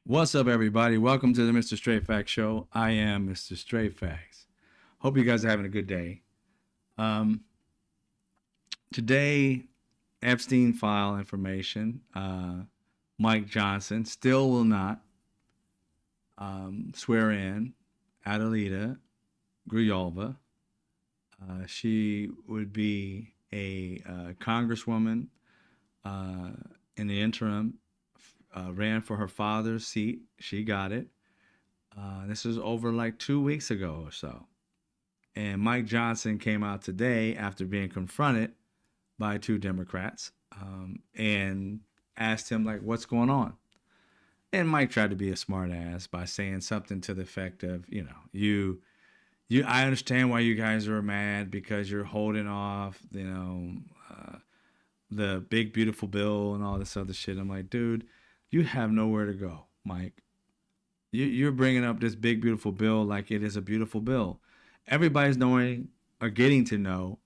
What's up, everybody? Welcome to the Mr. Straight Facts Show. I am Mr. Straight Facts. Hope you guys are having a good day. Um, Today, Epstein file information. Mike Johnson still will not swear in Adelita Gruyolva. She would be a congresswoman in the interim. Ran for her father's seat. She got it. This was over like 2 weeks ago or so. And Mike Johnson came out today after being confronted by two Democrats and asked him, like, what's going on? And Mike tried to be a smart ass by saying something to the effect of, I understand why you guys are mad because you're holding off, the big, beautiful bill and all this other shit. I'm like, dude, you have nowhere to go, Mike. You're bringing up this big, beautiful bill like it is a beautiful bill. Everybody's knowing or getting to know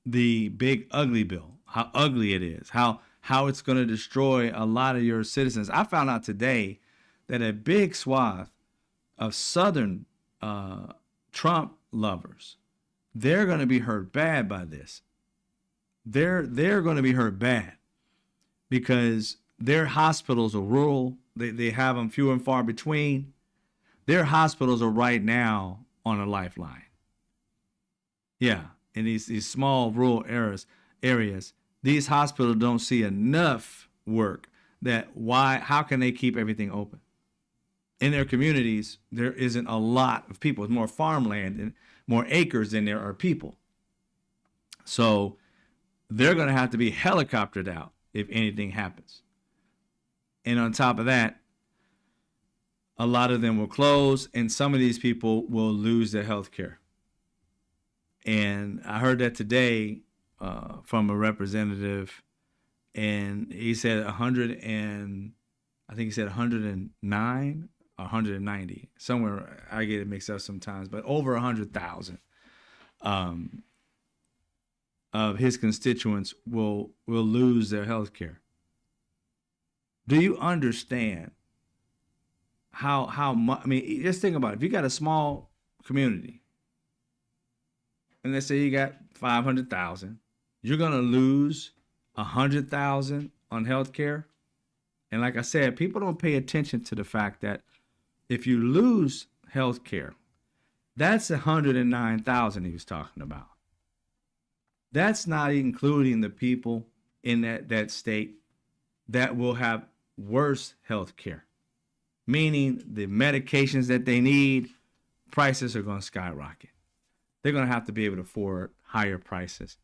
the big, ugly bill, how ugly it is, how it's going to destroy a lot of your citizens. I found out today that a big swath of Southern Trump lovers, they're going to be hurt bad by this. They're going to be hurt bad, because their hospitals are rural. They have them few and far between. Their hospitals are right now on a lifeline. Yeah, in these small rural areas, these hospitals don't see enough work. How can they keep everything open? In their communities, there isn't a lot of people. It's more farmland and more acres than there are people. So they're going to have to be helicoptered out if anything happens. And on top of that, a lot of them will close, and some of these people will lose their health care. And I heard that today from a representative, and he said 109 or 190, somewhere. I get it mixed up sometimes, but over 100,000 of his constituents will lose their health care. Do you understand how much? I mean, just think about it. If you got a small community, and let's say you got 500,000, you're gonna lose 100,000 on health care. And like I said, people don't pay attention to the fact that if you lose health care, that's 109,000 he was talking about. That's not including the people in that state that will have worse health care, meaning the medications that they need, prices are going to skyrocket. They're going to have to be able to afford higher prices.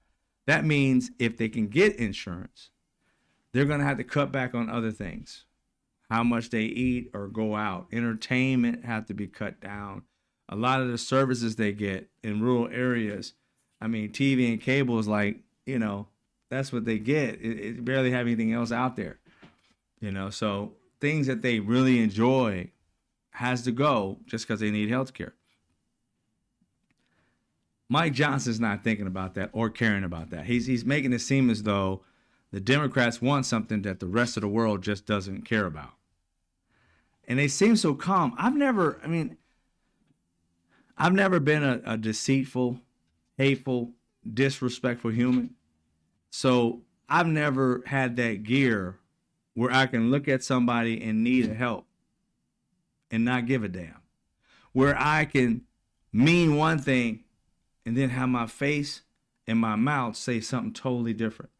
That means if they can get insurance, they're going to have to cut back on other things. How much they eat or go out. Entertainment have to be cut down. A lot of the services they get in rural areas, I mean, TV and cable is like, that's what they get. It barely have anything else out there. So things that they really enjoy has to go just because they need health care. Mike Johnson's not thinking about that or caring about that. He's making it seem as though the Democrats want something that the rest of the world just doesn't care about. And they seem so calm. I've never been a deceitful, hateful, disrespectful human. So I've never had that gear where I can look at somebody in need of help and not give a damn. Where I can mean one thing and then have my face and my mouth say something totally different.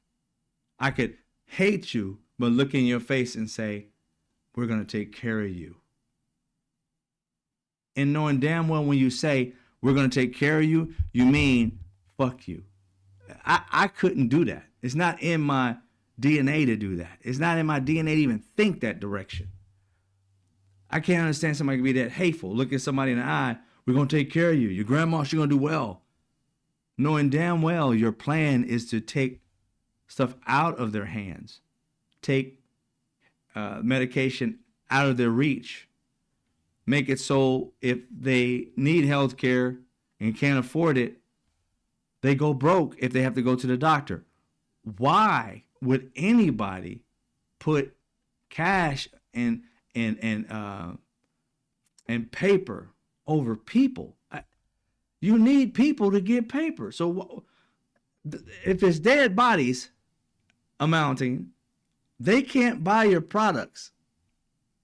I could hate you, but look in your face and say, we're going to take care of you. And knowing damn well when you say, we're going to take care of you, you mean, fuck you. I couldn't do that. It's not in my DNA to do that. It's not in my DNA to even think that direction. I can't understand somebody can be that hateful. Look at somebody in the eye, we're going to take care of you. Your grandma, she's going to do well. Knowing damn well your plan is to take stuff out of their hands. Take medication out of their reach. Make it so if they need health care and can't afford it, they go broke if they have to go to the doctor. Why would anybody put cash and and and uh, and paper over people. You need people to get paper. So if it's dead bodies amounting, they can't buy your products.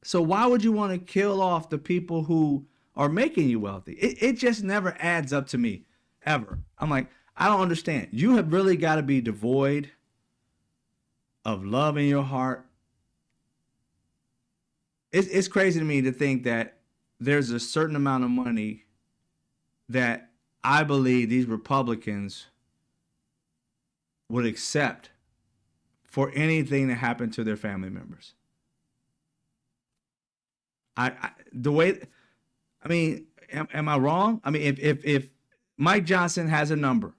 So why would you want to kill off the people who are making you wealthy? It just never adds up to me, ever. I'm like, I don't understand. You have really got to be devoid of love in your heart. It's crazy to me to think that there's a certain amount of money that I believe these Republicans would accept for anything that happened to their family members. The way, I mean, am I wrong? I mean, if Mike Johnson has a number,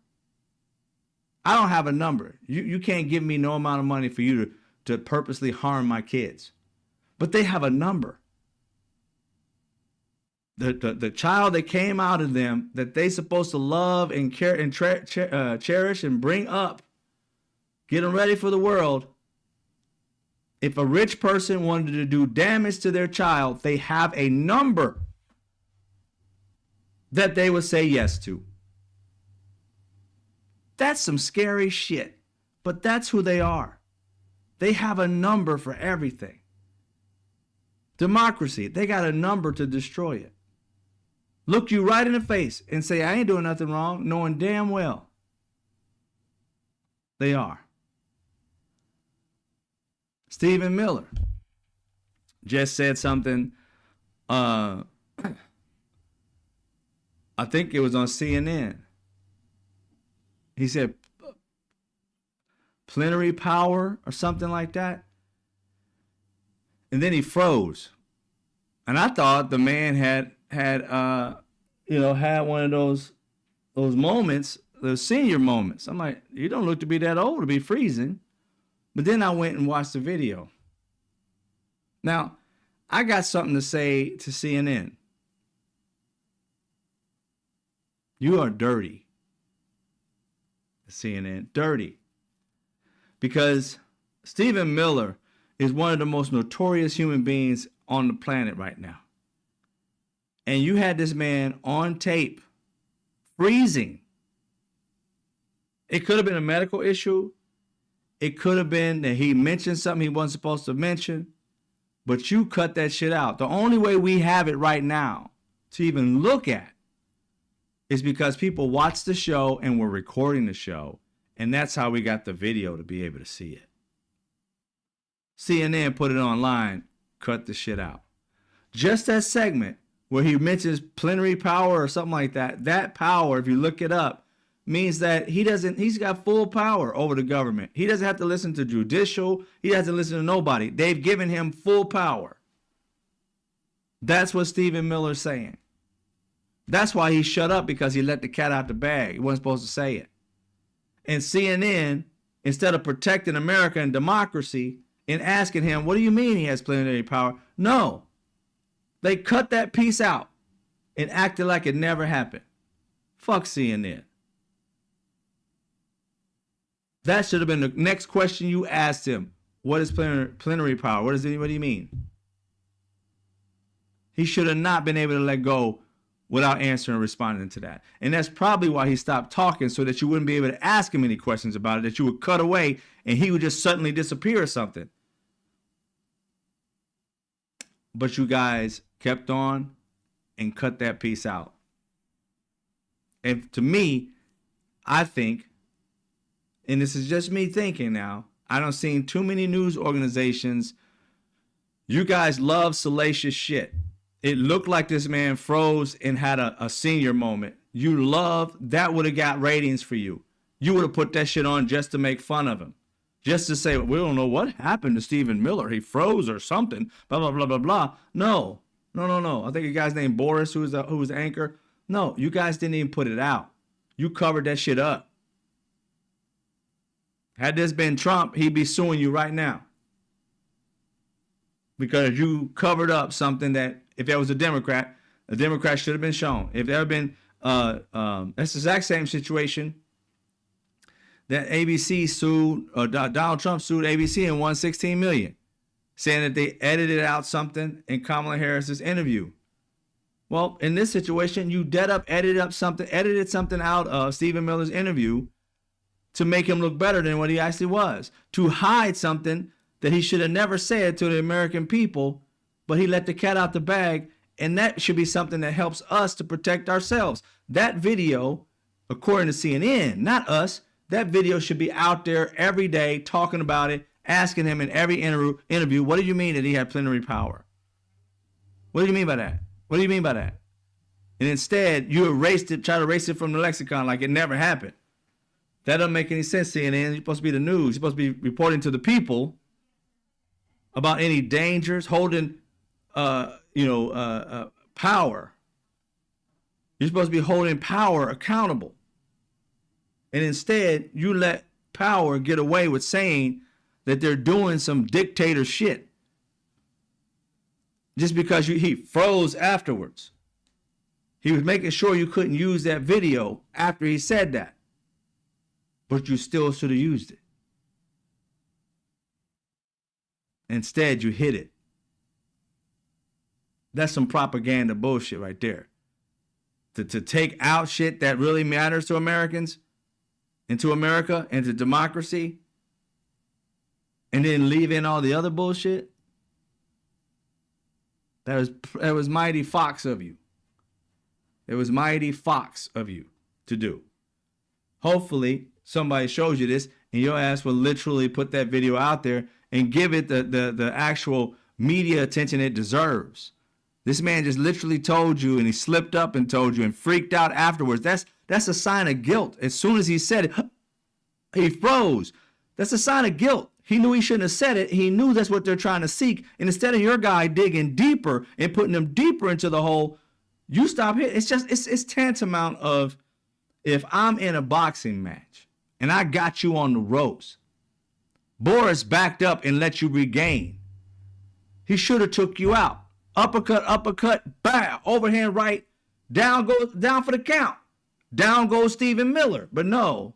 I don't have a number. You can't give me no amount of money for you to purposely harm my kids, but they have a number. The child that came out of them that they supposed to love and care and cherish and bring up, get them ready for the world. If a rich person wanted to do damage to their child, they have a number that they would say yes to. That's some scary shit, but that's who they are. They have a number for everything. Democracy, they got a number to destroy it. Look you right in the face and say, I ain't doing nothing wrong, knowing damn well they are. Stephen Miller just said something, I think it was on CNN. He said plenary power or something like that. And then he froze. And I thought the man had one of those moments, those senior moments. I'm like, you don't look to be that old to be freezing. But then I went and watched the video. Now, I got something to say to CNN. You are dirty. CNN, dirty. Because Stephen Miller is one of the most notorious human beings on the planet right now. And you had this man on tape freezing. It could have been a medical issue. It could have been that he mentioned something he wasn't supposed to mention, but you cut that shit out. The only way we have it right now to even look at is because people watched the show and were recording the show, and that's how we got the video to be able to see it. CNN put it online, cut the shit out. Just that segment where he mentions plenary power or something like that, that power, if you look it up, means that he's got full power over the government. He doesn't have to listen to judicial. He doesn't listen to nobody. They've given him full power. That's what Stephen Miller's saying. That's why he shut up, because he let the cat out the bag. He wasn't supposed to say it. And CNN, instead of protecting America and democracy and asking him, what do you mean he has plenary power? No. They cut that piece out and acted like it never happened. Fuck CNN. That should have been the next question you asked him. What is plenary power? What do you mean? He should have not been able to let go without answering and responding to that. And that's probably why he stopped talking, so that you wouldn't be able to ask him any questions about it, that you would cut away and he would just suddenly disappear or something. But you guys kept on and cut that piece out. And to me, I think, and this is just me thinking now, I don't seen too many news organizations. You guys love salacious shit. It looked like this man froze and had a senior moment. You love, that would have got ratings for you. You would have put that shit on just to make fun of him. Just to say, we don't know what happened to Stephen Miller. He froze or something, blah, blah, blah, blah, blah. No. I think a guy's named Boris, who was the anchor. No, you guys didn't even put it out. You covered that shit up. Had this been Trump, he'd be suing you right now. Because you covered up something that, if there was a Democrat should have been shown. If there had been, that's the exact same situation that ABC sued, Donald Trump sued ABC and won $16 million. saying that they edited out something in Kamala Harris's interview. Well, in this situation, you edited something out of Stephen Miller's interview to make him look better than what he actually was, to hide something that he should have never said to the American people, but he let the cat out the bag, and that should be something that helps us to protect ourselves. That video, according to CNN, not us, that video should be out there every day talking about it, asking him in every interview, what do you mean that he had plenary power? What do you mean by that? What do you mean by that? And instead, you erased it, try to erase it from the lexicon like it never happened. That doesn't make any sense, CNN. You're supposed to be the news. You're supposed to be reporting to the people about any dangers, holding, power. You're supposed to be holding power accountable. And instead, you let power get away with saying that they're doing some dictator shit. Just because he froze afterwards. He was making sure you couldn't use that video after he said that. But you still should have used it. Instead, you hid it. That's some propaganda bullshit right there. To take out shit that really matters to Americans, and to America, and to democracy, and then leave in all the other bullshit. That was mighty fox of you. It was mighty fox of you to do. Hopefully, somebody shows you this, and your ass will literally put that video out there and give it the actual media attention it deserves. This man just literally told you, and he slipped up and told you and freaked out afterwards. That's a sign of guilt. As soon as he said it, he froze. That's a sign of guilt. He knew he shouldn't have said it. He knew that's what they're trying to seek. And instead of your guy digging deeper and putting them deeper into the hole, you stop hitting. It's tantamount of, if I'm in a boxing match and I got you on the ropes, Boris backed up and let you regain. He should have took you out. Uppercut, bam, overhand right, down for the count. Down goes Stephen Miller. But no.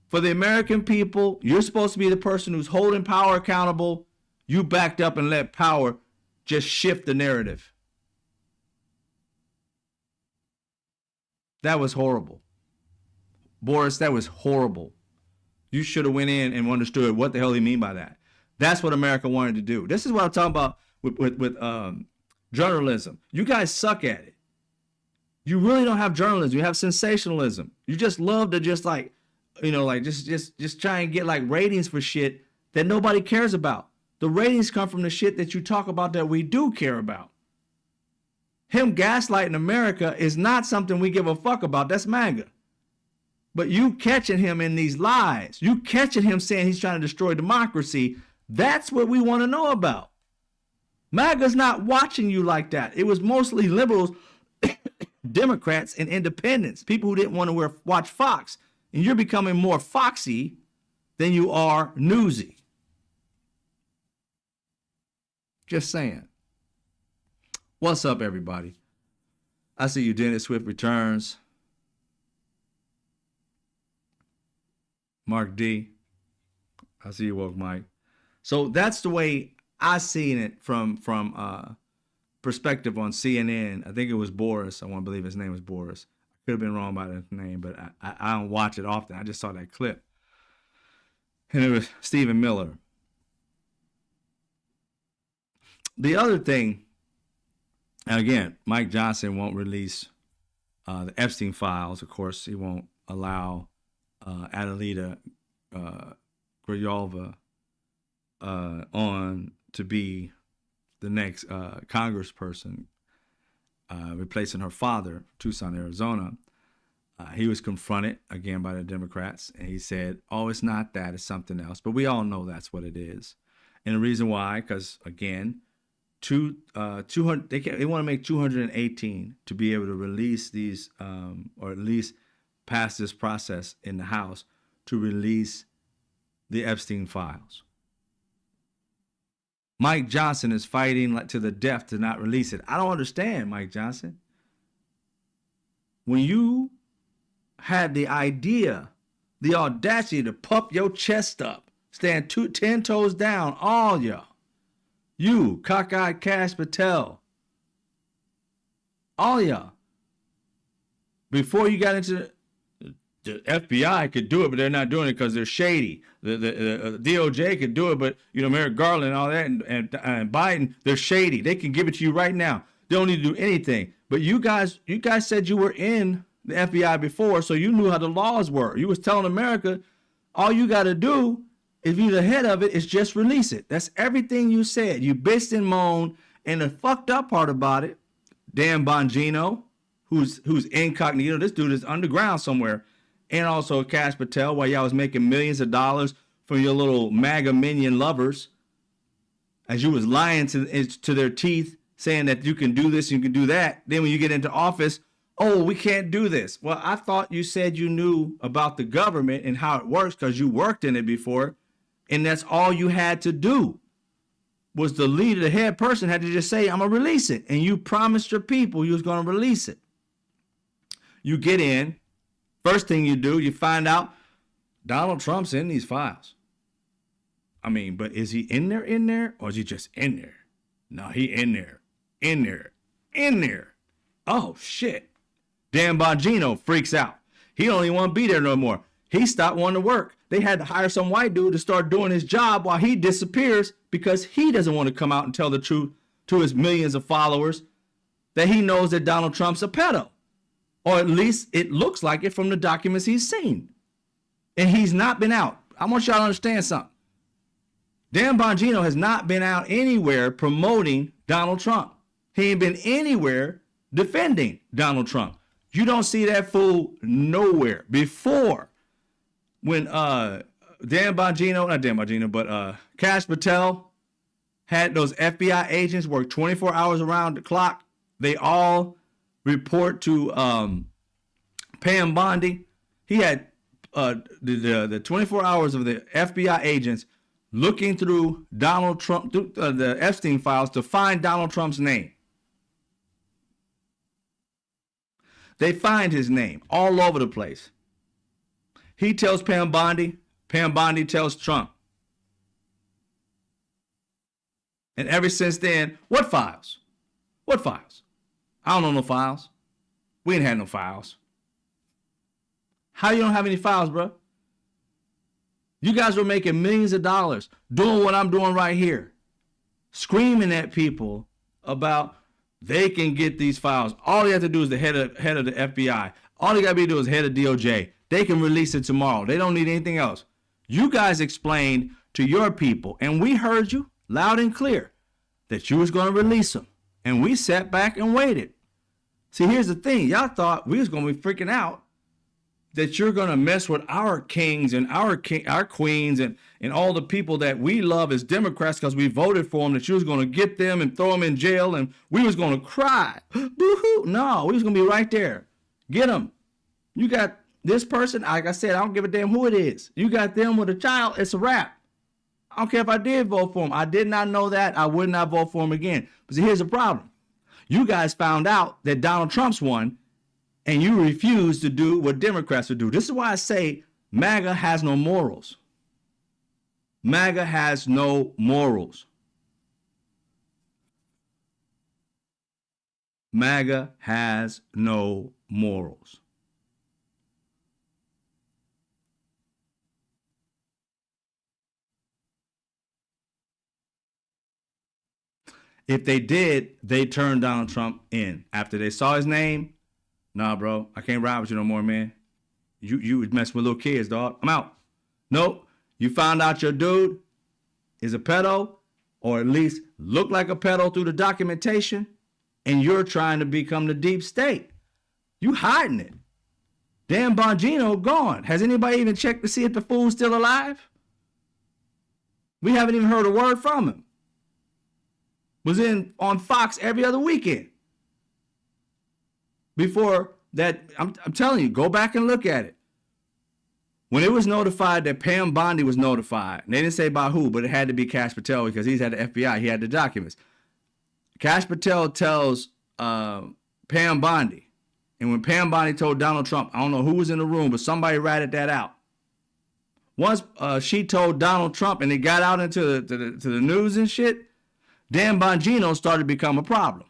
For the American people, you're supposed to be the person who's holding power accountable. You backed up and let power just shift the narrative. That was horrible. Boris, that was horrible. You should have went in and understood what the hell he mean by that. That's what America wanted to do. This is what I'm talking about with journalism. You guys suck at it. You really don't have journalism. You have sensationalism. You just love to just try and get like ratings for shit that nobody cares about. The ratings come from the shit that you talk about that we do care about. Him gaslighting America is not something we give a fuck about. That's MAGA. But you catching him in these lies, you catching him saying he's trying to destroy democracy, that's what we want to know about. MAGA's not watching you like that. It was mostly liberals, Democrats, and independents, people who didn't want to watch Fox. And you're becoming more foxy than you are newsy. Just saying. What's up, everybody? I see you, Dennis Swift returns. Mark D. I see you, Woke Mike. So that's the way I seen it from perspective on CNN. I think it was Boris. I want to believe his name was Boris. I could have been wrong about his name, but I don't watch it often. I just saw that clip. And it was Stephen Miller. The other thing, and again, Mike Johnson won't release the Epstein files. Of course, he won't allow Adelita Grayova on to be the next congressperson, replacing her father, Tucson, Arizona. He was confronted again by the Democrats, and he said, "Oh, it's not that; it's something else." But we all know that's what it is, and the reason why, because again, 200 they want to make 218 to be able to release these, or at least pass this process in the House to release the Epstein files. Mike Johnson is fighting like to the death to not release it. I don't understand, Mike Johnson. When you had the idea, the audacity to puff your chest up Stand 10 toes down, all y'all. You, cockeyed Cash Patel, all y'all. Before you got into the FBI could do it, but they're not doing it because they're shady. The DOJ could do it, but Merrick Garland and all that, and Biden, they're shady. They can give it to you right now. They don't need to do anything. But you guys said you were in the FBI before, so you knew how the laws were. You was telling America, all you got to do, if you're the head of it, is just release it. That's everything you said. You bitched and moaned, and the fucked up part about it, Dan Bongino, who's incognito, this dude is underground somewhere, and also Cash Patel, while y'all was making millions of dollars from your little MAGA minion lovers, as you was lying to their teeth, saying that you can do this, you can do that. Then when you get into office, oh, we can't do this. Well, I thought you said you knew about the government and how it works because you worked in it before, and that's all you had to do. Was the leader, the head person had to just say, I'm going to release it. And you promised your people you was going to release it. You get in. First thing you do, you find out Donald Trump's in these files. I mean, but is he in there, or is he just in there? No, he in there. Oh, shit. Dan Bongino freaks out. He don't even want to be there no more. He stopped wanting to work. They had to hire some white dude to start doing his job while he disappears because he doesn't want to come out and tell the truth to his millions of followers that he knows that Donald Trump's a pedo. Or at least it looks like it from the documents he's seen. And he's not been out. I want y'all to understand something. Dan Bongino has not been out anywhere promoting Donald Trump. He ain't been anywhere defending Donald Trump. You don't see that fool nowhere. Before, when Cash Patel had those FBI agents work 24 hours around the clock, they all report to Pam Bondi. He had the 24 hours of the FBI agents looking through Donald Trump, through the Epstein files to find Donald Trump's name. They find his name all over the place. He tells Pam Bondi tells Trump. And ever since then, what files? What files? I don't know no files. We ain't had no files. How you don't have any files, bro? You guys were making millions of dollars doing what I'm doing right here. Screaming at people about they can get these files. All you have to do is the head of the FBI. All you got to do is head of DOJ. They can release it tomorrow. They don't need anything else. You guys explained to your people, and we heard you loud and clear, that you was going to release them. And we sat back and waited. See, here's the thing. Y'all thought we was going to be freaking out that you're going to mess with our kings and our queens and all the people that we love as Democrats because we voted for them, that you was going to get them and throw them in jail, and we was going to cry. Boo-hoo. No, we was going to be right there. Get them. You got this person, like I said, I don't give a damn who it is. You got them with a child, it's a wrap. I don't care if I did vote for him. I did not know that. I would not vote for him again. But see, here's the problem. You guys found out that Donald Trump's won, and you refuse to do what Democrats would do. This is why I say MAGA has no morals. MAGA has no morals. MAGA has no morals. If they did, they turned Donald Trump in. After they saw his name, nah, bro, I can't ride with you no more, man. You was messing with little kids, dog. I'm out. Nope. You found out your dude is a pedo, or at least look like a pedo through the documentation, and you're trying to become the deep state. You hiding it. Dan Bongino gone. Has anybody even checked to see if the fool's still alive? We haven't even heard a word from him. Was on Fox every other weekend. Before that, I'm telling you, go back and look at it. When it was notified that Pam Bondi was notified, and they didn't say by who, but it had to be Cash Patel because he's at the FBI. He had the documents. Cash Patel tells Pam Bondi, and when Pam Bondi told Donald Trump, I don't know who was in the room, but somebody ratted that out. Once she told Donald Trump and it got out into the news and shit, Dan Bongino started to become a problem.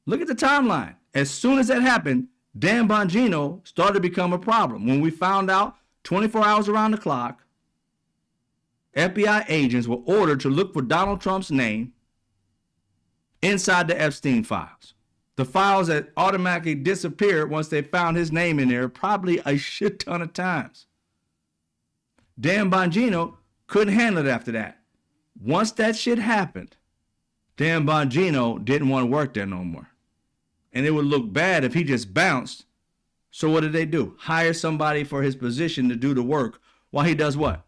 Look at the timeline. As soon as that happened, Dan Bongino started to become a problem. When we found out 24 hours around the clock, FBI agents were ordered to look for Donald Trump's name inside the Epstein files. The files that automatically disappeared once they found his name in there, probably a shit ton of times. Dan Bongino couldn't handle it after that. Once that shit happened, Dan Bongino didn't want to work there no more. And it would look bad if he just bounced. So what did they do? Hire somebody for his position to do the work while he does what?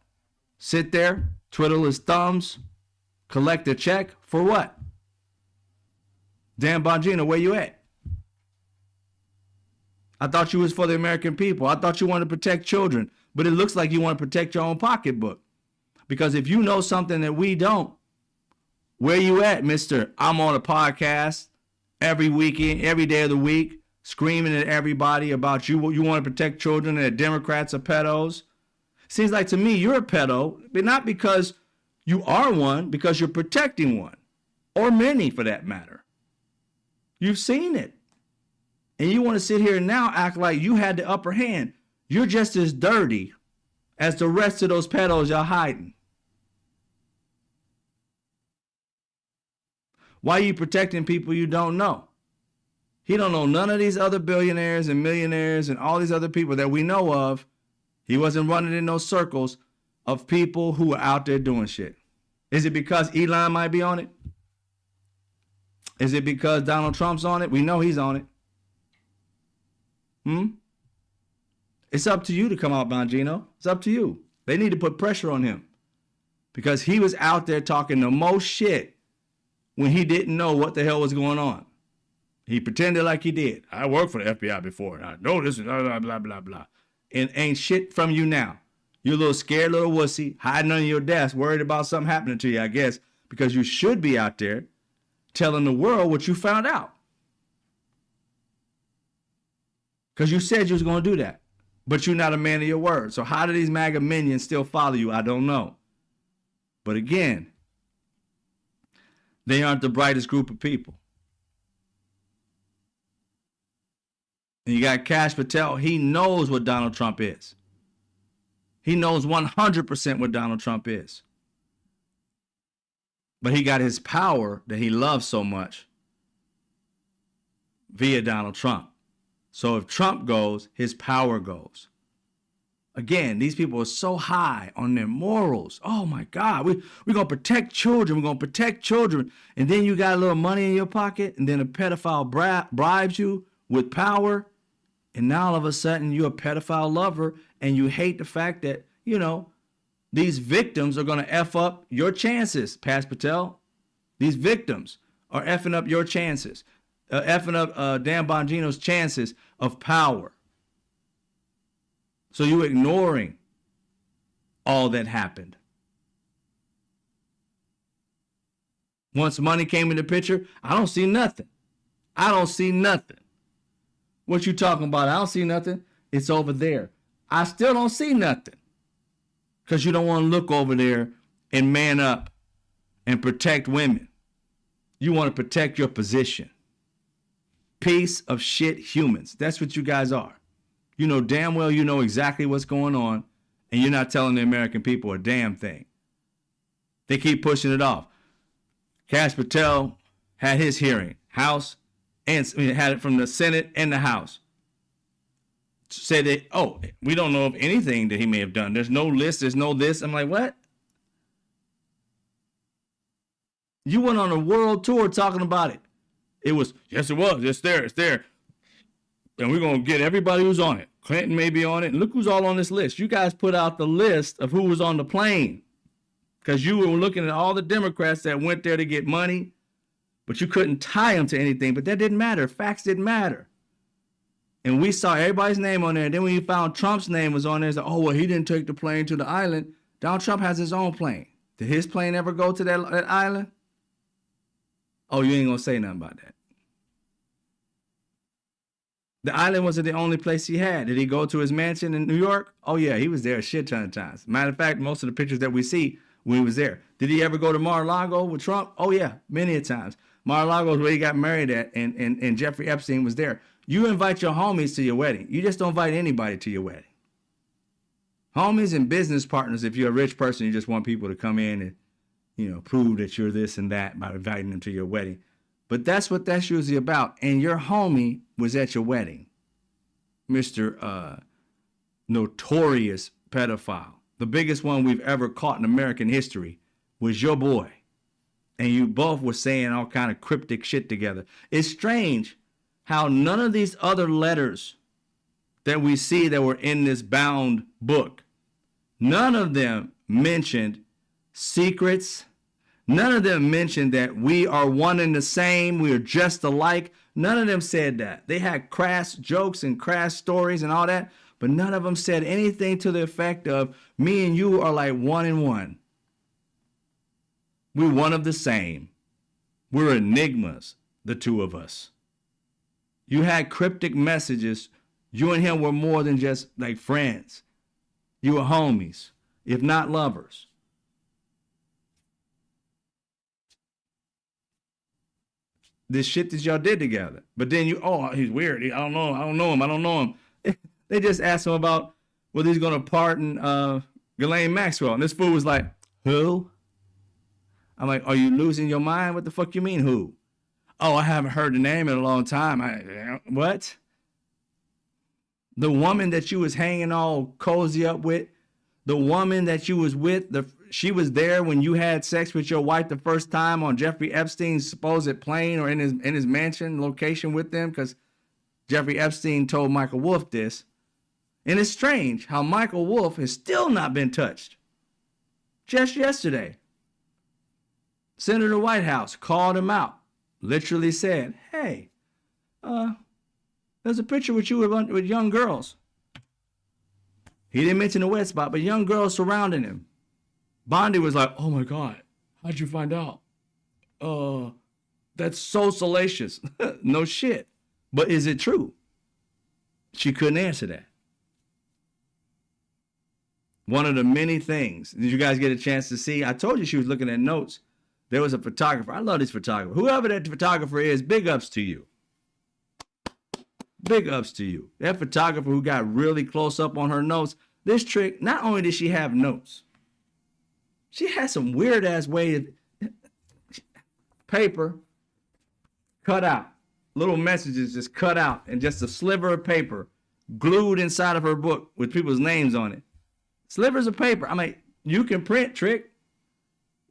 Sit there, twiddle his thumbs, collect a check for what? Dan Bongino, where you at? I thought you was for the American people. I thought you wanted to protect children, but it looks like you want to protect your own pocketbook. Because if you know something that we don't, where you at, mister? I'm on a podcast every weekend, every day of the week, screaming at everybody about you want to protect children and that Democrats are pedos. Seems like to me you're a pedo, but not because you are one, because you're protecting one, or many for that matter. You've seen it. And you want to sit here and now act like you had the upper hand. You're just as dirty as the rest of those pedos y'all hiding. Why are you protecting people you don't know? He don't know none of these other billionaires and millionaires and all these other people that we know of. He wasn't running in those circles of people who are out there doing shit. Is it because Elon might be on it? Is it because Donald Trump's on it? We know he's on it. It's up to you to come out, Bongino. It's up to you. They need to put pressure on him because he was out there talking the most shit when he didn't know what the hell was going on. He pretended like he did. I worked for the FBI before. I know this is blah, blah, blah, blah, blah. And ain't shit from you now. You're a little scared little wussy, hiding under your desk, worried about something happening to you, I guess, because you should be out there telling the world what you found out. Because you said you was going to do that, but you're not a man of your word. So how do these MAGA minions still follow you? I don't know. But again, they aren't the brightest group of people. And you got Kash Patel. He knows what Donald Trump is. He knows 100% what Donald Trump is. But he got his power that he loves so much via Donald Trump. So if Trump goes, his power goes. Again, these people are so high on their morals. Oh my God, we're going to protect children. We're going to protect children. And then you got a little money in your pocket, and then a pedophile bribes you with power. And now all of a sudden you're a pedophile lover, and you hate the fact that, these victims are going to F up your chances, Kash Patel. These victims are effing up your chances. Effing up Dan Bongino's chances of power. So you're ignoring all that happened. Once money came in the picture, I don't see nothing. I don't see nothing. What you talking about? I don't see nothing. It's over there. I still don't see nothing. Because you don't want to look over there and man up and protect women. You want to protect your position. Piece of shit humans. That's what you guys are. You know damn well you know exactly what's going on, and you're not telling the American people a damn thing. They keep pushing it off. Kash Patel had his hearing, House, and had it from the Senate and the House. Said that, we don't know of anything that he may have done. There's no list, there's no this. I'm like, what? You went on a world tour talking about it. It was, yes, it was. It's there. And we're going to get everybody who's on it. Clinton may be on it. And look who's all on this list. You guys put out the list of who was on the plane. Because you were looking at all the Democrats that went there to get money. But you couldn't tie them to anything. But that didn't matter. Facts didn't matter. And we saw everybody's name on there. Then when you found Trump's name was on there, it's like, he didn't take the plane to the island. Donald Trump has his own plane. Did his plane ever go to that island? Oh, you ain't going to say nothing about that. The island wasn't the only place he had. Did he go to his mansion in New York? Oh yeah, he was there a shit ton of times. Matter of fact, most of the pictures that we see when he was there. Did he ever go to Mar-a-Lago with Trump? Oh yeah, many a times. Mar-a-Lago is where he got married at, and Jeffrey Epstein was there. You invite your homies to your wedding. You just don't invite anybody to your wedding. Homies and business partners, if you're a rich person, you just want people to come in and, you know, prove that you're this and that by inviting them to your wedding. But that's what that's usually about. And your homie was at your wedding. Mr. Notorious pedophile. The biggest one we've ever caught in American history was your boy. And you both were saying all kind of cryptic shit together. It's strange how none of these other letters that we see that were in this bound book, none of them mentioned secrets. None of them mentioned that we are one and the same. We are just alike. None of them said that. They had crass jokes and crass stories and all that, but none of them said anything to the effect of me and you are like one and one. We're one of the same. We're enigmas, the two of us. You had cryptic messages. You and him were more than just like friends. You were homies, if not lovers. This shit that y'all did together. But then you, oh, he's weird. I don't know him. They just asked him about whether he's going to pardon Ghislaine Maxwell. And this fool was like, who? I'm like, are you losing your mind? What the fuck you mean, who? Oh, I haven't heard the name in a long time. What? The woman that you was hanging all cozy up with, the woman that you was with, she was there when you had sex with your wife the first time on Jeffrey Epstein's supposed plane or in his mansion location with them, because Jeffrey Epstein told Michael Wolff this. And it's strange how Michael Wolff has still not been touched. Just yesterday, Senator Whitehouse called him out, literally said, hey, there's a picture with you with young girls. He didn't mention the wet spot, but young girls surrounding him. Bondi was like, oh my God, how'd you find out? That's so salacious. No shit. But is it true? She couldn't answer that. One of the many things, did you guys get a chance to see? I told you she was looking at notes. There was a photographer. I love this photographer. Whoever that photographer is, big ups to you. Big ups to you. That photographer who got really close up on her notes. This trick, not only did she have notes, she had some weird ass way of paper cut out. Little messages just cut out and just a sliver of paper glued inside of her book with people's names on it. Slivers of paper. I mean, you can print, trick.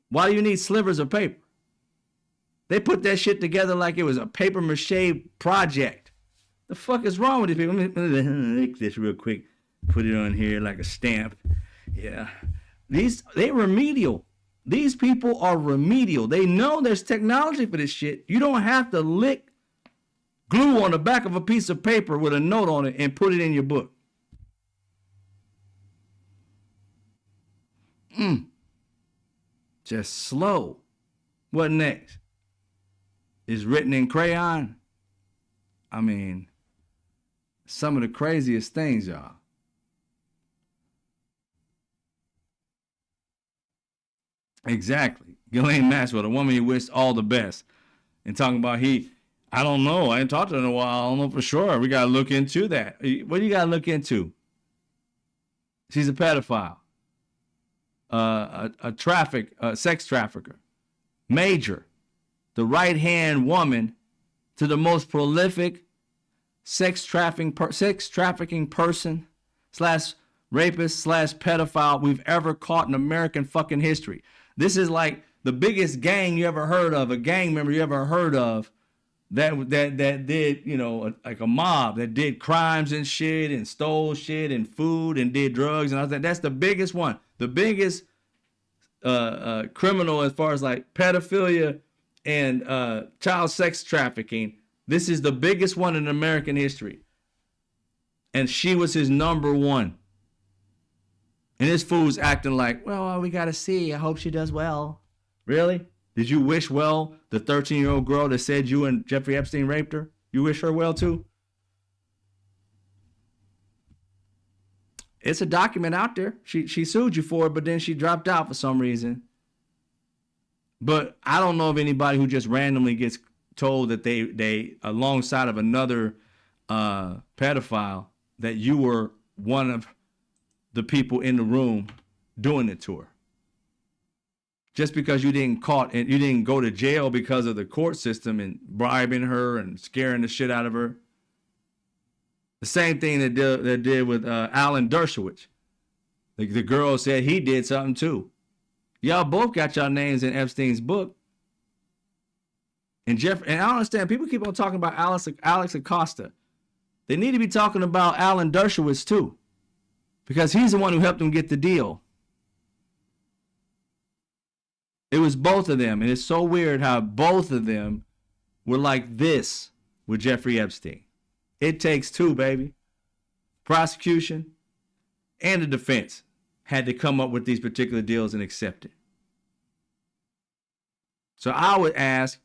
Why do you need slivers of paper? They put that shit together like it was a paper mache project. The fuck is wrong with these people? Let me make this real quick. Put it on here like a stamp. Yeah. They're remedial. These people are remedial. They know there's technology for this shit. You don't have to lick glue on the back of a piece of paper with a note on it and put it in your book. Just slow. What next? Is written in crayon? I mean, some of the craziest things, y'all. Exactly. Ghislaine Maxwell, the woman he wished all the best. And talking about I don't know. I ain't talked to her in a while. I don't know for sure. We got to look into that. What do you got to look into? She's a pedophile. A sex trafficker. Major. The right-hand woman to the most prolific sex trafficking person / rapist / pedophile we've ever caught in American fucking history. This is like the biggest gang you ever heard of, a gang member you ever heard of that did, you know, like a mob that did crimes and shit and stole shit and food and did drugs and all that. That's the biggest one. The biggest criminal as far as like pedophilia and child sex trafficking. This is the biggest one in American history. And she was his number one. And this fool's acting like, well, we got to see. I hope she does well. Really? Did you wish well the 13-year-old girl that said you and Jeffrey Epstein raped her? You wish her well too? It's a document out there. She sued you for it, but then she dropped out for some reason. But I don't know of anybody who just randomly gets told that they alongside of another pedophile, that you were one of the people in the room doing it to her. Just because you didn't caught and you didn't go to jail because of the court system and bribing her and scaring the shit out of her. The same thing that did with Alan Dershowitz. The girl said he did something too. Y'all both got y'all names in Epstein's book. And I don't understand. People keep on talking about Alex Acosta. They need to be talking about Alan Dershowitz too, because he's the one who helped them get the deal. It was both of them, and it's so weird how both of them were like this with Jeffrey Epstein. It takes two, baby. Prosecution and the defense had to come up with these particular deals and accept it. So I would ask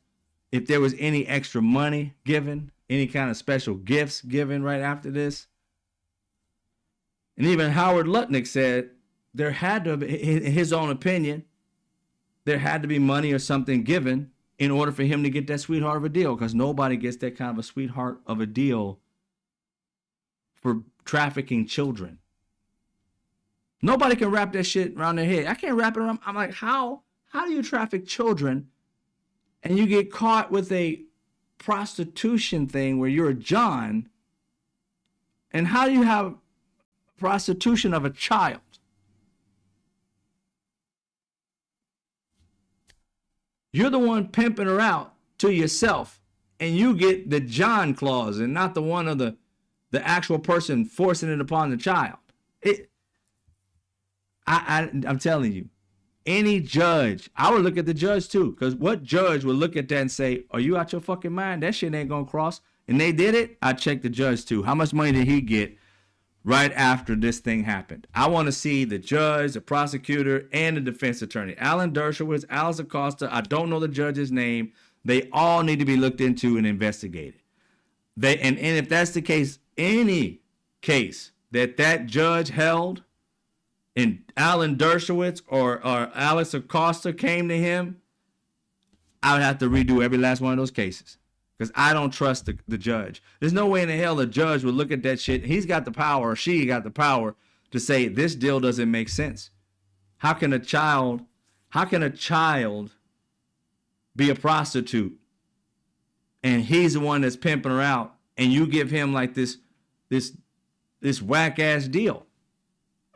if there was any extra money given, any kind of special gifts given right after this. And even Howard Lutnick said there had to be, in his own opinion, there had to be money or something given in order for him to get that sweetheart of a deal, because nobody gets that kind of a sweetheart of a deal for trafficking children. Nobody can wrap that shit around their head. I can't wrap it around. I'm like, how do you traffic children and you get caught with a prostitution thing where you're a John? And how do you have prostitution of a child? You're the one pimping her out to yourself, and you get the John clause and not the one of the actual person forcing it upon the child. I'm telling you, any judge, I would look at the judge too, because what judge would look at that and say, are you out your fucking mind? That shit ain't gonna cross. And they did it. I checked the judge too. How much money did he get right after this thing happened? I want to see the judge, the prosecutor, and the defense attorney. Alan Dershowitz, Alex Acosta, I don't know the judge's name. They all need to be looked into and investigated. And if that's the case, any case that judge held and Alan Dershowitz or Alex Acosta came to him, I would have to redo every last one of those cases, because I don't trust the judge. There's no way in the hell the judge would look at that shit. He's got the power, or she got the power to say this deal doesn't make sense. How can a child be a prostitute and he's the one that's pimping her out, and you give him like this whack ass deal?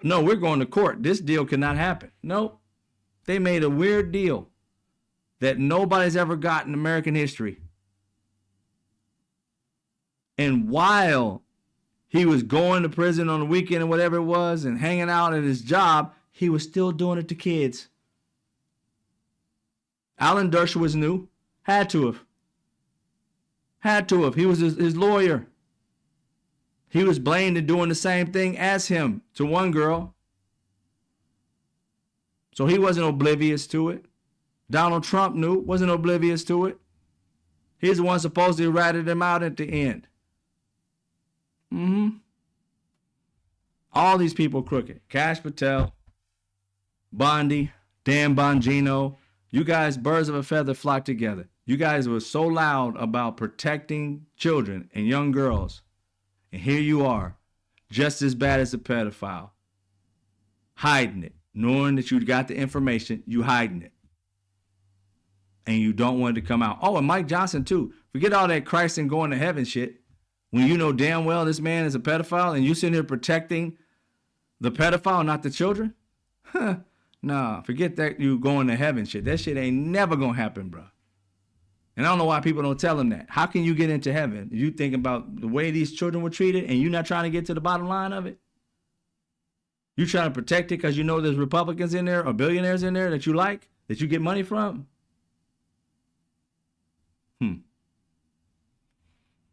No, we're going to court. This deal cannot happen. Nope. They made a weird deal that nobody's ever got in American history. And while he was going to prison on the weekend or whatever it was and hanging out at his job, he was still doing it to kids. Alan Dershowitz knew. Had to have. He was his lawyer. He was blamed and doing the same thing as him to one girl. So he wasn't oblivious to it. Donald Trump knew, wasn't oblivious to it. He's the one supposedly ratted him out at the end. All these people crooked. Kash Patel, Bondi, Dan Bongino. You guys, birds of a feather flock together. You guys were so loud about protecting children and young girls. And here you are, just as bad as a pedophile, hiding it, knowing that you got the information, you hiding it. And you don't want it to come out. Oh, and Mike Johnson too. Forget all that Christ and going to heaven shit. When you know damn well this man is a pedophile and you sitting here protecting the pedophile, not the children? Nah, forget that you going to heaven shit. That shit ain't never gonna happen, bro. And I don't know why people don't tell them that. How can you get into heaven? You think about the way these children were treated and you're not trying to get to the bottom line of it? You trying to protect it because you know there's Republicans in there or billionaires in there that you like, that you get money from?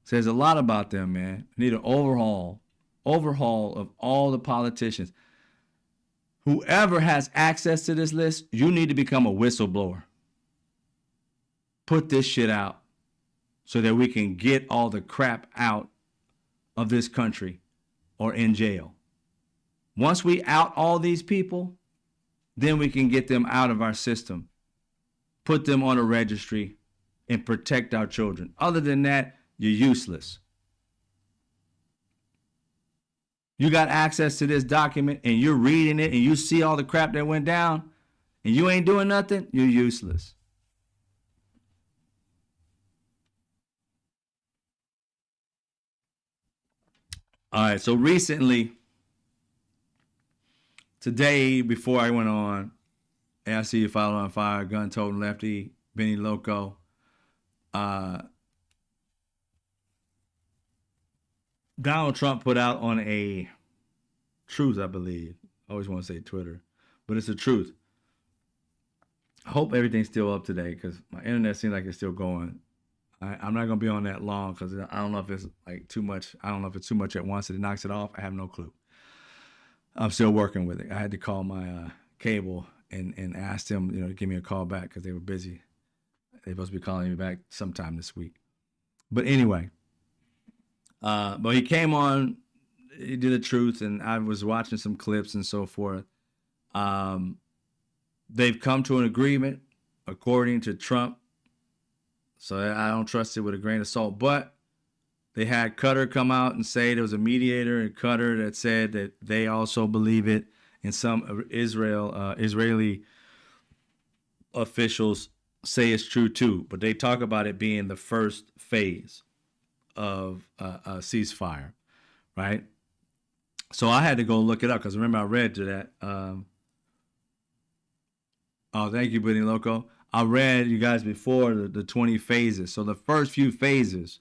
Says a lot about them, man. Need an overhaul of all the politicians. Whoever has access to this list, you need to become a whistleblower. Put this shit out so that we can get all the crap out of this country or in jail. Once we out all these people, then we can get them out of our system, put them on a registry, and protect our children. Other than that, you're useless. You got access to this document and you're reading it and you see all the crap that went down and you ain't doing nothing, you're useless. All right, so recently, today, before I went on, and I see you follow on fire, gun toting lefty, Benny Loco. Uh, Donald Trump put out on a truth, I believe. I always want to say Twitter, but it's the truth. I hope everything's still up today because my internet seems like it's still going. I'm not gonna be on that long because I don't know if it's like too much. I don't know if it's too much at once and it knocks it off. I have no clue. I'm still working with it. I had to call my cable and ask them, to give me a call back because they were busy. They're supposed to be calling me back sometime this week. But anyway, but he came on, he did the truth, and I was watching some clips and so forth. They've come to an agreement, according to Trump. So I don't trust it with a grain of salt. But they had Qatar come out and say there was a mediator in Qatar that said that they also believe it, and some Israeli officials say it's true too. But they talk about it being the first phase of a ceasefire, right? So I had to go look it up because remember I read to that. Oh, thank you, Benny Loco. I read you guys before the 20 phases. So the first few phases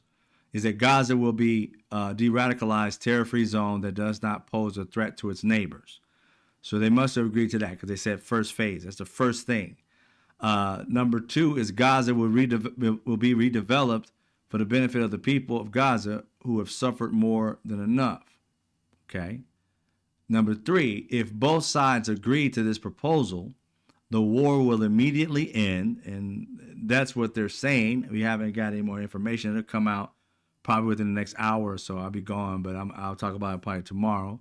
is that Gaza will be a de-radicalized, terror-free zone that does not pose a threat to its neighbors. So they must have agreed to that because they said first phase. That's the first thing. Number two is Gaza will be redeveloped for the benefit of the people of Gaza who have suffered more than enough. Okay. Number three, if both sides agree to this proposal, the war will immediately end, and that's what they're saying. We haven't got any more information. It'll come out probably within the next hour or so. I'll be gone, but I'll talk about it probably tomorrow.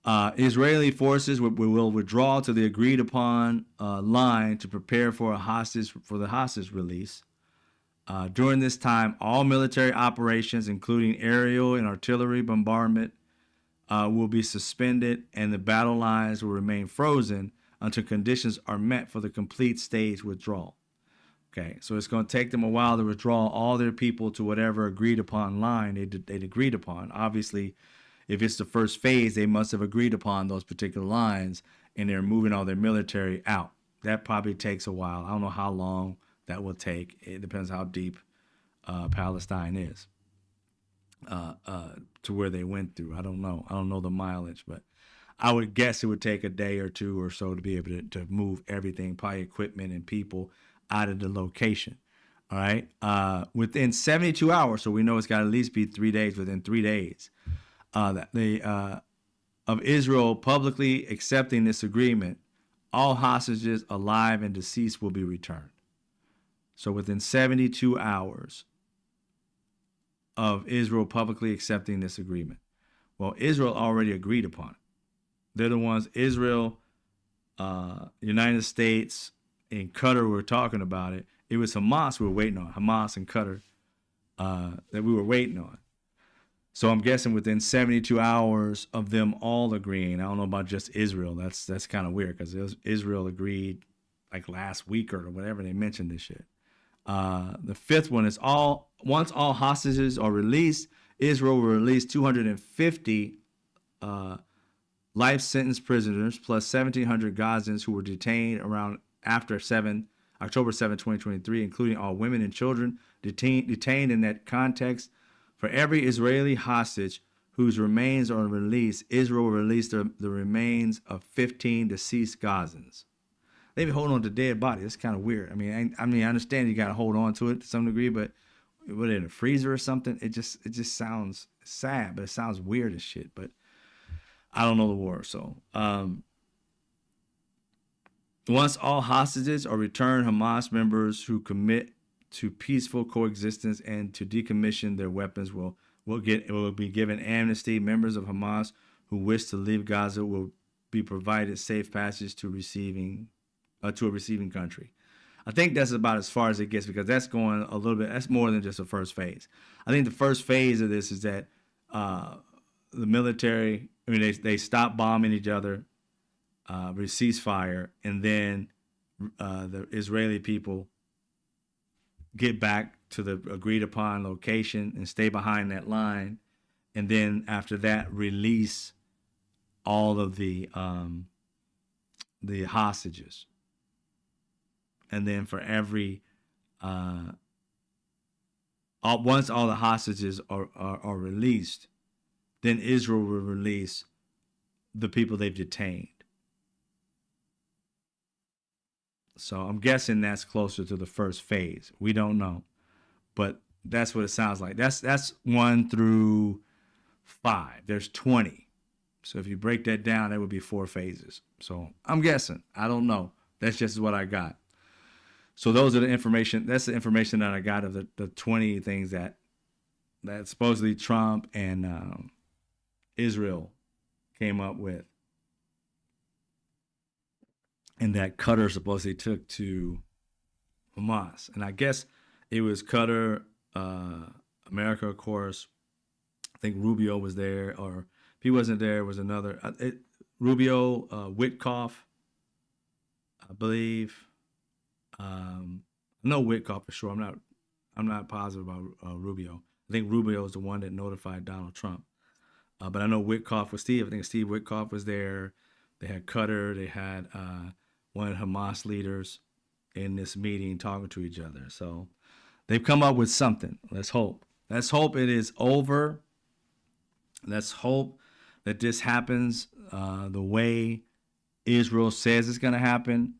Israeli forces will withdraw to the agreed upon line to prepare for the hostage release. During this time, all military operations, including aerial and artillery bombardment, will be suspended, and the battle lines will remain frozen until conditions are met for the complete stage withdrawal. Okay, so it's going to take them a while to withdraw all their people to whatever agreed upon line they'd agreed upon. Obviously, if it's the first phase, they must have agreed upon those particular lines, and they're moving all their military out. That probably takes a while. I don't know how long that will take. It depends how deep Palestine is to where they went through. I don't know. I don't know the mileage, but I would guess it would take a day or two or so to be able to move everything, probably equipment and people out of the location. All right. Within 72 hours, so we know it's got to at least be 3 days. Within 3 days, of Israel publicly accepting this agreement, all hostages alive and deceased will be returned. So within 72 hours of Israel publicly accepting this agreement. Well, Israel already agreed upon it. They're the ones, Israel, United States, and Qatar were talking about it. It was Hamas we were waiting on, Hamas and Qatar that we were waiting on. So I'm guessing within 72 hours of them all agreeing, I don't know about just Israel. That's kind of weird because Israel agreed like last week or whatever they mentioned this shit. The fifth one is once all hostages are released, Israel will release 250 life sentence prisoners plus 1,700 Gazans who were detained around after October 7, 2023, including all women and children detained in that context. For every Israeli hostage whose remains are released, Israel will release the remains of 15 deceased Gazans. They be holding on to dead bodies. It's kind of weird. I mean, I understand you got to hold on to it to some degree, but put it in a freezer or something, it just sounds sad, but it sounds weird as shit. But I don't know the war, so once all hostages are returned, Hamas members who commit to peaceful coexistence and to decommission their weapons will be given amnesty. Members of Hamas who wish to leave Gaza will be provided safe passage to a receiving country. I think that's about as far as it gets because that's going a little bit. That's more than just the first phase. I think the first phase of this is that the military. I mean, they stop bombing each other, ceasefire, and then the Israeli people get back to the agreed upon location and stay behind that line, and then after that release all of the hostages, and then for every once all the hostages are released, then Israel will release the people they've detained. So I'm guessing that's closer to the first phase. We don't know, but that's what it sounds like. That's 1 through 5. There's 20. So if you break that down, that would be 4 phases. So I'm guessing. I don't know. That's just what I got. So those are the information. That's the information that I got of the 20 things that supposedly Trump and Israel came up with, and that Qatar supposedly took to Hamas. And I guess it was Qatar, America, of course. I think Rubio was there, or if he wasn't there, it was another. Rubio, Witkoff, I believe. No, Witkoff for sure. I'm not positive about Rubio. I think Rubio is the one that notified Donald Trump. But I know Witkoff was Steve. I think Steve Witkoff was there. They had Qatar. They had one of the Hamas leaders in this meeting talking to each other. So they've come up with something. Let's hope. Let's hope it is over. Let's hope that this happens the way Israel says it's going to happen.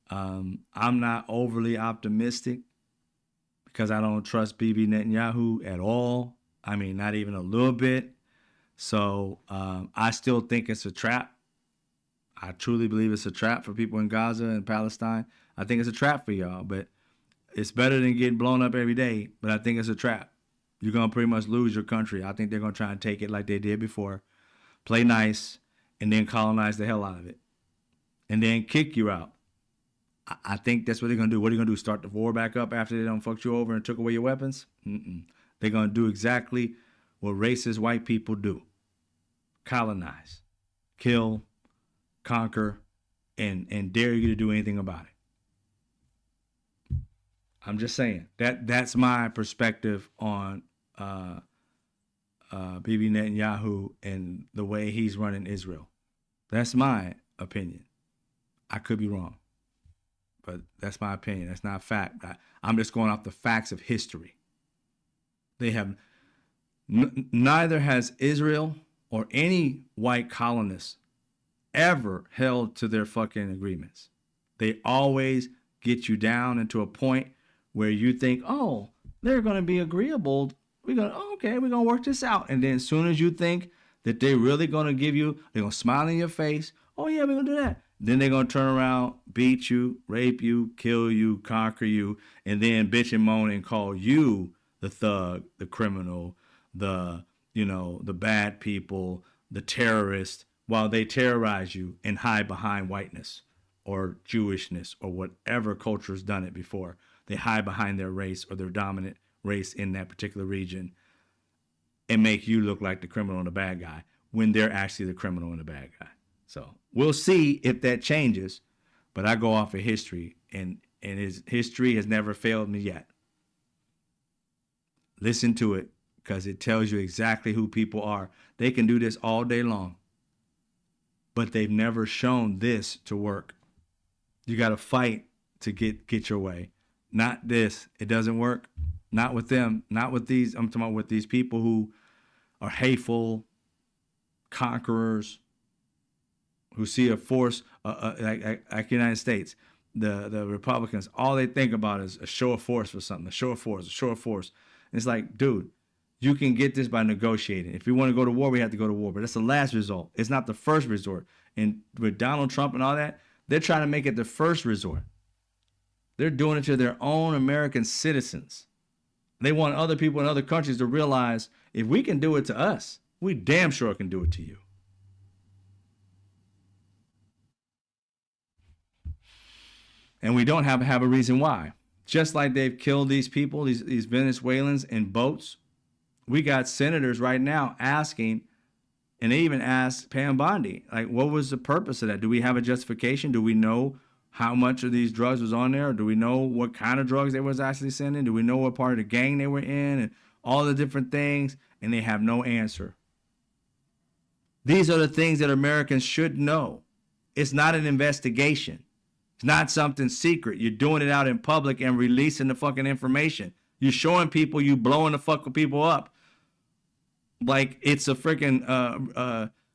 I'm not overly optimistic because I don't trust Bibi Netanyahu at all. I mean, not even a little bit. So I still think it's a trap. I truly believe it's a trap for people in Gaza and Palestine. I think it's a trap for y'all, but it's better than getting blown up every day. But I think it's a trap. You're going to pretty much lose your country. I think they're going to try and take it like they did before. Play nice, and then colonize the hell out of it. And then kick you out. I think that's what they're going to do. What are you going to do? Start the war back up after they done fucked you over and took away your weapons? They're going to do exactly what racist white people do. Colonize. Kill. Conquer. And dare you to do anything about it. I'm just saying. That's my perspective on Bibi Netanyahu and the way he's running Israel. That's my opinion. I could be wrong. But that's my opinion. That's not fact. I'm just going off the facts of history. They have neither has Israel or any white colonists ever held to their fucking agreements. They always get you down into a point where you think, oh, they're going to be agreeable. We're going to work this out. And then as soon as you think that they're really going to give you, they're going to smile in your face. Oh, yeah, we're going to do that. Then they're going to turn around, beat you, rape you, kill you, conquer you, and then bitch and moan and call you the thug, the criminal, the bad people, the terrorist, while they terrorize you and hide behind whiteness or Jewishness or whatever culture's done it before. They hide behind their race or their dominant race in that particular region and make you look like the criminal and the bad guy when they're actually the criminal and the bad guy. So we'll see if that changes, but I go off of history, and his history has never failed me yet. Listen to it, because it tells you exactly who people are. They can do this all day long, but they've never shown this to work. You got to fight to get your way. Not this. It doesn't work. Not with them. Not with these. I'm talking about with these people who are hateful, conquerors, who see a force like the United States, the Republicans, all they think about is a show of force for something, a show of force. And it's like, dude, you can get this by negotiating. If we want to go to war, we have to go to war. But that's the last resort. It's not the first resort. And with Donald Trump and all that, they're trying to make it the first resort. They're doing it to their own American citizens. They want other people in other countries to realize if we can do it to us, we damn sure can do it to you. And we don't have a reason why. Just like they've killed these people, these Venezuelans in boats, we got senators right now asking, and they even asked Pam Bondi, like, what was the purpose of that? Do we have a justification? Do we know how much of these drugs was on there? Or do we know what kind of drugs they was actually sending? Do we know what part of the gang they were in and all the different things? And they have no answer. These are the things that Americans should know. It's not an investigation. It's not something secret. You're doing it out in public and releasing the fucking information. You're showing people you blowing the fucking people up like it's a freaking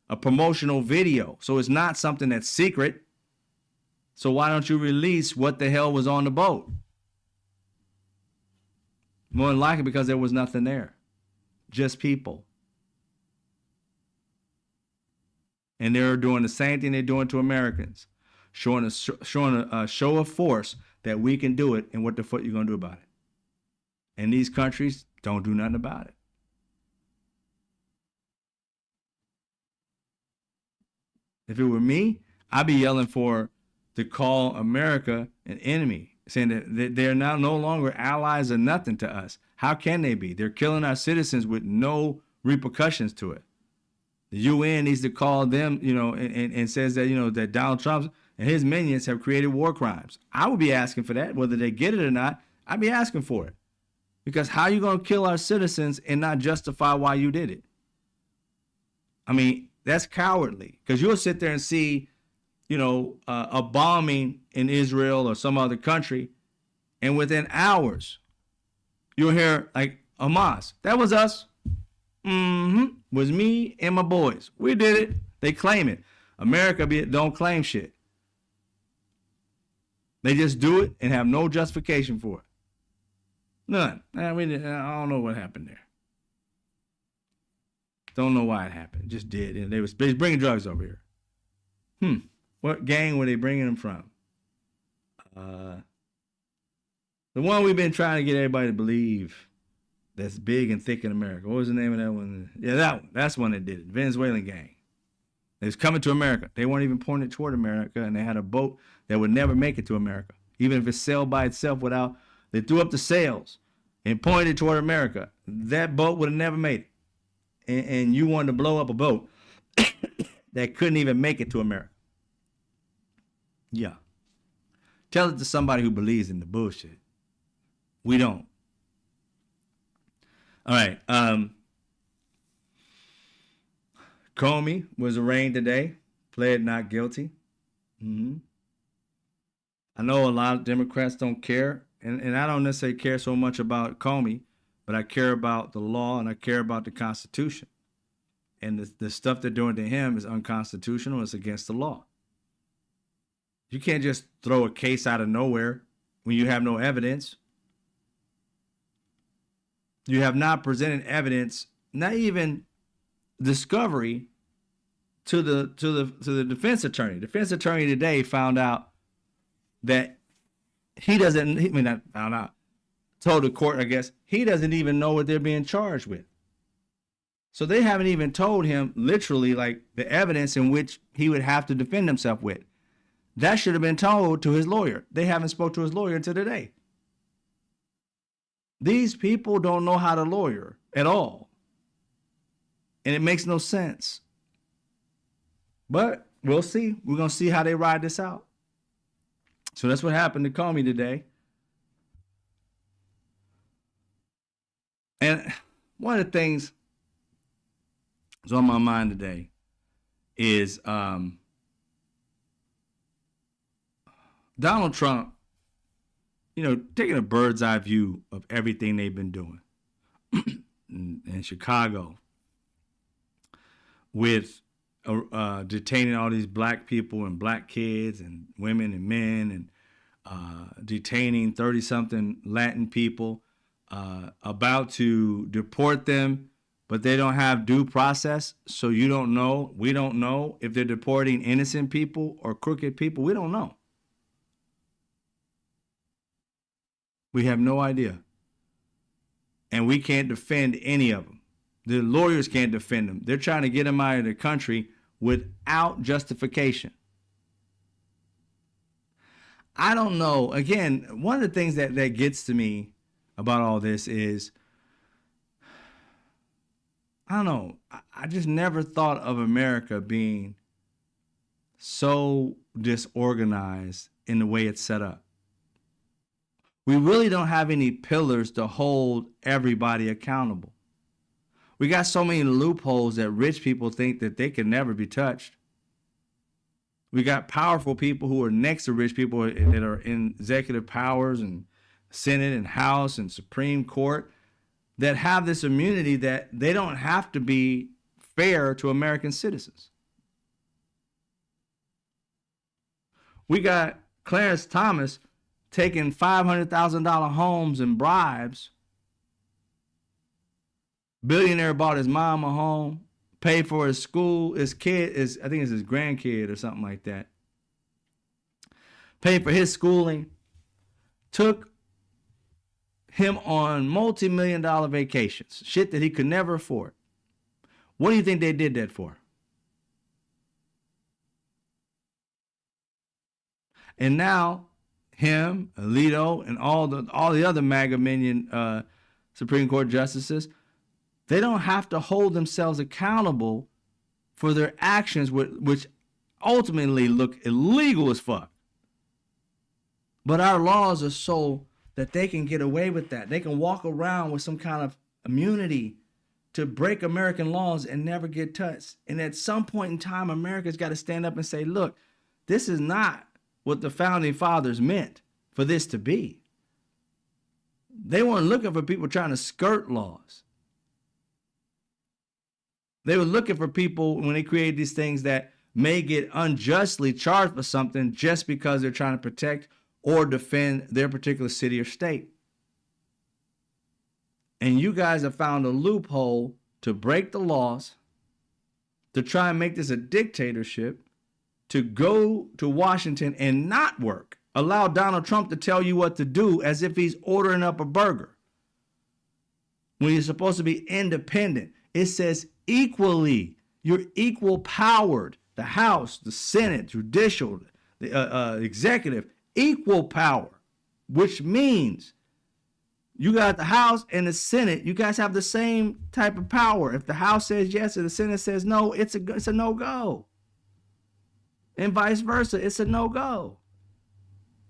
a promotional video. So it's not something that's secret. So why don't you release what the hell was on the boat? More than likely because there was nothing there. Just people. And they're doing the same thing they're doing to Americans. Showing a show of force that we can do it, and what the fuck you gonna do about it? And these countries don't do nothing about it. If it were me, I'd be yelling to call America an enemy, saying that they're now no longer allies or nothing to us. How can they be? They're killing our citizens with no repercussions to it. The UN needs to call them, and says that, that Donald Trump and his minions have created war crimes. I would be asking for that, whether they get it or not. I'd be asking for it. Because how are you going to kill our citizens and not justify why you did it? I mean, that's cowardly. Because you'll sit there and see, a bombing in Israel or some other country, and within hours, you'll hear like Hamas. That was us. Was me and my boys. We did it. They claim it. America don't claim shit. They just do it and have no justification for it. None. I don't know what happened there. Don't know why it happened. Just did. And they was bringing drugs over here. What gang were they bringing them from? The one we've been trying to get everybody to believe that's big and thick in America. What was the name of that one? Yeah, that one. That's the one that did it. The Venezuelan gang. They was coming to America. They weren't even pointed toward America, and they had a boat that would never make it to America. Even if it sailed by itself they threw up the sails and pointed toward America. That boat would have never made it. And you wanted to blow up a boat that couldn't even make it to America. Yeah. Tell it to somebody who believes in the bullshit. We don't. All right. Comey was arraigned today, pled not guilty. I know a lot of Democrats don't care, and I don't necessarily care so much about Comey, but I care about the law and I care about the Constitution. And the stuff they're doing to him is unconstitutional. It's against the law. You can't just throw a case out of nowhere when you have no evidence. You have not presented evidence, not even discovery, to the defense attorney. Defense attorney today found out that told the court, I guess, he doesn't even know what they're being charged with. So they haven't even told him literally like the evidence in which he would have to defend himself with. That should have been told to his lawyer. They haven't spoke to his lawyer until today. These people don't know how to lawyer at all. And it makes no sense. But we'll see. We're going to see how they ride this out. So that's what happened to Comey today. And one of the things that's on my mind today is Donald Trump, taking a bird's eye view of everything they've been doing in Chicago with detaining all these black people and black kids and women and men, and detaining 30-something Latin people, about to deport them, but they don't have due process. So we don't know if they're deporting innocent people or crooked people. We don't know. We have no idea. And we can't defend any of them. The lawyers can't defend them. They're trying to get them out of the country without justification. I don't know. Again, one of the things that gets to me about all this is, I don't know. I just never thought of America being so disorganized in the way it's set up. We really don't have any pillars to hold everybody accountable. We got so many loopholes that rich people think that they can never be touched. We got powerful people who are next to rich people that are in executive powers and Senate and House and Supreme Court that have this immunity that they don't have to be fair to American citizens. We got Clarence Thomas taking $500,000 homes and bribes. Billionaire bought his mom a home, paid for his school, his kid, I think it's his grandkid or something like that. Paid for his schooling, took him on multi-million-dollar vacations, shit that he could never afford. What do you think they did that for? And now him, Alito, and all the other MAGA minion Supreme Court justices, they don't have to hold themselves accountable for their actions, which ultimately look illegal as fuck. But our laws are so that they can get away with that. They can walk around with some kind of immunity to break American laws and never get touched. And at some point in time, America's got to stand up and say, look, this is not what the founding fathers meant for this to be. They weren't looking for people trying to skirt laws. They were looking for people, when they created these things, that may get unjustly charged for something just because they're trying to protect or defend their particular city or state. And you guys have found a loophole to break the laws, to try and make this a dictatorship, to go to Washington and not work. Allow Donald Trump to tell you what to do as if he's ordering up a burger, when you're supposed to be independent. It says equally. You're equal powered. The House, the Senate, judicial, the executive, equal power, which means you got the House and the Senate. You guys have the same type of power. If the House says yes and the Senate says no, it's a no-go. And vice versa, it's a no-go.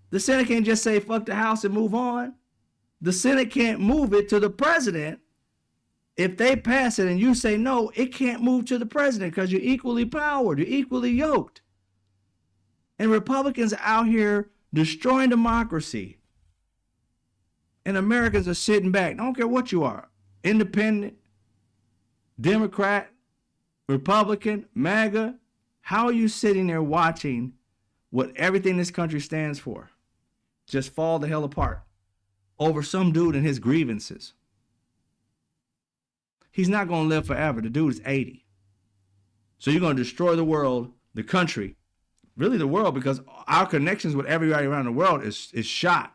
The Senate can't just say fuck the House and move on. The Senate can't move it to the president. If they pass it and you say no, it can't move to the president because you're equally powered. You're equally yoked. And Republicans are out here destroying democracy. And Americans are sitting back. I don't care what you are. Independent, Democrat, Republican, MAGA. How are you sitting there watching what everything this country stands for just fall the hell apart over some dude and his grievances? He's not going to live forever. The dude is 80. So you're going to destroy the world, the country, really the world, because our connections with everybody around the world is shot.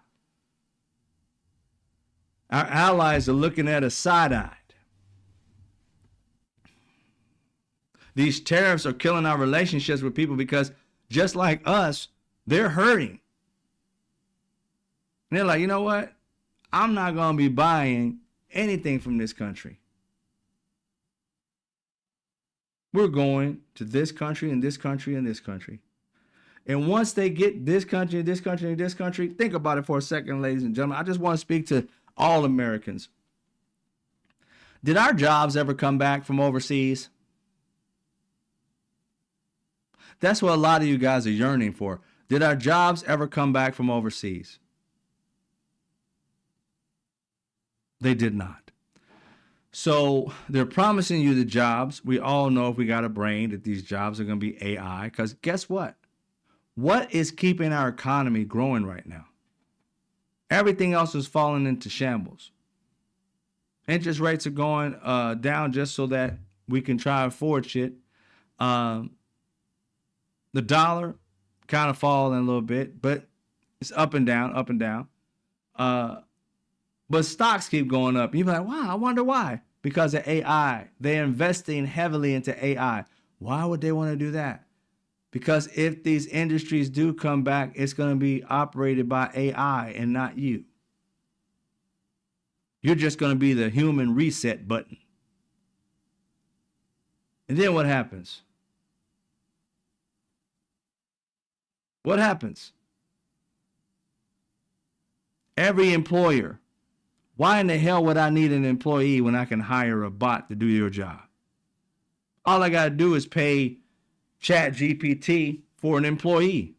Our allies are looking at us side-eyed. These tariffs are killing our relationships with people because just like us, they're hurting. And they're like, you know what? I'm not going to be buying anything from this country. We're going to this country and this country and this country. And once they get this country and this country and this country, think about it for a second, ladies and gentlemen. I just want to speak to all Americans. Did our jobs ever come back from overseas? That's what a lot of you guys are yearning for. Did our jobs ever come back from overseas? They did not. So they're promising you the jobs. We all know, if we got a brain, that these jobs are going to be AI. Because guess what? What is keeping our economy growing right now? Everything else is falling into shambles. Interest rates are going down just so that we can try to afford shit. The dollar kind of falling a little bit, but it's up and down, up and down. But stocks keep going up. You're like, wow, I wonder why. Because of AI. They're investing heavily into AI. Why would they want to do that? Because if these industries do come back, it's going to be operated by AI and not you. You're just going to be the human reset button. And then what happens? What happens? Every employer, why in the hell would I need an employee when I can hire a bot to do your job? All I got to do is pay Chat GPT for an employee.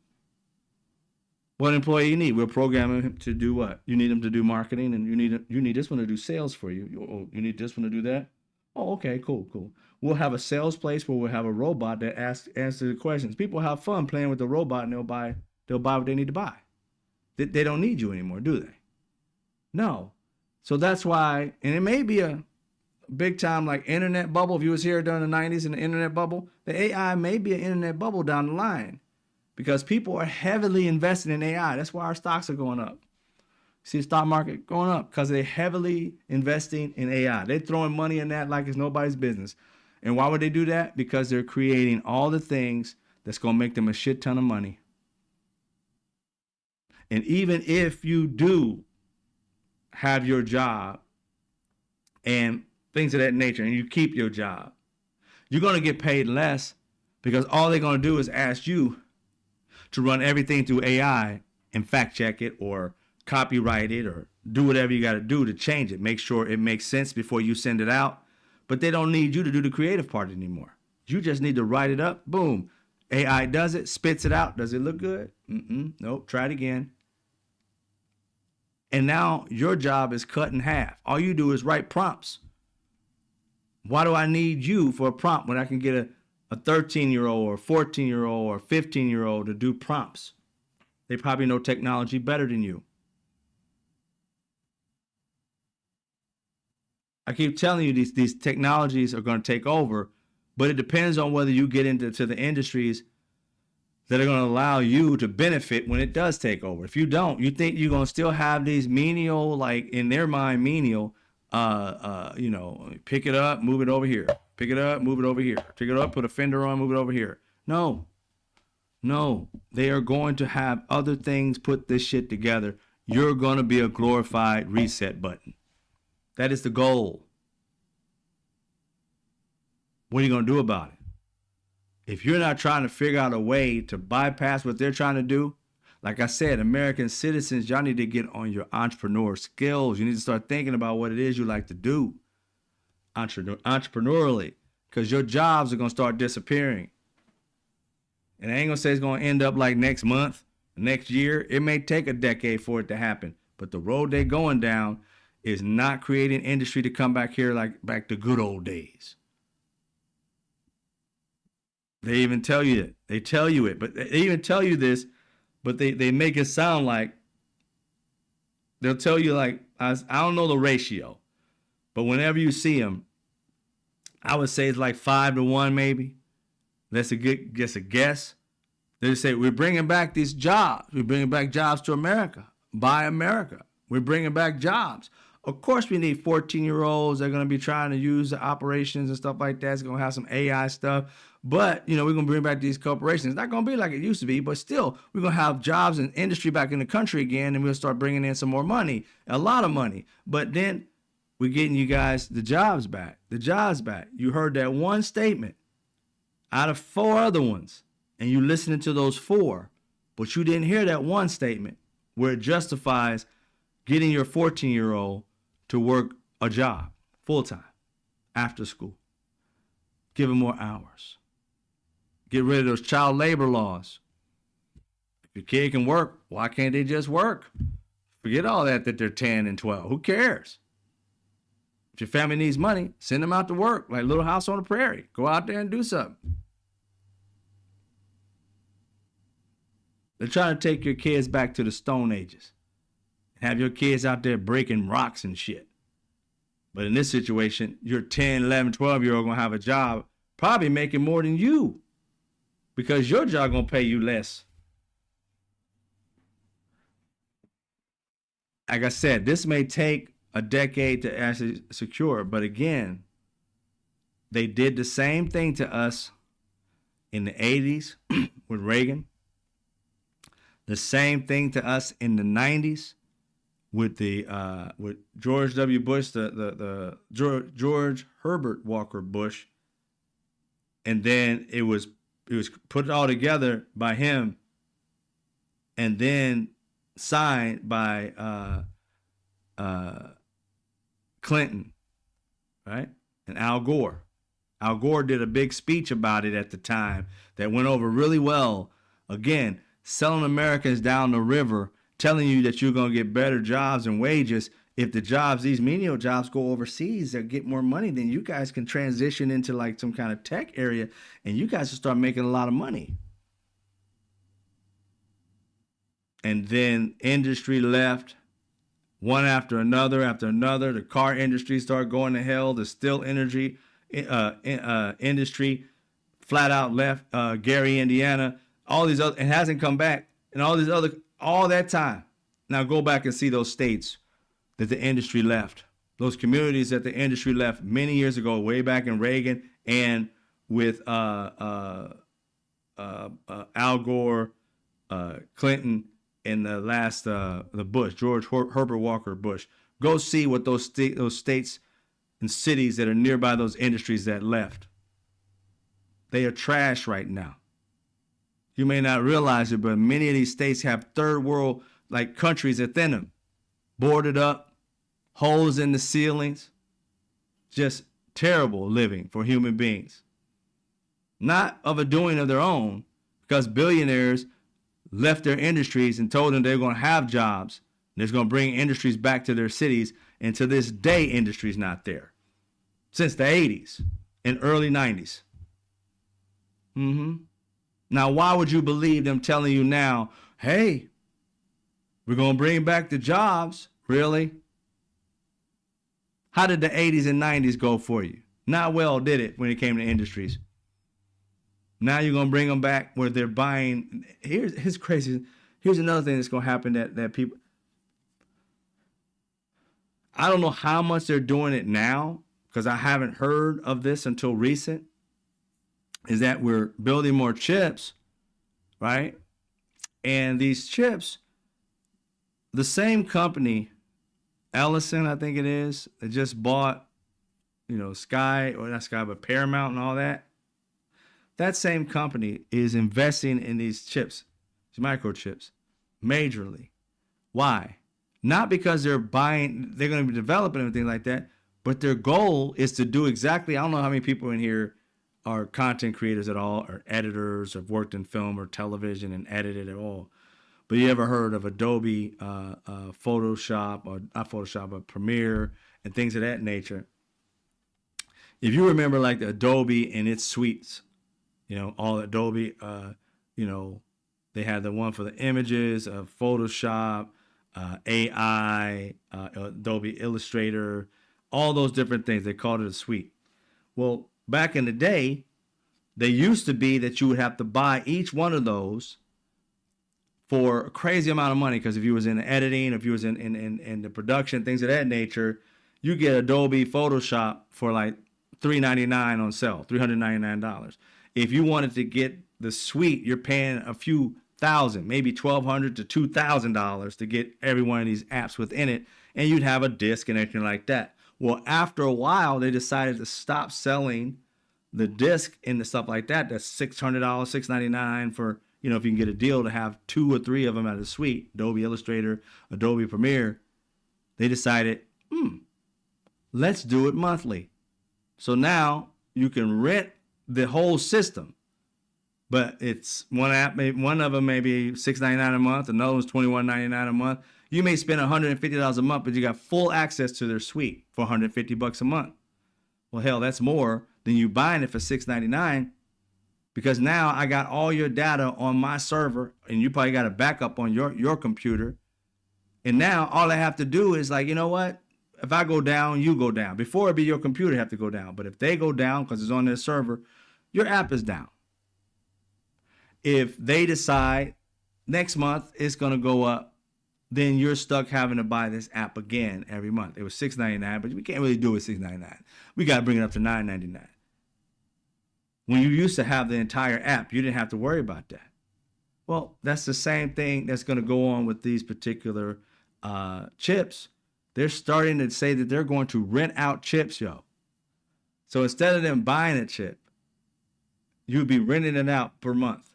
What employee you need? We'll program him to do what? You need him to do marketing, and you need this one to do sales for you. You need this one to do that? Oh, okay, cool. We'll have a sales place where we'll have a robot that answers the questions. People have fun playing with the robot, and they'll buy what they need to buy. They don't need you anymore, do they? No. So that's why, and it may be a big time like internet bubble. If you was here during the 90s in the internet bubble, the AI may be an internet bubble down the line because people are heavily invested in AI. That's why our stocks are going up. See the stock market going up because they're heavily investing in AI. They're throwing money in that like it's nobody's business. And why would they do that? Because they're creating all the things that's going to make them a shit ton of money. And even if you do have your job and things of that nature, and you keep your job, you're going to get paid less because all they're going to do is ask you to run everything through AI and fact check it or copyright it or do whatever you got to do to change it. Make sure it makes sense before you send it out. But they don't need you to do the creative part anymore. You just need to write it up. Boom. AI does it, spits it out. Does it look good? Nope. Try it again. And now your job is cut in half. All you do is write prompts. Why do I need you for a prompt when I can get a 13-year-old or a 14-year-old or a 15-year-old to do prompts? They probably know technology better than you. I keep telling you these technologies are going to take over, but it depends on whether you get into the industries that are going to allow you to benefit when it does take over. If you don't, you think you're going to still have these menial, like in their mind, menial, pick it up, move it over here. Pick it up, move it over here. Pick it up, put a fender on, move it over here. No, they are going to have other things put this shit together. You're going to be a glorified reset button. That is the goal. What are you going to do about it? If you're not trying to figure out a way to bypass what they're trying to do, like I said, American citizens, y'all need to get on your entrepreneur skills. You need to start thinking about what it is you like to do entrepreneurially, because your jobs are going to start disappearing. And I ain't going to say it's going to end up like next month, next year. It may take a decade for it to happen, but the road they're going down is not creating industry to come back here like back to good old days. They even tell you it. They tell you it, but they even tell you this, but they make it sound like they'll tell you like, I don't know the ratio, but whenever you see them, I would say it's like 5-1 maybe. That's a guess. They say, we're bringing back these jobs. We're bringing back jobs to America. Buy America. We're bringing back jobs. Of course, we need 14-year-olds that are going to be trying to use the operations and stuff like that. It's going to have some AI stuff. But, we're going to bring back these corporations. It's not going to be like it used to be, but still, we're going to have jobs and industry back in the country again, and we'll start bringing in some more money, a lot of money. But then we're getting you guys the jobs back. You heard that one statement out of 4 other ones, and you listening to those 4, but you didn't hear that one statement where it justifies getting your 14-year-old to work a job full-time after school. Give them more hours. Get rid of those child labor laws. If your kid can work, why can't they just work? Forget all that they're 10 and 12. Who cares? If your family needs money, send them out to work like Little House on the Prairie. Go out there and do something. They're trying to take your kids back to the Stone Ages. Have your kids out there breaking rocks and shit. But in this situation, your 10, 11, 12-year-old going to have a job probably making more than you because your job going to pay you less. Like I said, this may take a decade to actually secure, but again, they did the same thing to us in the 80s with Reagan. The same thing to us in the 90s with with George W. Bush, the George Herbert Walker Bush, and then it was put all together by him, and then signed by Clinton, right? And Al Gore. Al Gore did a big speech about it at the time that went over really well. Again, selling Americans down the river, telling you that you're going to get better jobs and wages. If the jobs, these menial jobs, go overseas, they'll get more money, then you guys can transition into like some kind of tech area and you guys will start making a lot of money. And then industry left, one after another. The car industry started going to hell. The steel industry flat out left. Gary, Indiana, all these other, it hasn't come back. And all that time. Now go back and see those states that the industry left, those communities that the industry left many years ago, way back in Reagan and with Al Gore, Clinton, and the last the Bush, George Herbert Walker Bush. Go see what those states and cities that are nearby those industries that left. They are trash right now. You may not realize it, but many of these states have third world like countries within them, boarded up, holes in the ceilings, just terrible living for human beings. Not of a doing of their own, because billionaires left their industries and told them they're going to have jobs. They're going to bring industries back to their cities. And to this day, industry's not there. Since the 80s and early 90s. Now, why would you believe them telling you now, hey, we're going to bring back the jobs? Really? How did the 80s and 90s go for you? Not well, did it, when it came to industries? Now you're going to bring them back where they're buying. Here's crazy. Here's another thing that's going to happen that people, I don't know how much they're doing it now because I haven't heard of this until recent, is that we're building more chips, right? And these chips, the same company, Ellison, I think it is, that just bought, Sky, or not Sky, but Paramount and all that. That same company is investing in these chips, these microchips, majorly. Why? Not because they're going to be developing anything like that, but their goal is to do exactly, I don't know how many people in here are content creators at all, or editors, or have worked in film or television and edited at all. But you ever heard of Adobe, Photoshop, or not Photoshop, but Premiere and things of that nature? If you remember like the Adobe and its suites, all Adobe, they had the one for the images of Photoshop, AI, Adobe Illustrator, all those different things. They called it a suite. Well, back in the day, they used to be that you would have to buy each one of those for a crazy amount of money, because if you was in editing, if you was in the production, things of that nature, you get Adobe Photoshop for like $399 on sale, $399. If you wanted to get the suite, you're paying a few thousand, maybe $1,200 to $2,000 to get every one of these apps within it, and you'd have a disc and everything like that. Well, after a while, they decided to stop selling the disc and the stuff like that. That's $600, $699 for, if you can get a deal to have 2 or 3 of them at a suite, Adobe Illustrator, Adobe Premiere. They decided, let's do it monthly. So now you can rent the whole system, but it's one app, maybe one of them maybe $6.99 a month, another one's $21.99 a month. You may spend $150 a month, but you got full access to their suite for $150 a month. Well, hell, that's more than you buying it for $6.99, because now I got all your data on my server, and you probably got a backup on your computer. And now all I have to do is like, you know what? If I go down, you go down. Before it'd be your computer have to go down. But if they go down because it's on their server, your app is down. If they decide next month it's going to go up, then you're stuck having to buy this app again every month. It was $6.99, but we can't really do it $6.99. We got to bring it up to $9.99. When you used to have the entire app, you didn't have to worry about that. Well, that's the same thing that's going to go on with these particular chips. They're starting to say that they're going to rent out chips, yo. So instead of them buying a chip, you'd be renting it out per month.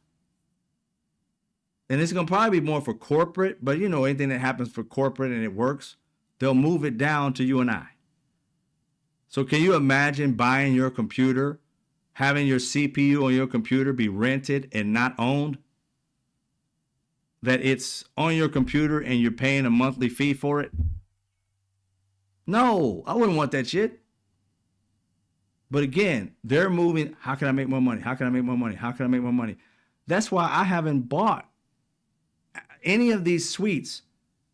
And it's going to probably be more for corporate, but you know, anything that happens for corporate and it works, they'll move it down to you and I. So can you imagine buying your computer, having your CPU on your computer be rented and not owned? That it's on your computer and you're paying a monthly fee for it? No, I wouldn't want that shit. But again, they're moving. How can I make more money? How can I make more money? How can I make more money? That's why I haven't bought any of these suites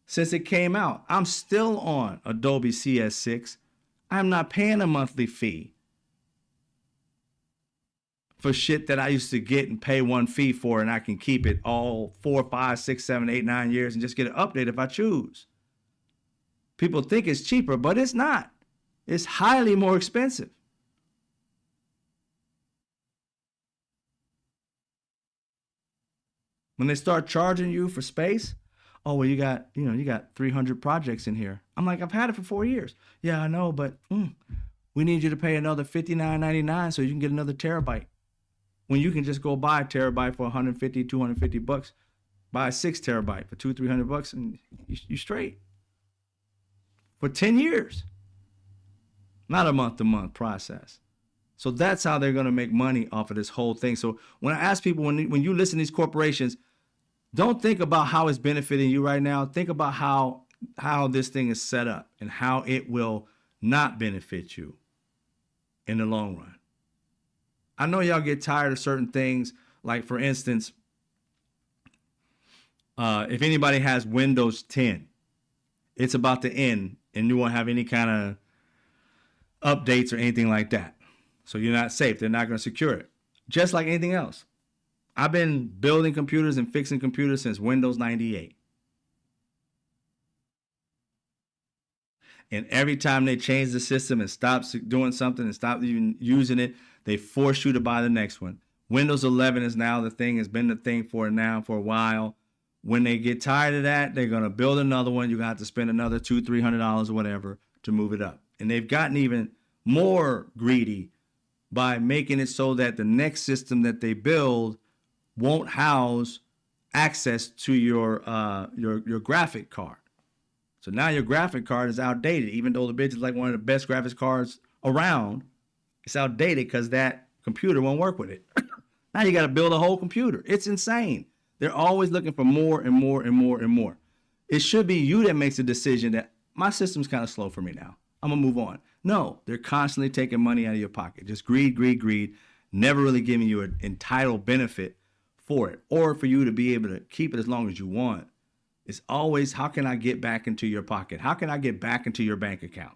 since it came out. I'm still on Adobe CS6. I'm not paying a monthly fee for shit that I used to get and pay one fee for, and I can keep it all 4, 5, 6, 7, 8, 9 years and just get an update if I choose. People think it's cheaper, but it's not. It's highly more expensive. When they start charging you for space, oh, well, you got 300 projects in here. I'm like, I've had it for 4 years. Yeah, I know, but we need you to pay another $59.99 so you can get another terabyte. When you can just go buy a terabyte for 150, 250 bucks, buy a 6 terabyte for 200, 300 bucks, and you straight for 10 years. Not a month-to-month process. So that's how they're going to make money off of this whole thing. So when I ask people, when you listen to these corporations, don't think about how it's benefiting you right now. Think about how this thing is set up and how it will not benefit you in the long run. I know y'all get tired of certain things. Like, for instance, if anybody has Windows 10, it's about to end and you won't have any kind of updates or anything like that. So you're not safe. They're not going to secure it. Just like anything else. I've been building computers and fixing computers since Windows 98. And every time they change the system and stop doing something and stop even using it, they force you to buy the next one. Windows 11 is now the thing, has been the thing for a while. When they get tired of that, they're going to build another one. You're going to have to spend another $200, $300 or whatever to move it up. And they've gotten even more greedy by making it so that the next system that they build won't house access to your graphic card. So now your graphic card is outdated, even though the bitch is like one of the best graphics cards around. It's outdated because that computer won't work with it. Now you got to build a whole computer. It's insane. They're always looking for more and more and more and more. It should be you that makes the decision that my system's kind of slow for me now. I'm going to move on. No, they're constantly taking money out of your pocket. Just greed, greed, greed, never really giving you an entitled benefit for it or for you to be able to keep it as long as you want. It's always, how can I get back into your pocket? How can I get back into your bank account?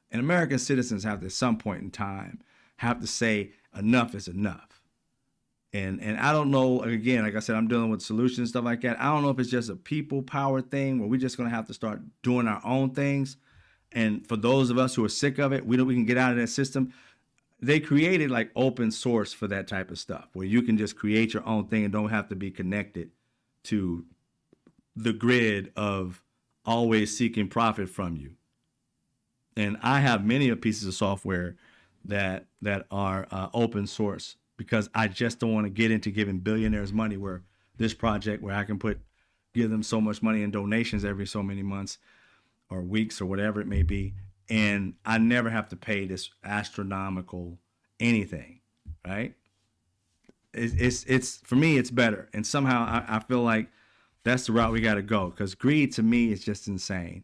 And American citizens have to, at some point in time, have to say enough is enough. And I don't know, again, like I said, I'm dealing with solutions and stuff like that. I don't know if it's just a people power thing where we're just going to have to start doing our own things. And for those of us who are sick of it, we know we can get out of that system. They created like open source for that type of stuff where you can just create your own thing and don't have to be connected to the grid of always seeking profit from you. And I have many pieces of software that are open source because I just don't want to get into giving billionaires money where this project where I can give them so much money in donations every so many months or weeks or whatever it may be. And I never have to pay this astronomical anything, right? It's for me, it's better. And somehow I feel like that's the route we got to go because greed to me is just insane.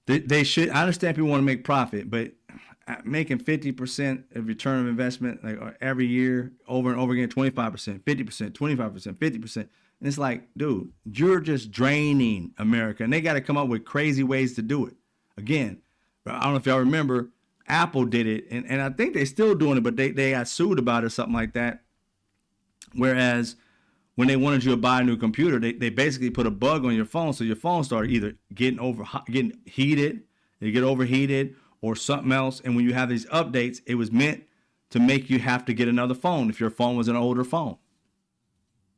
They should, I understand people want to make profit, but making 50% of return of investment like every year over and over again, 25%, 50%, 25%, 50%. And it's like, dude, you're just draining America. And they got to come up with crazy ways to do it. Again, I don't know if y'all remember, Apple did it. And I think they're still doing it, but they got sued about it or something like that. Whereas when they wanted you to buy a new computer, they basically put a bug on your phone. So your phone started either getting heated, they get overheated or something else. And when you have these updates, it was meant to make you have to get another phone if your phone was an older phone,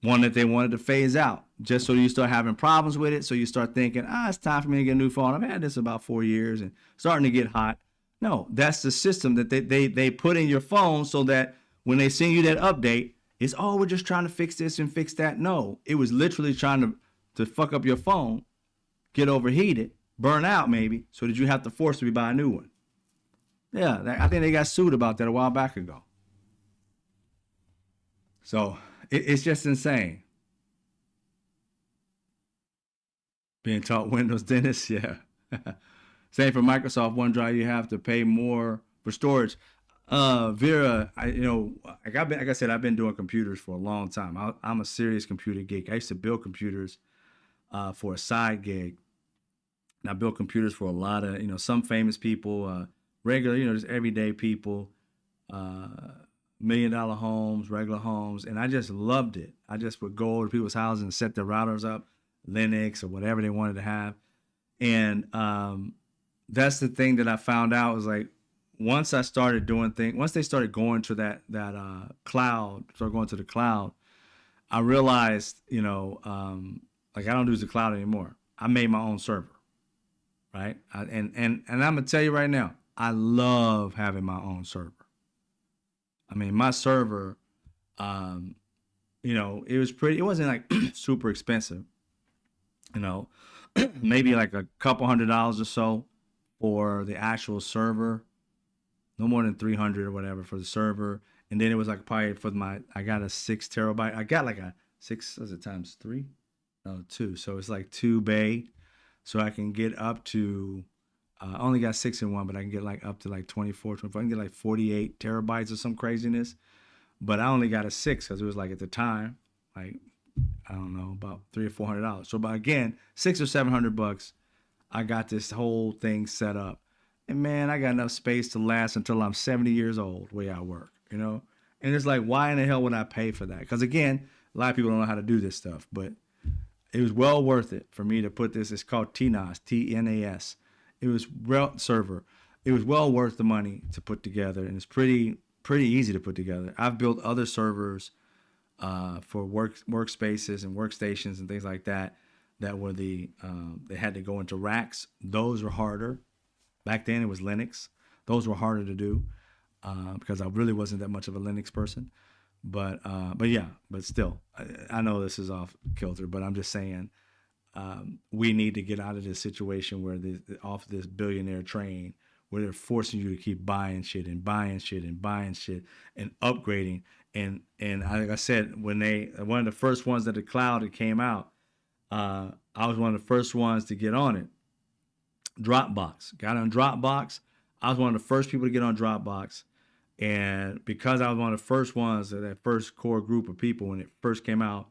one that they wanted to phase out, just so you start having problems with it. So you start thinking, it's time for me to get a new phone. I've had this about 4 years and starting to get hot. No, that's the system that they put in your phone so that when they send you that update, it's, we're just trying to fix this and fix that. No, it was literally trying to fuck up your phone, get overheated, burn out maybe, so that you have to force to buy a new one. Yeah, I think they got sued about that a while back ago. So it's just insane. Being taught Windows dentists, yeah. Same for Microsoft OneDrive. You have to pay more for storage. Vera, like I said, I've been doing computers for a long time. I'm a serious computer geek. I used to build computers for a side gig. And I built computers for a lot of, some famous people, regular, just everyday people, uh, $1 million homes, regular homes. And I just loved it. I just would go over to people's houses and set their routers up, Linux or whatever they wanted to have. And that's the thing that I found out was like, once I started doing things, once they started going to that cloud, started going to the cloud, I realized, like I don't use the cloud anymore. I made my own server, right? And I'm gonna tell you right now, I love having my own server. I mean, my server, um, it was pretty. It wasn't like super expensive, you know, maybe like a couple $100 or so for the actual server, no more than 300 or whatever for the server. And then it was like probably for I got a 6 terabyte. I got like a six, was it times three? No, two. So it's like 2 bay. So I can get up to, I only got six in one, but I can get like up to like 24, 25. I can get like 48 terabytes or some craziness. But I only got a six because it was like at the time, like, I don't know, about $300 or $400. So, but again, $600 or $700, I got this whole thing set up. And man, I got enough space to last until I'm 70 years old, the way I work. And it's like, why in the hell would I pay for that? Because again, a lot of people don't know how to do this stuff, but it was well worth it for me to put this. It's called TNAS, TNAS. It was server. It was well worth the money to put together, and it's pretty easy to put together. I've built other servers for workspaces and workstations and things like that. That were they had to go into racks. Those were harder. Back then it was Linux. Those were harder to do because I really wasn't that much of a Linux person. But yeah, but still, I know this is off kilter, but I'm just saying we need to get out of this situation where off this billionaire train where they're forcing you to keep buying shit and buying shit and buying shit and upgrading. And like I said, when one of the first ones that the cloud that came out, I was one of the first ones to get on it. Dropbox. Got on Dropbox. I was one of the first people to get on Dropbox. And because I was one of the first ones, that first core group of people when it first came out,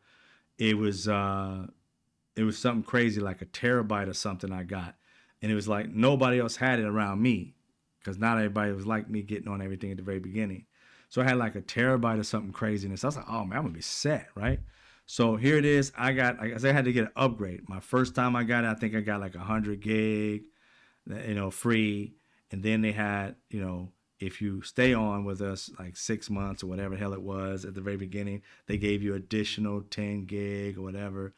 it was something crazy like a terabyte or something I got. And it was like nobody else had it around me because not everybody was like me getting on everything at the very beginning. So I had like a terabyte or something craziness. I was like, oh man, I'm gonna be set, right? So here it is. I had to get an upgrade. My first time I got it, I think I got like 100 gig, free. And then they had, if you stay on with us like 6 months or whatever the hell it was at the very beginning, they gave you additional 10 gig or whatever.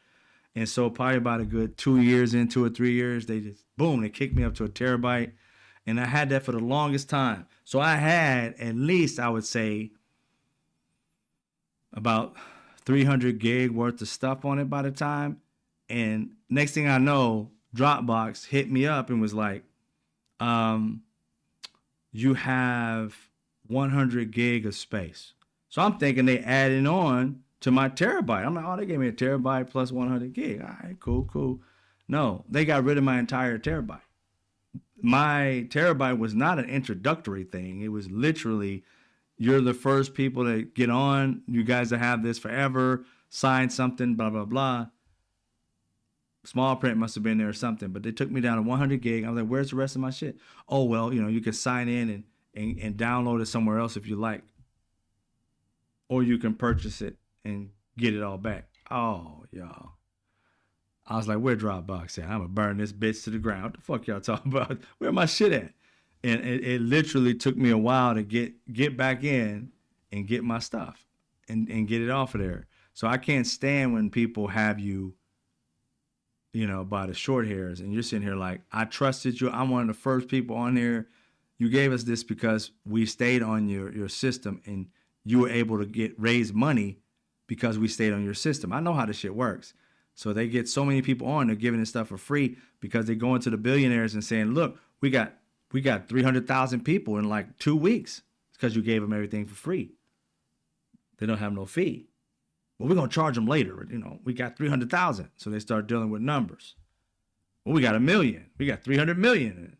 And so probably about a good 2 years in, 2 or 3 years, they just, boom, they kicked me up to a terabyte. And I had that for the longest time. So I had at least, I would say, about 300 gig worth of stuff on it by the time. And next thing I know, Dropbox hit me up and was like, you have 100 gig of space. So I'm thinking they added on to my terabyte. I'm like, oh, they gave me a terabyte plus 100 gig. All right, cool. No, they got rid of my entire terabyte. My terabyte was not an introductory thing. It was literally, you're the first people to get on. You guys that have this forever, sign something, blah, blah, blah. Small print must have been there or something, but they took me down to 100 gig. I was like, where's the rest of my shit? Oh, well, you can sign in and download it somewhere else if you like. Or you can purchase it and get it all back. Oh, y'all. I was like, where Dropbox at? I'm going to burn this bitch to the ground. What the fuck y'all talking about? Where my shit at? And it literally took me a while to get back in and get my stuff and get it off of there. So I can't stand when people have you, by the short hairs, and you're sitting here like, I trusted you. I'm one of the first people on here. You gave us this because we stayed on your system, and you were able to raise money because we stayed on your system. I know how this shit works. So they get so many people on, they're giving this stuff for free because they go into the billionaires and saying, look, we got 300,000 people in like 2 weeks. It's because you gave them everything for free. They don't have no fee. Well, we're going to charge them later. We got 300,000. So they start dealing with numbers. Well, we got 1 million. We got 300 million.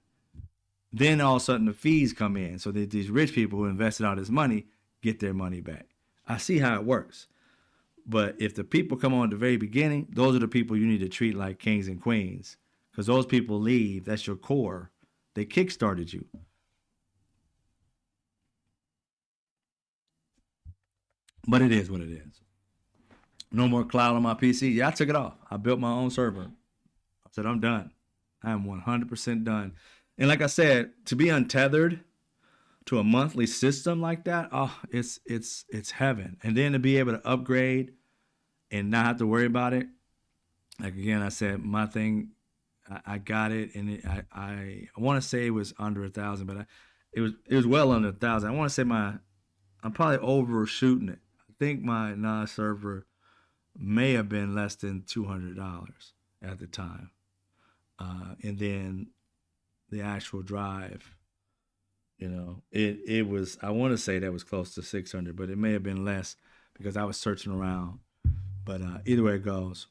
Then all of a sudden the fees come in. So that these rich people who invested all this money get their money back. I see how it works. But if the people come on at the very beginning, those are the people you need to treat like kings and queens. Because those people leave. That's your core. They kickstarted you. But it is what it is. No more cloud on my PC. Yeah, I took it off. I built my own server. I said, I'm done. I am 100% done. And like I said, to be untethered to a monthly system like that, oh, it's heaven. And then to be able to upgrade and not have to worry about it. Like again, I said, my thing, I got it, and I want to say it was under 1,000, but it was well under 1,000. I want to say I'm probably overshooting it. I think my N.O.M.A.D server may have been less than $200 at the time. And then the actual drive, it was, I want to say that was close to 600, but it may have been less because I was searching around. But either way it goes,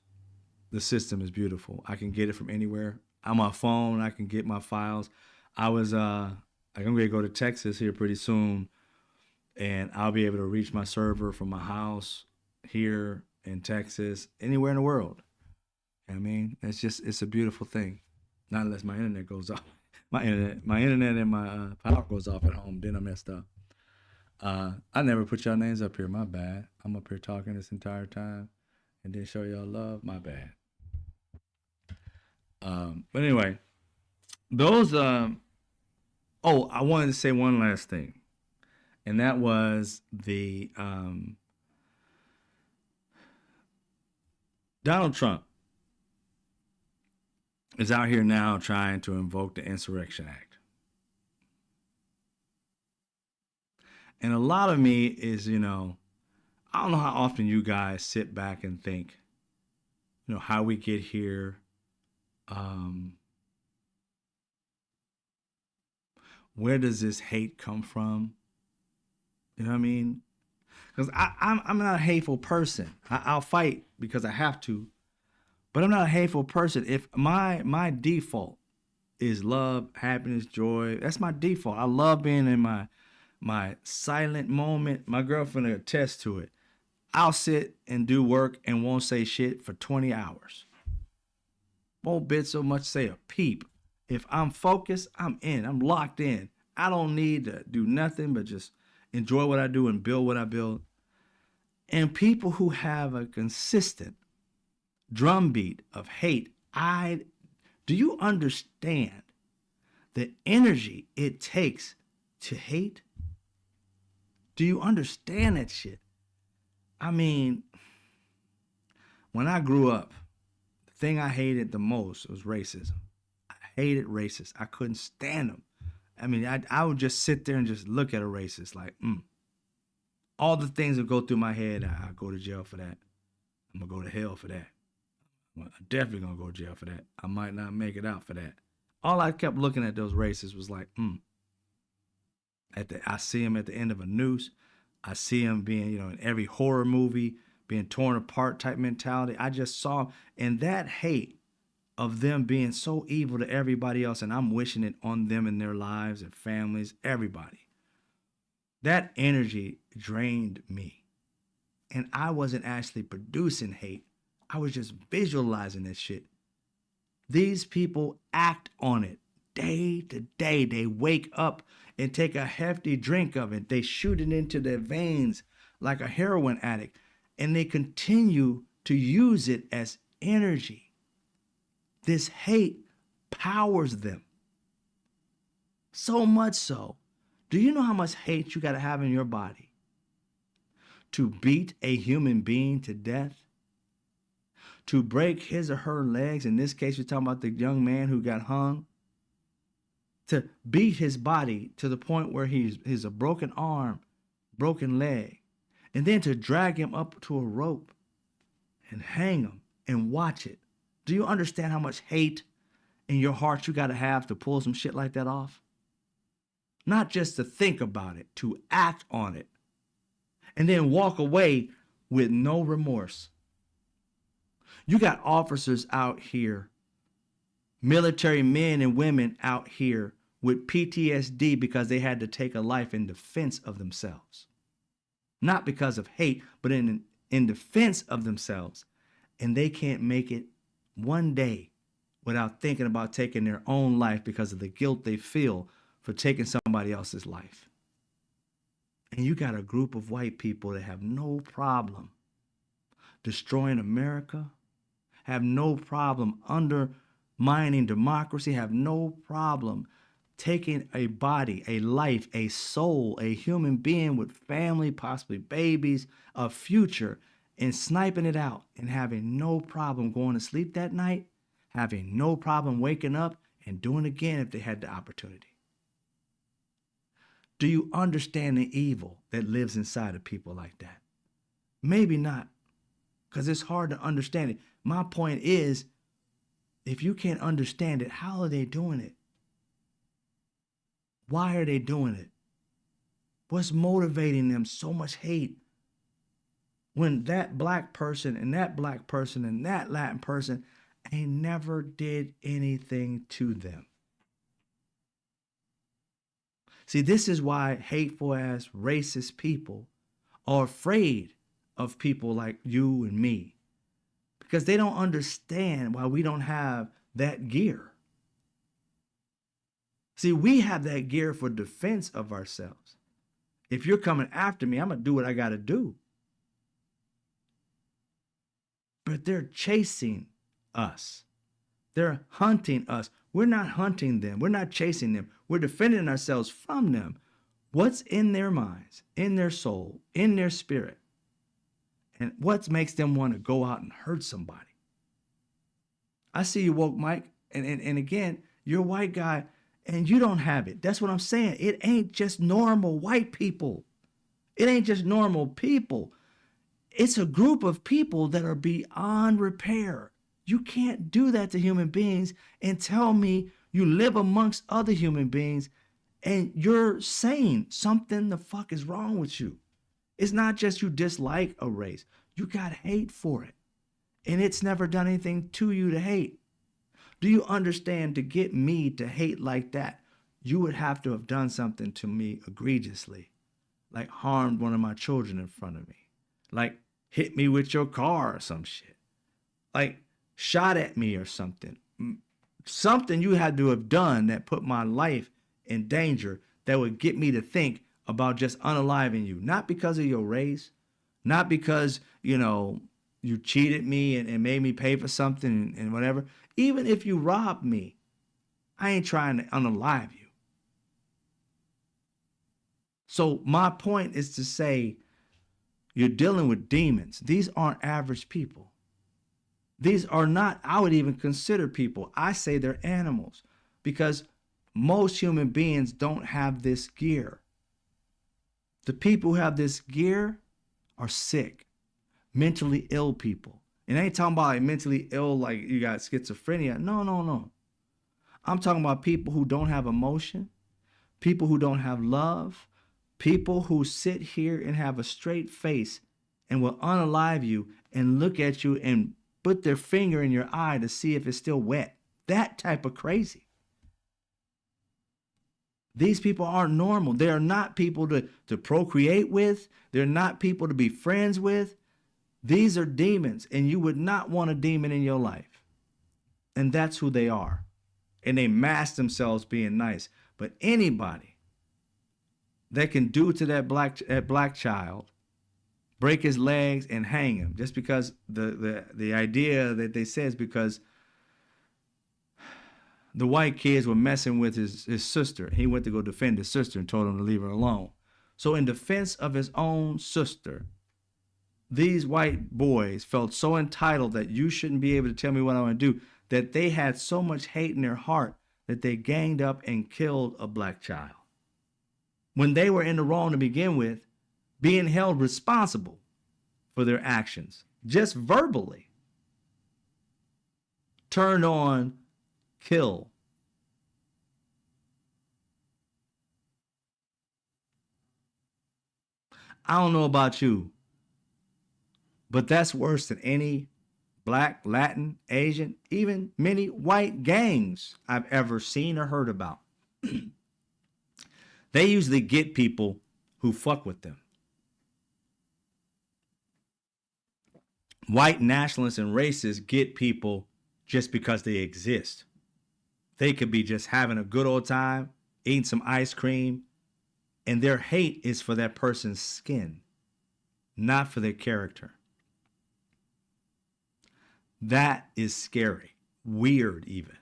the system is beautiful. I can get it from anywhere. On my phone, I can get my files. I'm going to go to Texas here pretty soon, and I'll be able to reach my server from my house here in Texas, anywhere in the world. I mean, it's a beautiful thing. Not unless my internet goes off. My internet and my power goes off at home. Then I messed up. I never put y'all names up here. My bad. I'm up here talking this entire time and didn't show y'all love. My bad. But anyway, those. I wanted to say one last thing, and that was the Donald Trump is out here now trying to invoke the Insurrection Act. And a lot of me is, I don't know how often you guys sit back and think, how we get here. Where does this hate come from? You know what I mean? Because I'm not a hateful person. I'll fight because I have to, but I'm not a hateful person. If my default is love, happiness, joy, that's my default. I love being in my silent moment. My girlfriend will attest to it. I'll sit and do work and won't say shit for 20 hours. Won't bid so much say a peep. If I'm focused, I'm in. I'm locked in. I don't need to do nothing but just enjoy what I do and build what I build. And people who have a consistent drumbeat of hate, do you understand the energy it takes to hate? Do you understand that shit? I mean, when I grew up, the thing I hated the most was racism. I hated racists. I couldn't stand them. I mean, I would just sit there and just look at a racist like, all the things that go through my head, I go to jail for that. I'm going to go to hell for that. I'm definitely going to go to jail for that. I might not make it out for that. All I kept looking at those racists was like, I see him at the end of a noose. I see him being, in every horror movie, being torn apart type mentality. I just saw, and that hate of them being so evil to everybody else, and I'm wishing it on them and their lives and families, everybody. That energy drained me. And I wasn't actually producing hate. I was just visualizing this shit. These people act on it day to day. They wake up and take a hefty drink of it. They shoot it into their veins like a heroin addict. And they continue to use it as energy. This hate powers them. So much so. Do you know how much hate you got to have in your body to beat a human being to death? To break his or her legs? In this case, you're talking about the young man who got hung. To beat his body to the point where he's a broken arm, broken leg, and then to drag him up to a rope and hang him and watch it. Do you understand how much hate in your heart you got to have to pull some shit like that off? Not just to think about it, to act on it, and then walk away with no remorse. You got officers out here, military men and women out here with PTSD because they had to take a life in defense of themselves. Not because of hate, but in defense of themselves. And they can't make it one day without thinking about taking their own life because of the guilt they feel for taking somebody else's life. And you got a group of white people that have no problem destroying America, have no problem undermining democracy, have no problem taking a body, a life, a soul, a human being with family, possibly babies, a future, and sniping it out and having no problem going to sleep that night, having no problem waking up and doing it again if they had the opportunity. Do you understand the evil that lives inside of people like that? Maybe not, because it's hard to understand it. My point is, if you can't understand it, how are they doing it? Why are they doing it? What's motivating them so much hate? When that black person and that black person and that Latin person ain't never did anything to them. See, this is why hateful ass racist people are afraid of people like you and me, because they don't understand why we don't have that gear. See, we have that gear for defense of ourselves. If you're coming after me, I'm going to do what I got to do. But they're chasing us. They're hunting us. We're not hunting them. We're not chasing them. We're defending ourselves from them. What's in their minds, in their soul, in their spirit, and what makes them want to go out and hurt somebody? I see you, woke Mike, and again, you're a white guy, and you don't have it. That's what I'm saying. It ain't just normal white people. It ain't just normal people. It's a group of people that are beyond repair. You can't do that to human beings and tell me you live amongst other human beings and you're saying something the fuck is wrong with you. It's not just you dislike a race. You got hate for it. And it's never done anything to you to hate. Do you understand, to get me to hate like that, you would have to have done something to me egregiously, like harmed one of my children in front of me, like hit me with your car or some shit, like shot at me or something. Something you had to have done that put my life in danger, that would get me to think about just unaliving you, not because of your race, not because, you cheated me and made me pay for something and whatever. Even if you robbed me, I ain't trying to unalive you. So my point is to say, you're dealing with demons. These aren't average people. These are not, I would even consider people. I say they're animals, because most human beings don't have this gear. The people who have this gear are sick, mentally ill people. And I ain't talking about like mentally ill like you got schizophrenia. No. I'm talking about people who don't have emotion, people who don't have love, people who sit here and have a straight face and will unalive you and look at you and put their finger in your eye to see if it's still wet. That type of crazy. These people aren't normal. They are not people to procreate with. They're not people to be friends with. These are demons, and you would not want a demon in your life. And that's who they are. And they mask themselves being nice. But anybody that can do to that black child, break his legs and hang him, just because the idea that they say is because the white kids were messing with his sister. He went to go defend his sister and told him to leave her alone. So in defense of his own sister, these white boys felt so entitled that you shouldn't be able to tell me what I want to do, that they had so much hate in their heart that they ganged up and killed a black child. When they were in the wrong to begin with, being held responsible for their actions, just verbally. Turn on, kill. I don't know about you, but that's worse than any black, Latin, Asian, even many white gangs I've ever seen or heard about. They usually get people who fuck with them. White nationalists and racists get people just because they exist. They could be just having a good old time, eating some ice cream, and their hate is for that person's skin, not for their character. That is scary, weird even.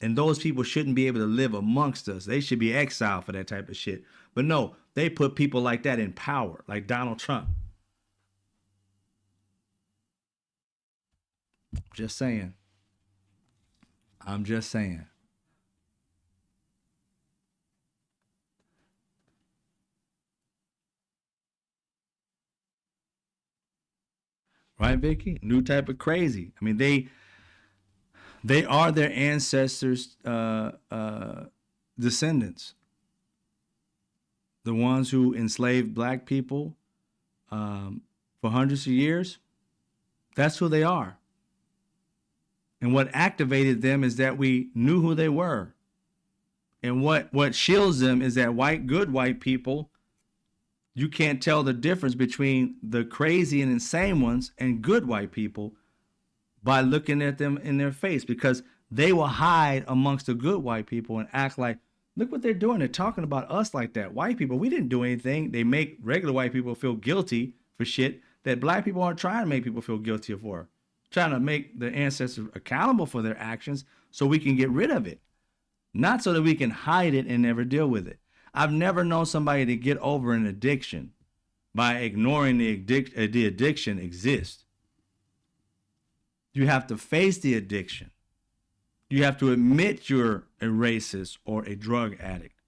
And those people shouldn't be able to live amongst us. They should be exiled for that type of shit. But no, they put people like that in power, like Donald Trump. Just saying. I'm just saying. Right, Vicky? New type of crazy. I mean, they are their ancestors' descendants. The ones who enslaved black people for hundreds of years. That's who they are. And what activated them is that we knew who they were. And what shields them is that good white people, you can't tell the difference between the crazy and insane ones and good white people by looking at them in their face, because they will hide amongst the good white people and act like, look what they're doing. They're talking about us like that. White people, we didn't do anything. They make regular white people feel guilty for shit that black people aren't trying to make people feel guilty for. Trying to make the ancestors accountable for their actions so we can get rid of it. Not so that we can hide it and never deal with it. I've never known somebody to get over an addiction by ignoring the addiction exists. You have to face the addiction. You have to admit you're a racist or a drug addict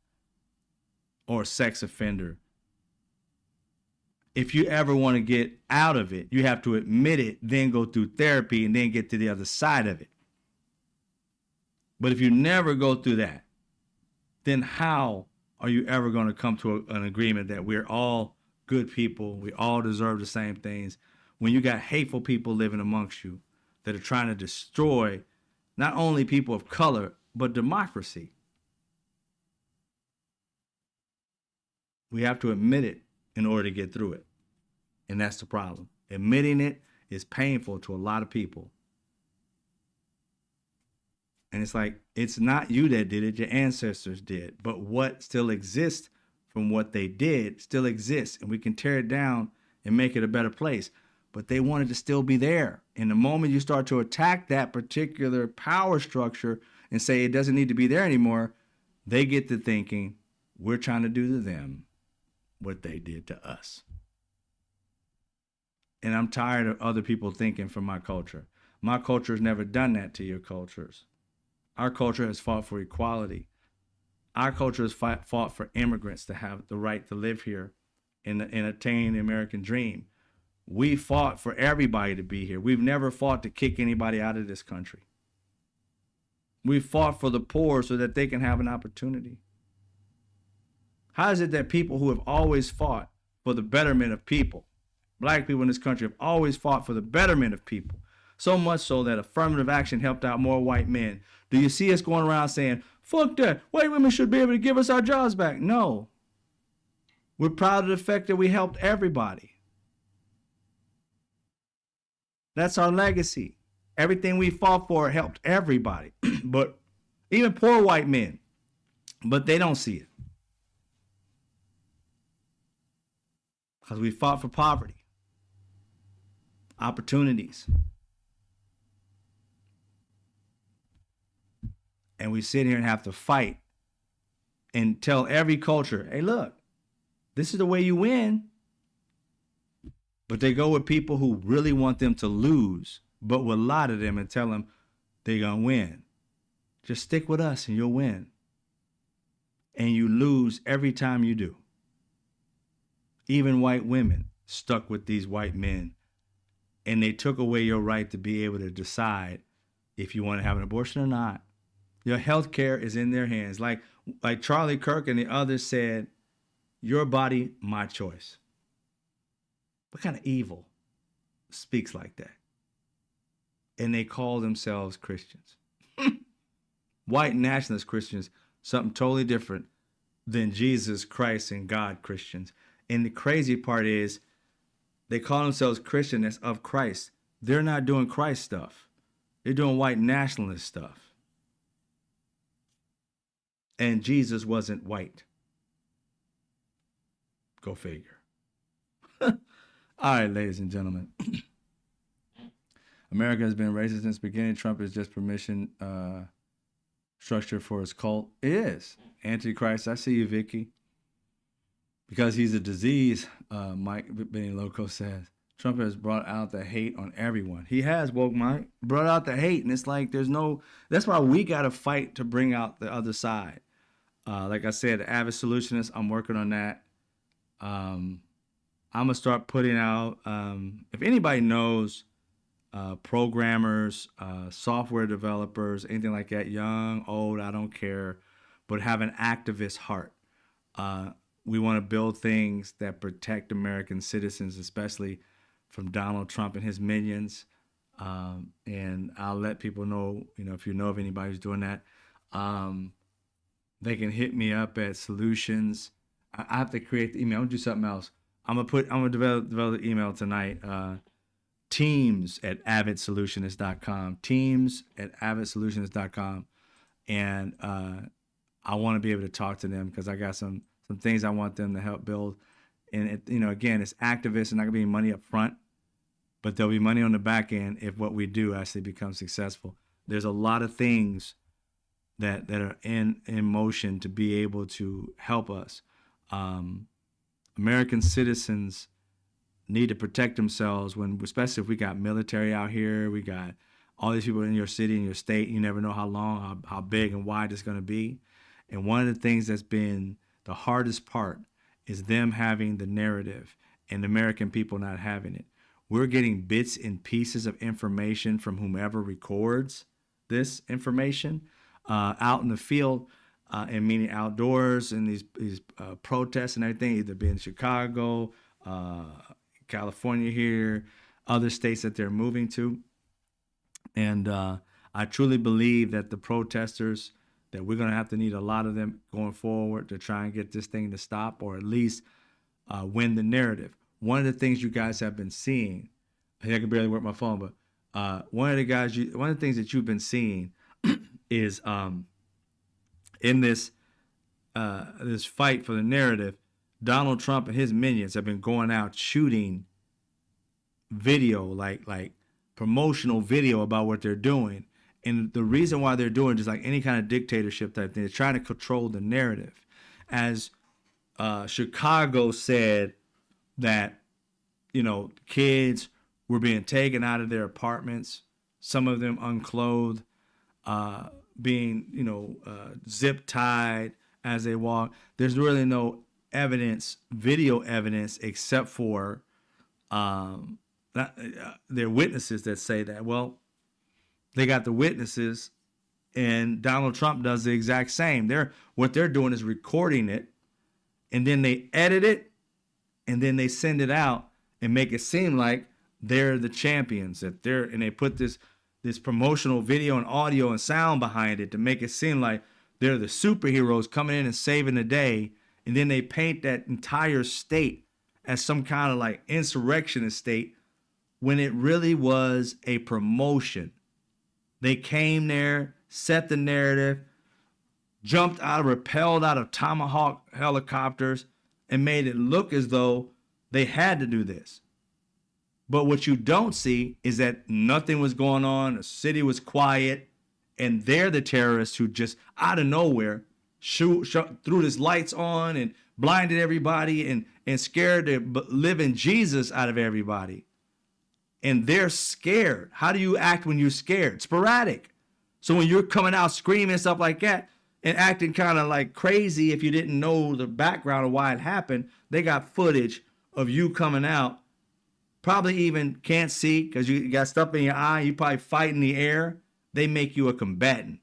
or a sex offender. If you ever want to get out of it, you have to admit it, then go through therapy, and then get to the other side of it. But if you never go through that, then how are you ever going to come to an agreement that we're all good people, we all deserve the same things, when you got hateful people living amongst you that are trying to destroy not only people of color, but democracy? We have to admit it in order to get through it. And that's the problem. Admitting it is painful to a lot of people. And it's like, it's not you that did it, your ancestors did. But what still exists from what they did still exists. And we can tear it down and make it a better place. But they wanted to still be there. And the moment you start to attack that particular power structure and say it doesn't need to be there anymore, they get to thinking, we're trying to do to them what they did to us. And I'm tired of other people thinking from my culture. My culture has never done that to your cultures. Our culture has fought for equality. Our culture has fought for immigrants to have the right to live here and attain the American dream. We fought for everybody to be here. We've never fought to kick anybody out of this country. We fought for the poor so that they can have an opportunity. How is it that people who have always fought for the betterment of people, black people in this country, have always fought for the betterment of people, so much so that affirmative action helped out more white men? Do you see us going around saying, fuck that, white women should be able to give us our jobs back? No. We're proud of the fact that we helped everybody. That's our legacy. Everything we fought for helped everybody, but even poor white men, but they don't see it. Because we fought for poverty, opportunities. And we sit here and have to fight and tell every culture, hey, look, this is the way you win. But they go with people who really want them to lose, but will lie to them and tell them they're going to win. Just stick with us and you'll win. And you lose every time you do. Even white women stuck with these white men, and they took away your right to be able to decide if you want to have an abortion or not. Your health care is in their hands. Like Charlie Kirk and the others said, your body, my choice. What kind of evil speaks like that? And they call themselves Christians. White nationalist Christians, something totally different than Jesus Christ and God Christians. And the crazy part is they call themselves Christians of Christ. They're not doing Christ stuff. They're doing white nationalist stuff. And Jesus wasn't white. Go figure. All right, ladies and gentlemen. America has been racist since the beginning. Trump is just permission structure for his cult. It is. Antichrist. I see you, Vicky. Because he's a disease, Mike Benny Loco says. Trump has brought out the hate on everyone. He has, woke Mike, brought out the hate. And it's like there's no, that's why we got to fight to bring out the other side. Like I said, the Avid Solutionist, I'm working on that. I'm going to start putting out, if anybody knows programmers, software developers, anything like that, young, old, I don't care, but have an activist heart. We want to build things that protect American citizens, especially from Donald Trump and his minions. And I'll let people know, if you know of anybody who's doing that, they can hit me up at solutions. I have to create the email. I'm gonna do something else. I'm gonna develop the email tonight. Teams@avidsolutionist.com. Teams@avidsolutionist.com. And I want to be able to talk to them because I got some things I want them to help build. And again, it's activists and not gonna be money up front, but there'll be money on the back end if what we do actually becomes successful. There's a lot of things that are in motion to be able to help us. American citizens need to protect themselves especially if we got military out here, we got all these people in your city, in your state. You never know how long, how big and wide it's going to be. And one of the things that's been the hardest part is them having the narrative and the American people not having it. We're getting bits and pieces of information from whomever records this information out in the field, and meaning outdoors in these protests and everything, either being Chicago, California here, other states that they're moving to. And I truly believe that the protesters, that we're going to have to need a lot of them going forward to try and get this thing to stop, or at least win the narrative. One of the things you guys have been seeing, I can barely work my phone, but one of the things that you've been seeing is in this fight for the narrative, Donald Trump and his minions have been going out shooting video, like promotional video about what they're doing. And the reason why they're doing it is like any kind of dictatorship type thing. They're trying to control the narrative. As Chicago said that, kids were being taken out of their apartments, some of them unclothed, being, zip tied as they walk. There's really no evidence, video evidence, except for their witnesses that say that. Well, they got the witnesses, and Donald Trump does the exact same. What they're doing is recording it, and then they edit it, and then they send it out and make it seem like they're the champions. And they put this promotional video and audio and sound behind it to make it seem like they're the superheroes coming in and saving the day. And then they paint that entire state as some kind of like insurrectionist state when it really was a promotion. They came there, set the narrative, rappelled out of Tomahawk helicopters, and made it look as though they had to do this. But what you don't see is that nothing was going on. The city was quiet. and they're the terrorists who just out of nowhere threw this lights on and blinded everybody and scared the living Jesus out of everybody. And they're scared. How do you act when you're scared? Sporadic. So when you're coming out screaming and stuff like that and acting kind of like crazy, if you didn't know the background of why it happened, they got footage of you coming out. Probably even can't see because you got stuff in your eye. You probably fight in the air. They make you a combatant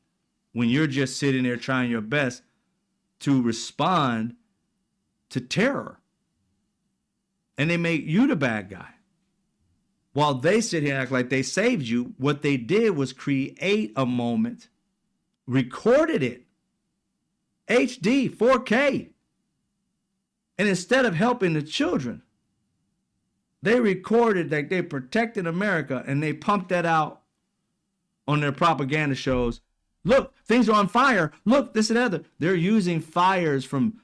when you're just sitting there trying your best to respond to terror. And they make you the bad guy. While they sit here and act like they saved you, what they did was create a moment, recorded it, HD, 4K. And instead of helping the children, they recorded that they protected America and they pumped that out on their propaganda shows. Look, things are on fire. Look, this and that other. They're using fires from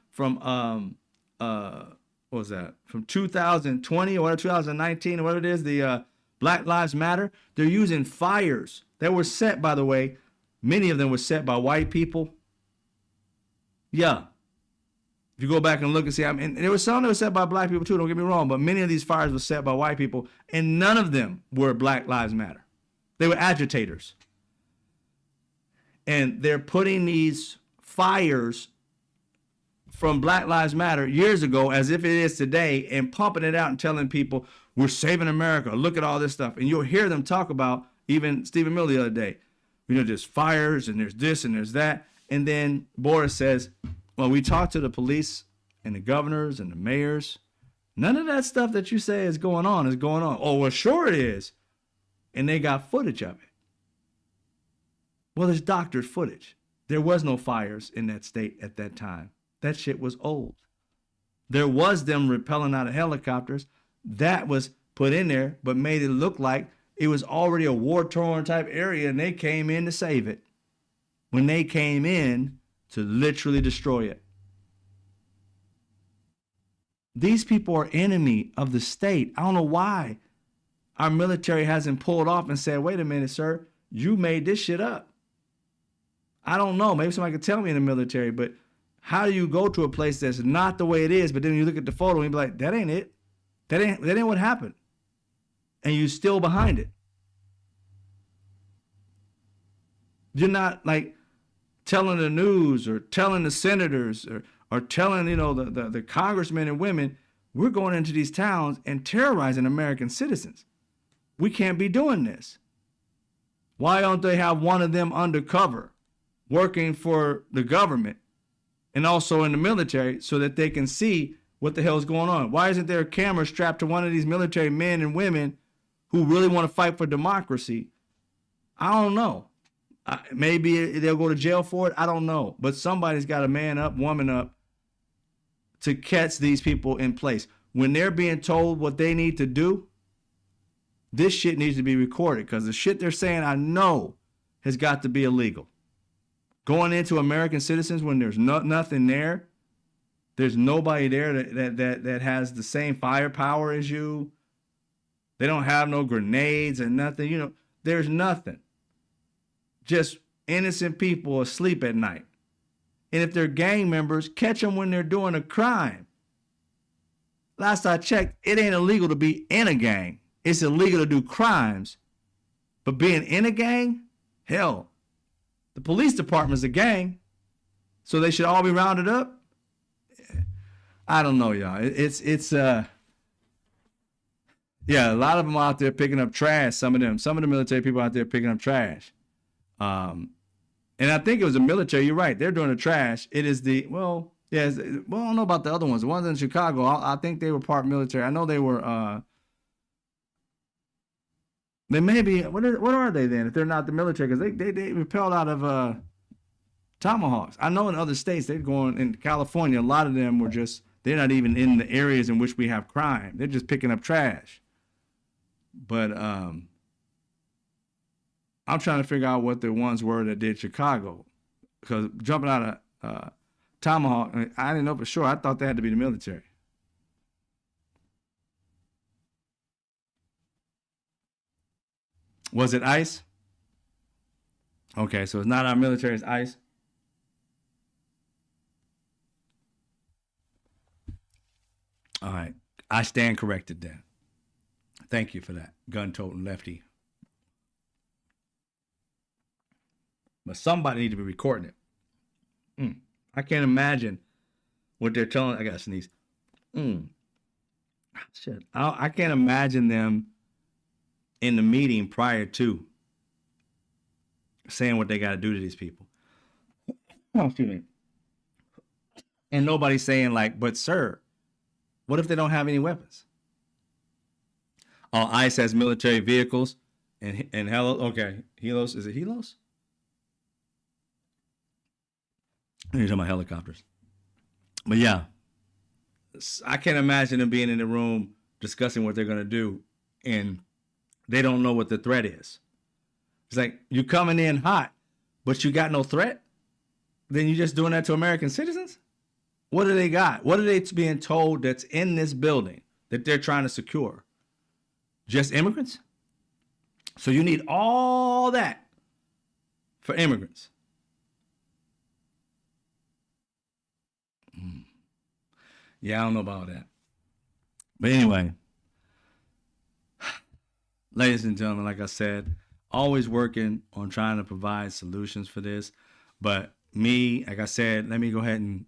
what was that? From 2020 or whatever, 2019 or whatever it is, the Black Lives Matter. They're using fires that were set, by the way, many of them were set by white people. Yeah. If you go back and look and see, I mean, there was some that were set by black people too, don't get me wrong, but many of these fires were set by white people, and none of them were Black Lives Matter. They were agitators. And they're putting these fires from Black Lives Matter years ago as if it is today and pumping it out and telling people, we're saving America. Look at all this stuff. And you'll hear them talk about, even Stephen Miller the other day, there's fires and there's this and there's that. And then Boris says, well, we talked to the police and the governors and the mayors. None of that stuff that you say is going on is going on. Oh, well, sure it is. And they got footage of it. Well, there's doctored footage. There was no fires in that state at that time. That shit was old. There was them rappelling out of helicopters. That was put in there, but made it look like it was already a war-torn type area, and they came in to save it. When they came in to literally destroy it. These people are enemy of the state. I don't know why our military hasn't pulled off and said, wait a minute, sir, you made this shit up. I don't know. Maybe somebody could tell me in the military, but how do you go to a place that's not the way it is, but then you look at the photo and you be like, that ain't it. That ain't what happened. And you still behind it. You're not like telling the news or telling the senators or telling, the congressmen and women, we're going into these towns and terrorizing American citizens. We can't be doing this. Why don't they have one of them undercover working for the government and also in the military so that they can see what the hell is going on? Why isn't there a camera strapped to one of these military men and women who really want to fight for democracy? I don't know. Maybe they'll go to jail for it. I don't know. But somebody's got to man up, woman up to catch these people in place. When they're being told what they need to do, this shit needs to be recorded because the shit they're saying, I know, has got to be illegal. Going into American citizens when there's nothing there, there's nobody there that has the same firepower as you. They don't have no grenades and nothing. There's nothing. Just innocent people asleep at night. And if they're gang members, catch them when they're doing a crime. Last I checked, it ain't illegal to be in a gang. It's illegal to do crimes. But being in a gang, hell, the police department's a gang. So they should all be rounded up. I don't know, y'all. Yeah, a lot of them out there picking up trash. Some of the military people out there picking up trash. And I think it was the military. You're right. They're doing the trash. It is I don't know about the other ones. The ones in Chicago, I think they were part military. I know they were, they may be, what are they then if they're not the military? Because they repelled out of Tomahawks. I know in other states, they're going, in California, a lot of them were just, they're not even in the areas in which we have crime. They're just picking up trash. But I'm trying to figure out what the ones were that did Chicago. Because jumping out of Tomahawk, I didn't know for sure. I thought they had to be the military. Was it ICE? Okay, so it's not our military, it's ICE. All right. I stand corrected then. Thank you for that, gun toting lefty. But somebody need to be recording it. I can't imagine what they're telling. I got to sneeze. Mm. Shit. I can't imagine them in the meeting prior to saying what they got to do to these people. Oh, excuse me. And nobody's saying like, but sir, what if they don't have any weapons? Oh, ICE has military vehicles and hello. Okay, Helos. Is it Helos? You're talking about helicopters. But yeah, I can't imagine them being in the room discussing what they're gonna do, and they don't know what the threat is. It's like you coming in hot, but you got no threat. Then you're just doing that to American citizens. What do they got? What are they being told that's in this building that they're trying to secure? Just immigrants? So you need all that for immigrants. Yeah, I don't know about that. But anyway, ladies and gentlemen, like I said, always working on trying to provide solutions for this. But me, like I said, let me go ahead and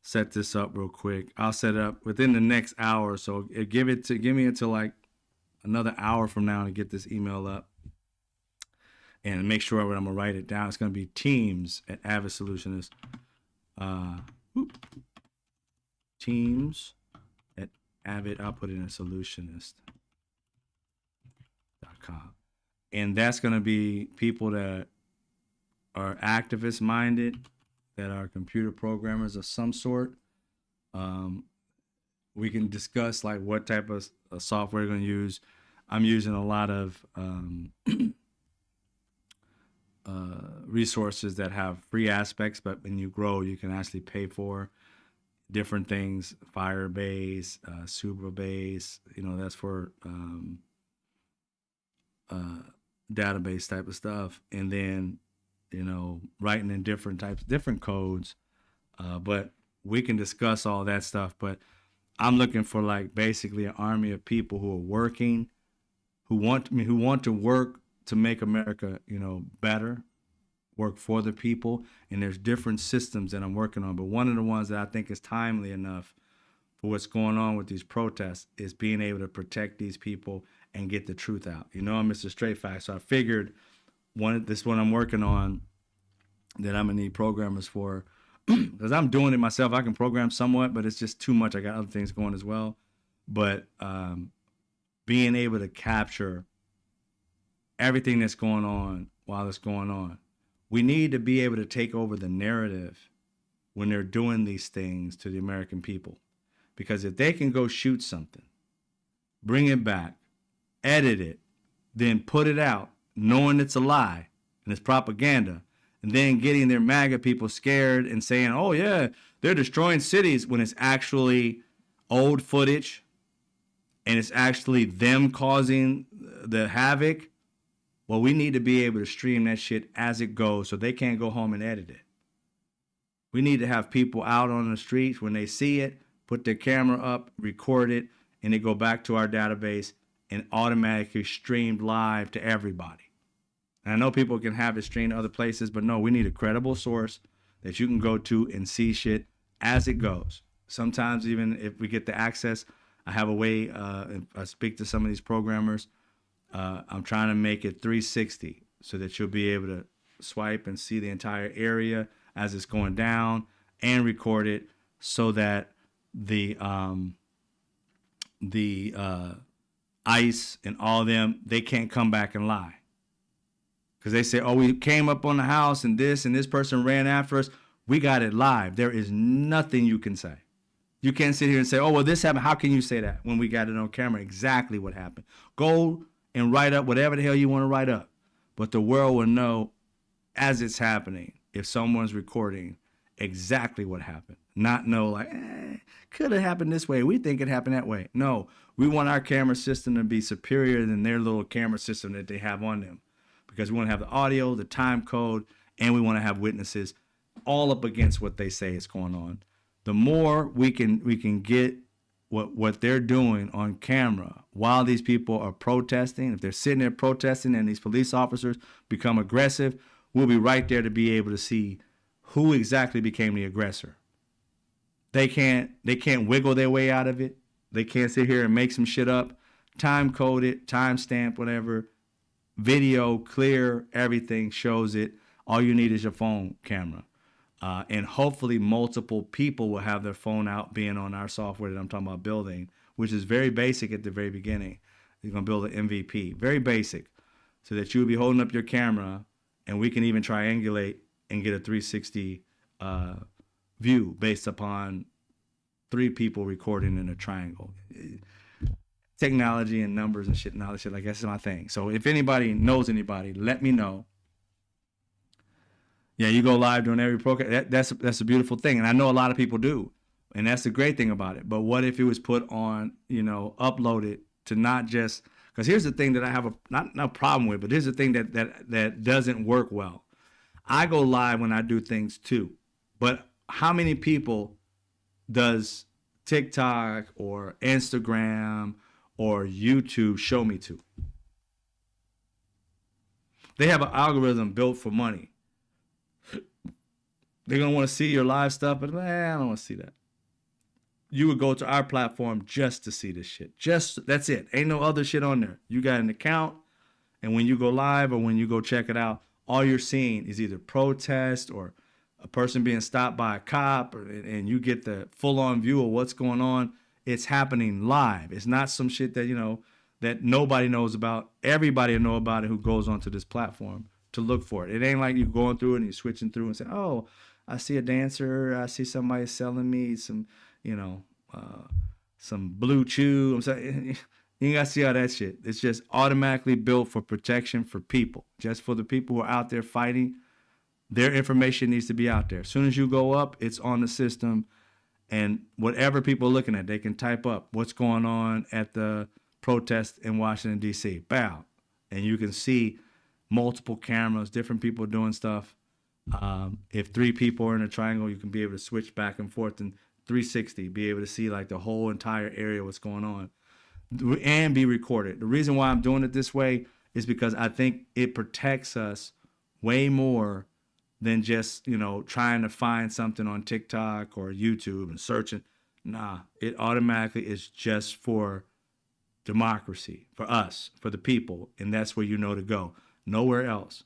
set this up real quick. I'll set it up within the next hour. So give me until like another hour from now to get this email up and make sure I'm gonna write it down. It's gonna be Teams at Avid Solutionist. Teams at Avid. I'll put it in solutionist.com. And that's gonna be people that are activist minded, that are computer programmers of some sort. We can discuss like what type of software we're going to use. I'm using a lot of resources that have free aspects, but when you grow, you can actually pay for different things. Firebase, Superbase, that's for database type of stuff. And then writing in different codes. But we can discuss all that stuff. But I'm looking for like basically an army of people who are working, who want to work to make America, better, work for the people. And there's different systems that I'm working on. But one of the ones that I think is timely enough for what's going on with these protests is being able to protect these people and get the truth out. I'm Mr. Straight Facts. So I figured one I'm working on that I'm gonna need programmers for, because I'm doing it myself. I can program somewhat, but it's just too much. I got other things going as well. But being able to capture everything that's going on while it's going on, we need to be able to take over the narrative when they're doing these things to the American people. Because if they can go shoot something, bring it back, edit it, then put it out, knowing it's a lie and it's propaganda, and then getting their MAGA people scared and saying, oh yeah, they're destroying cities, when it's actually old footage and it's actually them causing the havoc. Well, we need to be able to stream that shit as it goes so they can't go home and edit it. We need to have people out on the streets when they see it, put their camera up, record it, and they go back to our database and automatically streamed live to everybody. And I know people can have it streamed to other places, but no, we need a credible source that you can go to and see shit as it goes. Sometimes even if we get the access, I have a way, if I speak to some of these programmers, I'm trying to make it 360 so that you'll be able to swipe and see the entire area as it's going down and record it so that the ICE and all of them, they can't come back and lie. Because they say, oh, we came up on the house and this person ran after us. We got it live. There is nothing you can say. You can't sit here and say, oh, well, this happened. How can you say that when we got it on camera? Exactly what happened. Go and write up whatever the hell you want to write up. But the world will know as it's happening, if someone's recording, exactly what happened. Not know like, could have happened this way. We think it happened that way. No, we want our camera system to be superior than their little camera system that they have on them. because we want to have the audio, the time code, and we want to have witnesses all up against what they say is going on. The more we can get what they're doing on camera while these people are protesting, if they're sitting there protesting and these police officers become aggressive, we'll be right there to be able to see who exactly became the aggressor. They can't wiggle their way out of it. They can't sit here and make some shit up, time code it, time stamp, whatever. Video, clear, everything shows it. All you need is your phone camera. And hopefully multiple people will have their phone out being on our software that I'm talking about building, which is very basic at the very beginning. You're going to build an MVP, very basic, so that you'll be holding up your camera and we can even triangulate and get a 360 view based upon 3 people recording in a triangle. Technology and numbers and shit and all this shit, like that's my thing. So if anybody knows anybody, let me know. Yeah, you go live during every program. That's a beautiful thing, and I know a lot of people do, and that's the great thing about it. But what if it was put on, uploaded to not just, because here's the thing that I have not a problem with, but here's the thing that doesn't work well. I go live when I do things too, but how many people does TikTok or Instagram or YouTube show me to? They have an algorithm built for money. They're going to want to see your live stuff, but I don't want to see that. You would go to our platform just to see this shit. That's it. Ain't no other shit on there. You got an account, and when you go live or when you go check it out, all you're seeing is either protest or a person being stopped by a cop, and you get the full-on view of what's going on. It's happening live. It's not some shit that, that nobody knows about. Everybody will know about it who goes onto this platform to look for it. It ain't like you're going through it and you're switching through and saying, oh, I see a dancer. I see somebody selling me some, some blue chew. I'm saying, you ain't got to see all that shit. It's just automatically built for protection for people. Just for the people who are out there fighting, their information needs to be out there. As soon as you go up, it's on the system. And whatever people are looking at, they can type up what's going on at the protest in Washington, D.C. Bow. And you can see multiple cameras, different people doing stuff. If 3 people are in a triangle, you can be able to switch back and forth in 360, be able to see like the whole entire area, what's going on, and be recorded. The reason why I'm doing it this way is because I think it protects us way more than just, trying to find something on TikTok or YouTube and searching. Nah, it automatically is just for democracy, for us, for the people, and that's where to go. Nowhere else.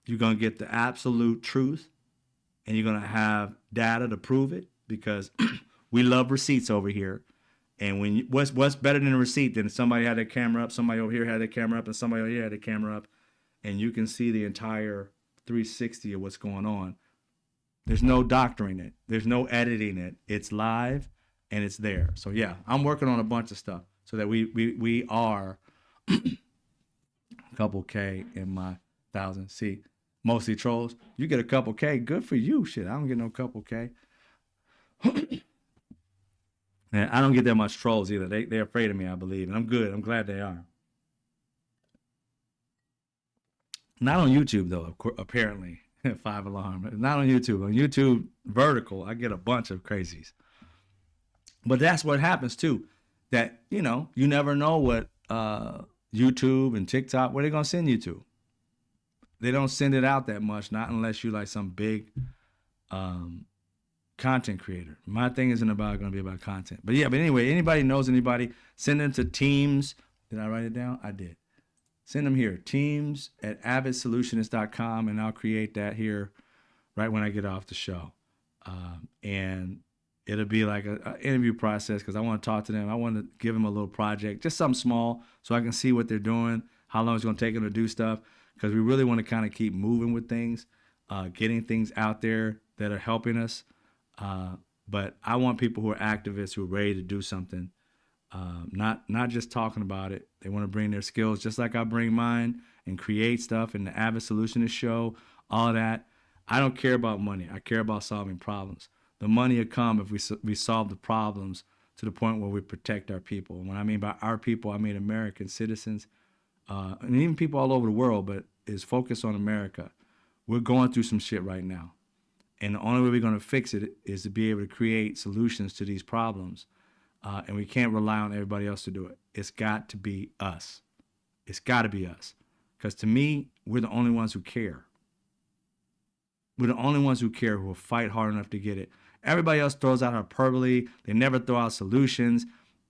You're going to get the absolute truth, and you're going to have data to prove it, because we love receipts over here. And when what's better than a receipt than somebody had their camera up, somebody over here had their camera up, and somebody over here had their camera up, and you can see the entire 360 of what's going on. There's no doctoring it. There's no editing it. It's live, and it's there. So yeah, I'm working on a bunch of stuff so that we are a couple K in my 1,000. See, mostly trolls. You get a couple K, good for you. Shit, I don't get no couple K. And I don't get that much trolls either. They're afraid of me, I believe, and I'm good. I'm glad they are. Not on YouTube though, apparently. 5 alarm. Not on YouTube. On YouTube vertical, I get a bunch of crazies. But that's what happens too. That you never know what YouTube and TikTok, where they're gonna send you to. They don't send it out that much, not unless you're like some big content creator. My thing isn't going to be about content. But anyway, anybody knows anybody, send them to Teams. Did I write it down? I did. Send them here, teams@avidsolutionist.com, and I'll create that here right when I get off the show. And it'll be like an interview process, because I want to talk to them. I want to give them a little project, just something small, so I can see what they're doing, how long it's going to take them to do stuff, because we really want to kind of keep moving with things, getting things out there that are helping us. But I want people who are activists, who are ready to do something, not just talking about it. They want to bring their skills, just like I bring mine, and create stuff in the Avid Solutionist show, all that. I don't care about money. I care about solving problems. The money will come if we solve the problems to the point where we protect our people. And when I mean by our people, I mean American citizens, and even people all over the world, but is focused on America. We're going through some shit right now. And the only way we're going to fix it is to be able to create solutions to these problems. And we can't rely on everybody else to do it. It's got to be us. It's got to be us. Because to me, we're the only ones who care. We're the only ones who care, who will fight hard enough to get it. Everybody else throws out hyperbole. They never throw out solutions.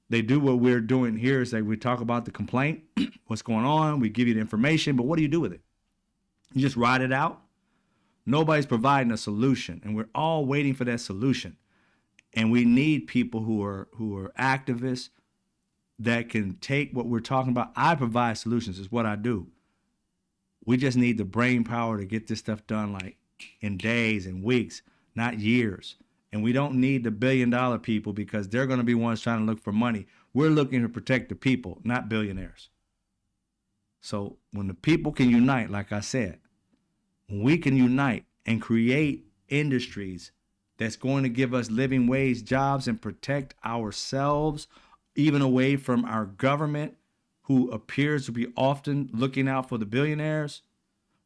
They do what we're doing here is like we talk about the complaint, what's going on. We give you the information, but what do you do with it? You just ride it out? Nobody's providing a solution, and we're all waiting for that solution. And we need people who are activists that can take what we're talking about. I provide solutions, is what I do. We just need the brain power to get this stuff done like in days and weeks, not years. And we don't need the $1 billion people because they're going to be ones trying to look for money. We're looking to protect the people, not billionaires. So when the people can unite, like I said, when we can unite and create industries that's going to give us living wage jobs and protect ourselves, even away from our government, who appears to be often looking out for the billionaires,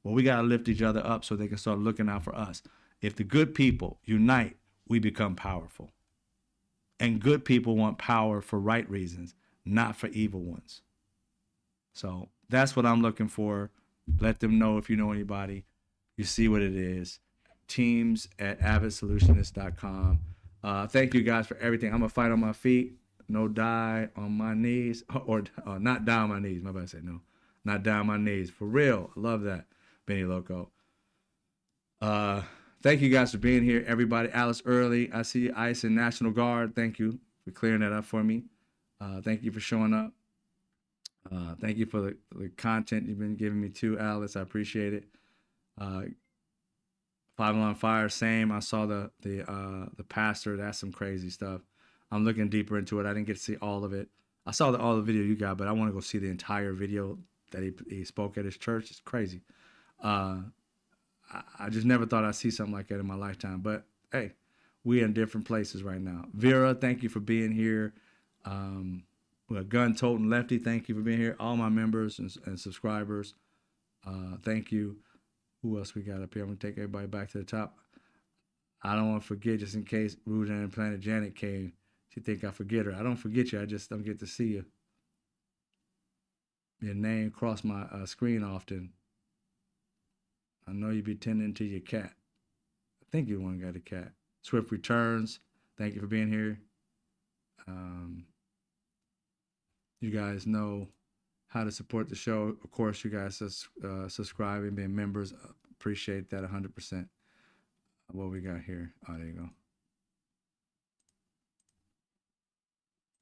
well, we got to lift each other up so they can start looking out for us. If the good people unite, we become powerful. And good people want power for right reasons, not for evil ones. So that's what I'm looking for. Let them know if you know anybody. You see what it is. Teams@avidsolutionist.com. Thank you guys for everything. I'm going to fight on my feet. No die on my knees. Or not die on my knees. My bad, say no. Not die on my knees. For real. I love that. Benny Loco. Thank you guys for being here, everybody. Alice Early, I see ICE and National Guard. Thank you for clearing that up for me. Thank you for showing up. Thank you for the content you've been giving me too, Alice. I appreciate it. Five on Fire, same. I saw the pastor. That's some crazy stuff. I'm looking deeper into it. I didn't get to see all of it. I saw all the video you got, but I want to go see the entire video that he spoke at his church. It's crazy. I just never thought I'd see something like that in my lifetime. But hey, we're in different places right now. Vera, thank you for being here. Gun Toting Lefty, thank you for being here. All my members and subscribers, thank you. Who else we got up here? I'm gonna take everybody back to the top. I don't want to forget, just in case Rude and Planet Janet came. She think I forget her. I don't forget you. I just don't get to see you. Your name crossed my screen often. I know you be tending to your cat. I think you one got a cat. Swift Returns, thank you for being here. You guys know how to support the show. Of course, you guys subscribing, being members. Appreciate that 100%. What we got here? Oh, there you go.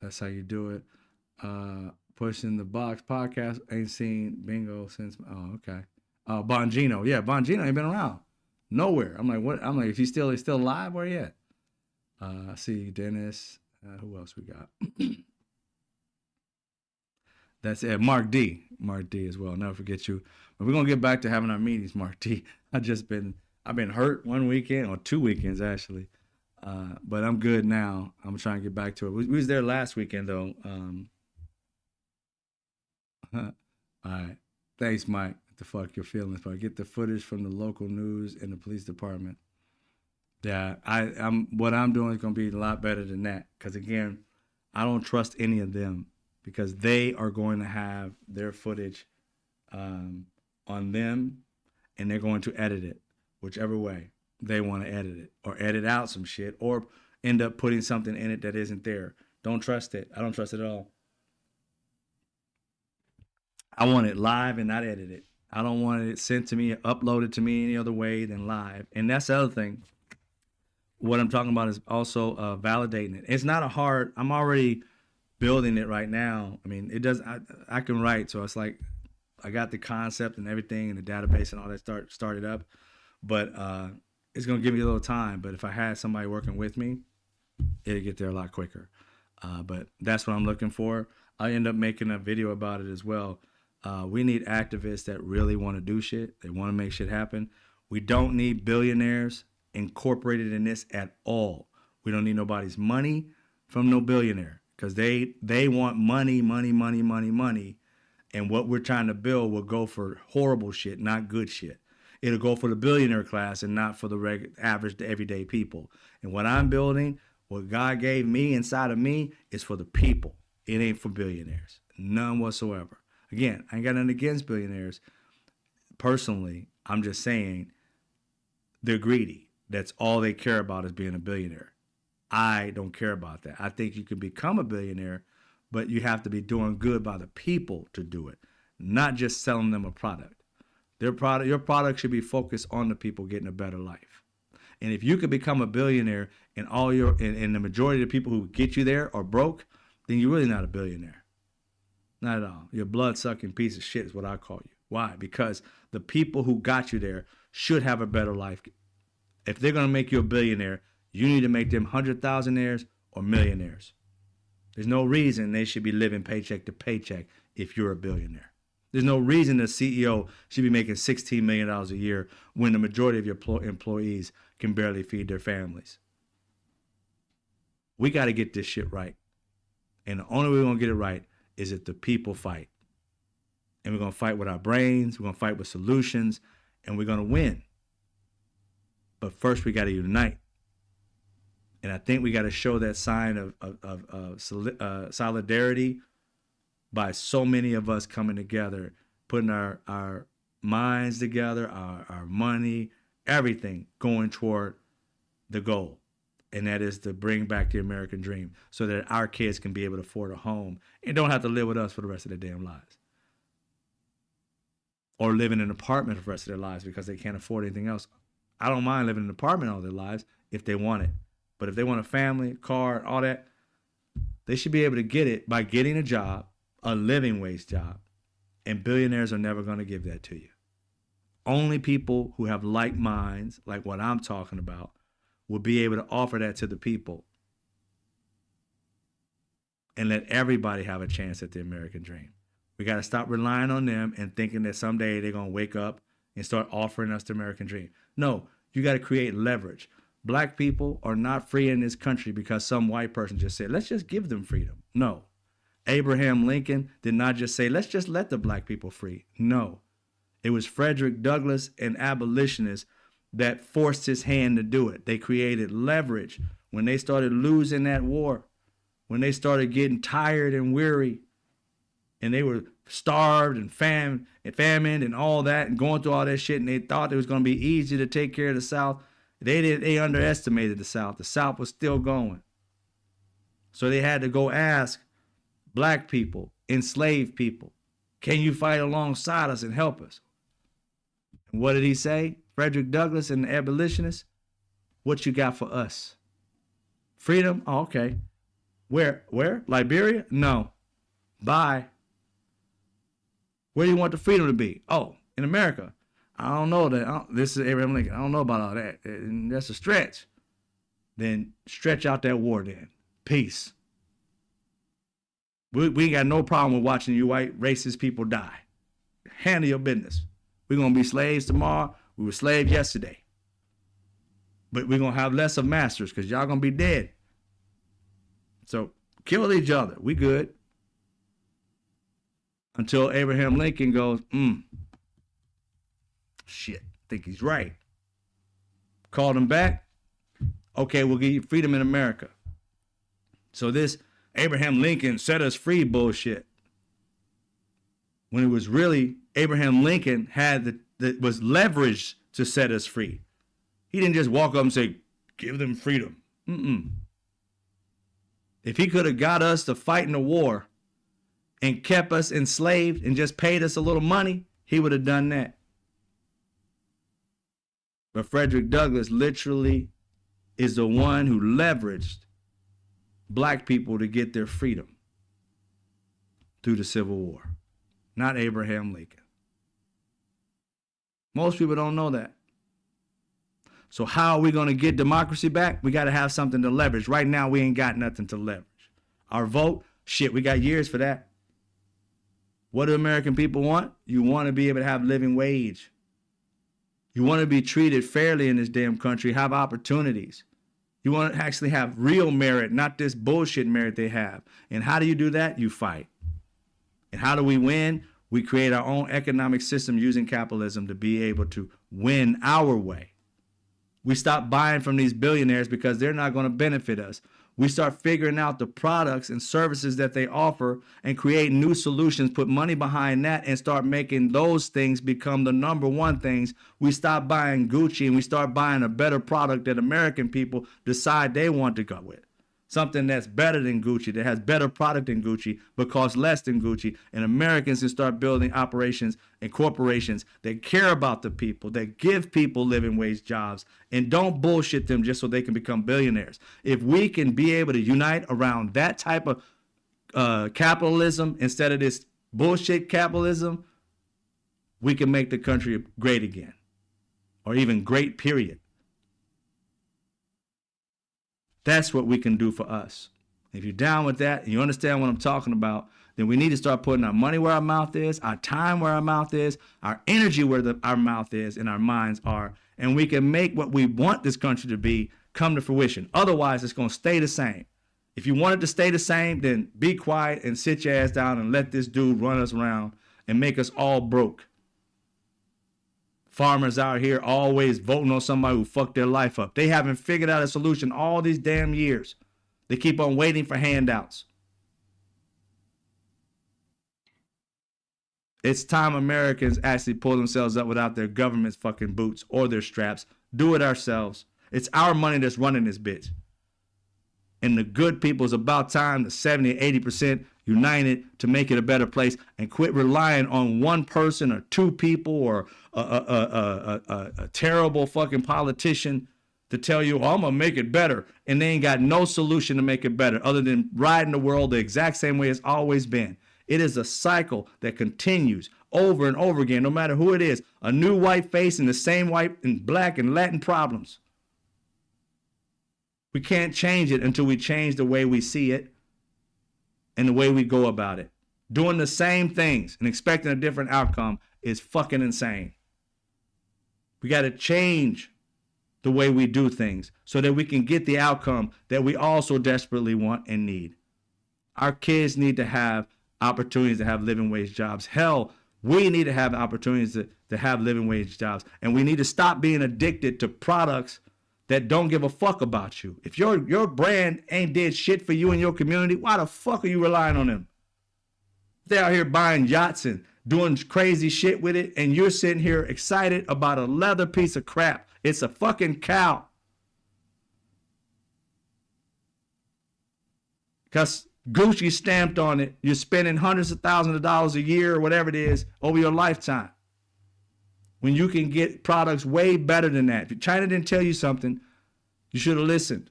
That's how you do it. Pushing the Box podcast. Ain't seen Bingo since. Oh, okay. Bongino. Yeah, Bongino ain't been around. Nowhere. I'm like, what? I'm like, if he's still alive, where he at? I see Dennis. Who else we got? That's it. Mark D. Mark D as well. Never forget you. But we're gonna get back to having our meetings, Mark D. I've been hurt one weekend or 2 weekends actually. But I'm good now. I'm trying to get back to it. We was there last weekend though. All right. Thanks, Mike. What the fuck your feelings, but get the footage from the local news and the police department. Yeah, what I'm doing is gonna be a lot better than that. Cause again, I don't trust any of them because they are going to have their footage on them and they're going to edit it whichever way they want to edit it or edit out some shit or end up putting something in it that isn't there. Don't trust it. I don't trust it at all. I want it live and not edited. I don't want it sent to me, uploaded to me any other way than live. And that's the other thing. What I'm talking about is also validating it. It's not I'm already building it right now. I mean, I can write. So it's like, I got the concept and everything and the database and all that started up, but it's going to give me a little time. But if I had somebody working with me, it'd get there a lot quicker. But that's what I'm looking for. I end up making a video about it as well. We need activists that really want to do shit. They want to make shit happen. We don't need billionaires incorporated in this at all. We don't need nobody's money from no billionaire because they want money. And what we're trying to build will go for horrible shit, not good shit. It'll go for the billionaire class and not for the average, everyday people. And what I'm building, what God gave me inside of me, is for the people. It ain't for billionaires. None whatsoever. Again, I ain't got nothing against billionaires. Personally, I'm just saying they're greedy. That's all they care about is being a billionaire. I don't care about that. I think you can become a billionaire, but you have to be doing good by the people to do it, not just selling them a product. Your product should be focused on the people getting a better life. And if you could become a billionaire and the majority of the people who get you there are broke, then you're really not a billionaire. Not at all. You're a blood-sucking piece of shit is what I call you. Why? Because the people who got you there should have a better life. If they're going to make you a billionaire, you need to make them 100,000aires or millionaires. There's no reason they should be living paycheck to paycheck if you're a billionaire. There's no reason the CEO should be making $16 million a year when the majority of your employees can barely feed their families. We got to get this shit right. And the only way we're going to get it right is if the people fight. And we're going to fight with our brains, we're going to fight with solutions, and we're going to win. But first, we got to unite. And I think we got to show that sign of solidarity by so many of us coming together, putting our minds together, our money, everything going toward the goal. And that is to bring back the American dream so that our kids can be able to afford a home and don't have to live with us for the rest of their damn lives. Or live in an apartment for the rest of their lives because they can't afford anything else. I don't mind living in an apartment all their lives if they want it. But if they want a family, a car, all that, they should be able to get it by getting a job, a living wage job. And billionaires are never going to give that to you. Only people who have like minds, like what I'm talking about, will be able to offer that to the people and let everybody have a chance at the American dream. We got to stop relying on them and thinking that someday they're going to wake up and start offering us the American dream. No, you got to create leverage. Black people are not free in this country because some white person just said, let's just give them freedom. No. Abraham Lincoln did not just say, let's just let the black people free. No. It was Frederick Douglass and abolitionists that forced his hand to do it. They created leverage when they started losing that war, when they started getting tired and weary, and they were starved and famined and all that and going through all that shit, and they thought it was going to be easy to take care of the South. They underestimated the South. The South was still going. So they had to go ask black people, enslaved people, can you fight alongside us and help us? And what did he say? Frederick Douglass and the abolitionists, what you got for us? Freedom? Oh, okay. Where? Liberia? No. Bye. Where do you want the freedom to be? Oh, in America. I don't know that. This is Abraham Lincoln. I don't know about all that. That's a stretch. Then stretch out that war then. Peace. We ain't got no problem with watching you white racist people die. Handle your business. We're going to be slaves tomorrow. We were slaves yesterday. But we're going to have less of masters because y'all going to be dead. So kill each other. We good. Until Abraham Lincoln goes, shit, I think he's right. Called him back. Okay, we'll give you freedom in America. So this Abraham Lincoln set us free bullshit. When it was really Abraham Lincoln was leveraged to set us free. He didn't just walk up and say, give them freedom. If he could have got us to fight in the war and kept us enslaved and just paid us a little money, he would have done that. But Frederick Douglass literally is the one who leveraged black people to get their freedom through the Civil War, not Abraham Lincoln. Most people don't know that. So how are we going to get democracy back? We got to have something to leverage. Right now, we ain't got nothing to leverage. Our vote, shit, we got years for that. What do American people want? You want to be able to have living wage. You want to be treated fairly in this damn country, have opportunities. You want to actually have real merit, not this bullshit merit they have. And how do you do that? You fight. And how do we win? We create our own economic system using capitalism to be able to win our way. We stop buying from these billionaires because they're not going to benefit us. We start figuring out the products and services that they offer and create new solutions, put money behind that, and start making those things become the number one things. We stop buying Gucci and we start buying a better product that American people decide they want to go with. Something that's better than Gucci, that has better product than Gucci, but costs less than Gucci. And Americans can start building operations and corporations that care about the people, that give people living wage jobs, and don't bullshit them just so they can become billionaires. If we can be able to unite around that type of capitalism instead of this bullshit capitalism, we can make the country great again, or even great, period. That's what we can do for us. If you're down with that and you understand what I'm talking about, then we need to start putting our money where our mouth is, our time where our mouth is, our energy where our mouth is and our minds are, and we can make what we want this country to be come to fruition. Otherwise, it's going to stay the same. If you want it to stay the same, then be quiet and sit your ass down and let this dude run us around and make us all broke. Farmers out here always voting on somebody who fucked their life up. They haven't figured out a solution all these damn years. They keep on waiting for handouts. It's time Americans actually pull themselves up without their government's fucking boots or their straps. Do it ourselves. It's our money that's running this bitch. And the good people, it's about time the 70, 80% united to make it a better place and quit relying on one person or two people or a terrible fucking politician to tell you, oh, I'm going to make it better. And they ain't got no solution to make it better other than riding the world the exact same way it's always been. It is a cycle that continues over and over again, no matter who it is. A new white face and the same white and black and Latin problems. We can't change it until we change the way we see it and the way we go about it. Doing the same things and expecting a different outcome is fucking insane. We got to change the way we do things so that we can get the outcome that we also desperately want and need. Our kids need to have opportunities to have living wage jobs. Hell, we need to have opportunities to have living wage jobs. And we need to stop being addicted to products that don't give a fuck about you. If your brand ain't did shit for you and your community, why the fuck are you relying on them? They're out here buying yachts and doing crazy shit with it, and you're sitting here excited about a leather piece of crap. It's a fucking cow. Because Gucci stamped on it, you're spending hundreds of thousands of dollars a year or whatever it is over your lifetime. When you can get products way better than that. If China didn't tell you something, you should have listened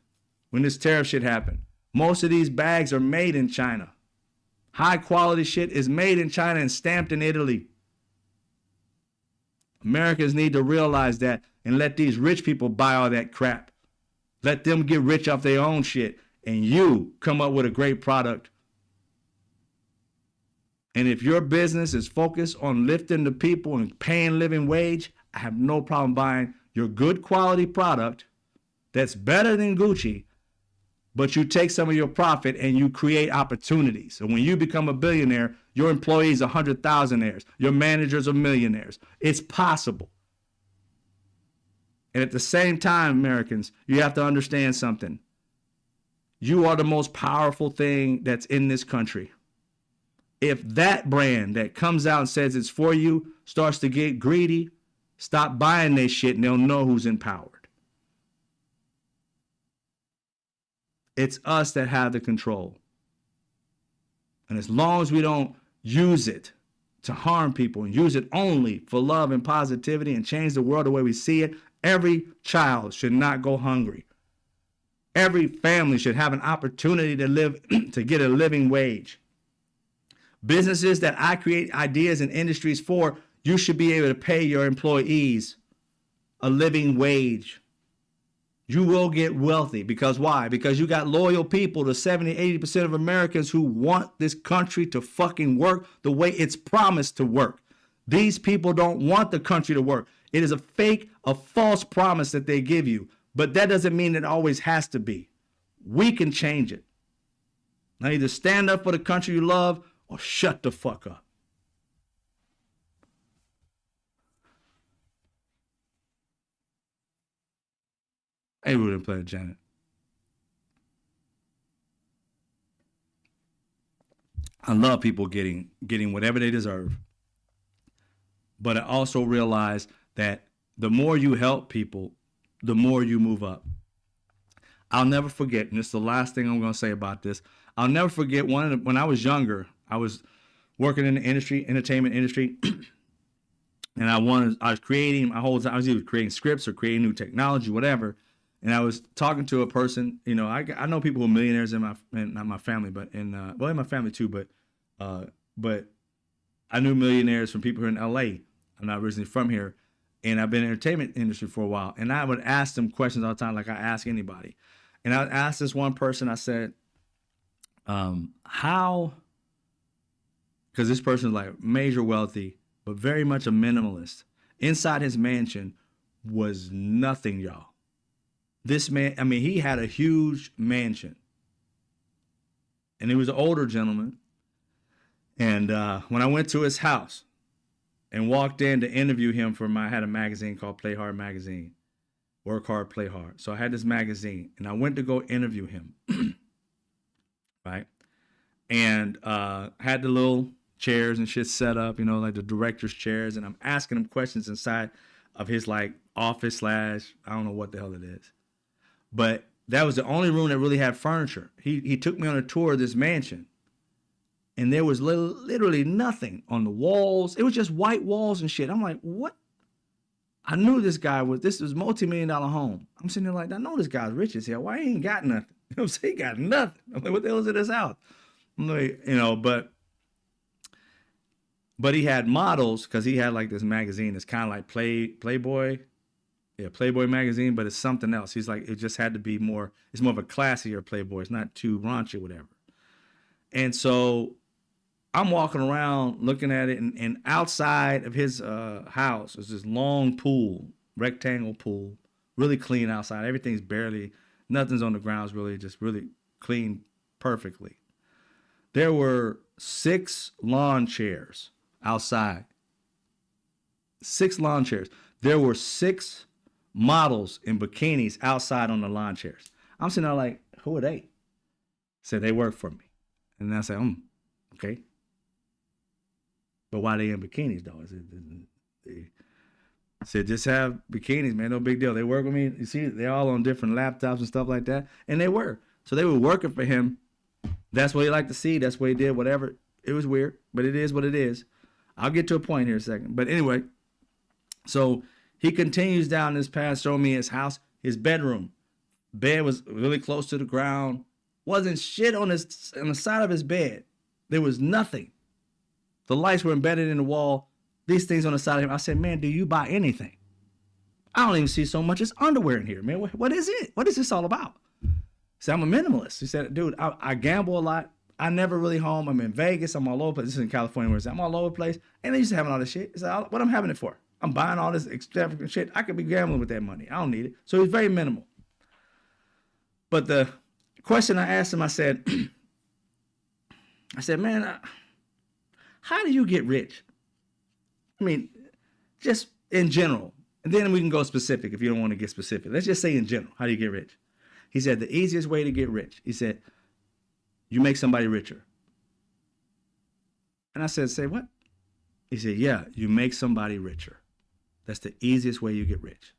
when this tariff shit happened. Most of these bags are made in China. High quality shit is made in China and stamped in Italy. Americans need to realize that and let these rich people buy all that crap. Let them get rich off their own shit and you come up with a great product. And if your business is focused on lifting the people and paying living wage, I have no problem buying your good quality product that's better than Gucci, but you take some of your profit and you create opportunities. So when you become a billionaire, your employees are 100,000aires, your managers are millionaires. It's possible. And at the same time, Americans, you have to understand something. You are the most powerful thing that's in this country. If that brand that comes out and says it's for you starts to get greedy, stop buying their shit and they'll know who's empowered. It's us that have the control. And as long as we don't use it to harm people and use it only for love and positivity and change the world the way we see it, every child should not go hungry. Every family should have an opportunity to live, to get a living wage. Businesses that I create ideas and industries for, you should be able to pay your employees a living wage. You will get wealthy because why? Because you got loyal people, the 70, 80% of Americans who want this country to fucking work the way it's promised to work. These people don't want the country to work. It is a fake, a false promise that they give you. But that doesn't mean it always has to be. We can change it. Now either stand up for the country you love or shut the fuck up. Hey, Rudy Planet Janet. I love people getting whatever they deserve, but I also realize that the more you help people, the more you move up. I'll never forget, and this is the last thing I'm going to say about this. I'll never forget when I was younger, I was working in the industry, entertainment industry, and I was creating my whole time. I was either creating scripts or creating new technology, whatever. And I was talking to a person. I know people who are millionaires not my family, but in my family too. But I knew millionaires from people here in L.A. I'm not originally from here, and I've been in the entertainment industry for a while. And I would ask them questions all the time, like I ask anybody. And I asked this one person. I said, "How?" Because this person is like major wealthy, but very much a minimalist. Inside his mansion was nothing, y'all. This man, I mean, he had a huge mansion, and he was an older gentleman. And when I went to his house and walked in to interview him I had a magazine called Play Hard Magazine, Work Hard, Play Hard. So I had this magazine, and I went to go interview him, right? And had the little chairs and shit set up, like the director's chairs, and I'm asking him questions inside of his like office slash, I don't know what the hell it is. But that was the only room that really had furniture. He took me on a tour of this mansion, and there was literally nothing on the walls. It was just white walls and shit. I'm like, what? I knew this was multi-million-dollar home. I'm sitting there like, I know this guy's rich as hell. Why he ain't got nothing? You know what I'm saying? He got nothing. I'm like, what the hell is in this house? I'm like, but he had models because he had like this magazine. It's kind of like Playboy. Yeah, Playboy magazine, but it's something else. He's like, it just had to be more, it's more of a classier Playboy. It's not too raunchy or whatever. And so I'm walking around looking at it, and outside of his house is this long pool, rectangle pool, really clean outside. Nothing's on the grounds really, just really clean perfectly. There were 6 lawn chairs outside. 6 lawn chairs. There were 6 models in bikinis outside on the lawn chairs. I'm sitting there like, who are they? Said they work for me. And I said, okay. But why they in bikinis though? They said, just have bikinis, man, no big deal. They work with me. You see, they're all on different laptops and stuff like that. And they were. So they were working for him. That's what he liked to see. That's what he did, whatever. It was weird, but it is what it is. I'll get to a point here in a second. But anyway, so he continues down this path, showing me his house, his bedroom. Bed was really close to the ground. Wasn't shit on the side of his bed. There was nothing. The lights were embedded in the wall. These things on the side of him. I said, man, do you buy anything? I don't even see so much as underwear in here, man. What is it? What is this all about? He said, I'm a minimalist. He said, dude, I gamble a lot. I never really home. I'm in Vegas. I'm all over the place. This is in California. I'm all over the place. And they used to having all this shit. He said, what I'm having it for? I'm buying all this extravagant shit. I could be gambling with that money. I don't need it. So he's very minimal. But the question I asked him, I said, man, how do you get rich? I mean, just in general. And then we can go specific if you don't want to get specific. Let's just say in general, how do you get rich? He said, the easiest way to get rich, he said, you make somebody richer. And I said, say what? He said, yeah, you make somebody richer. That's the easiest way you get rich.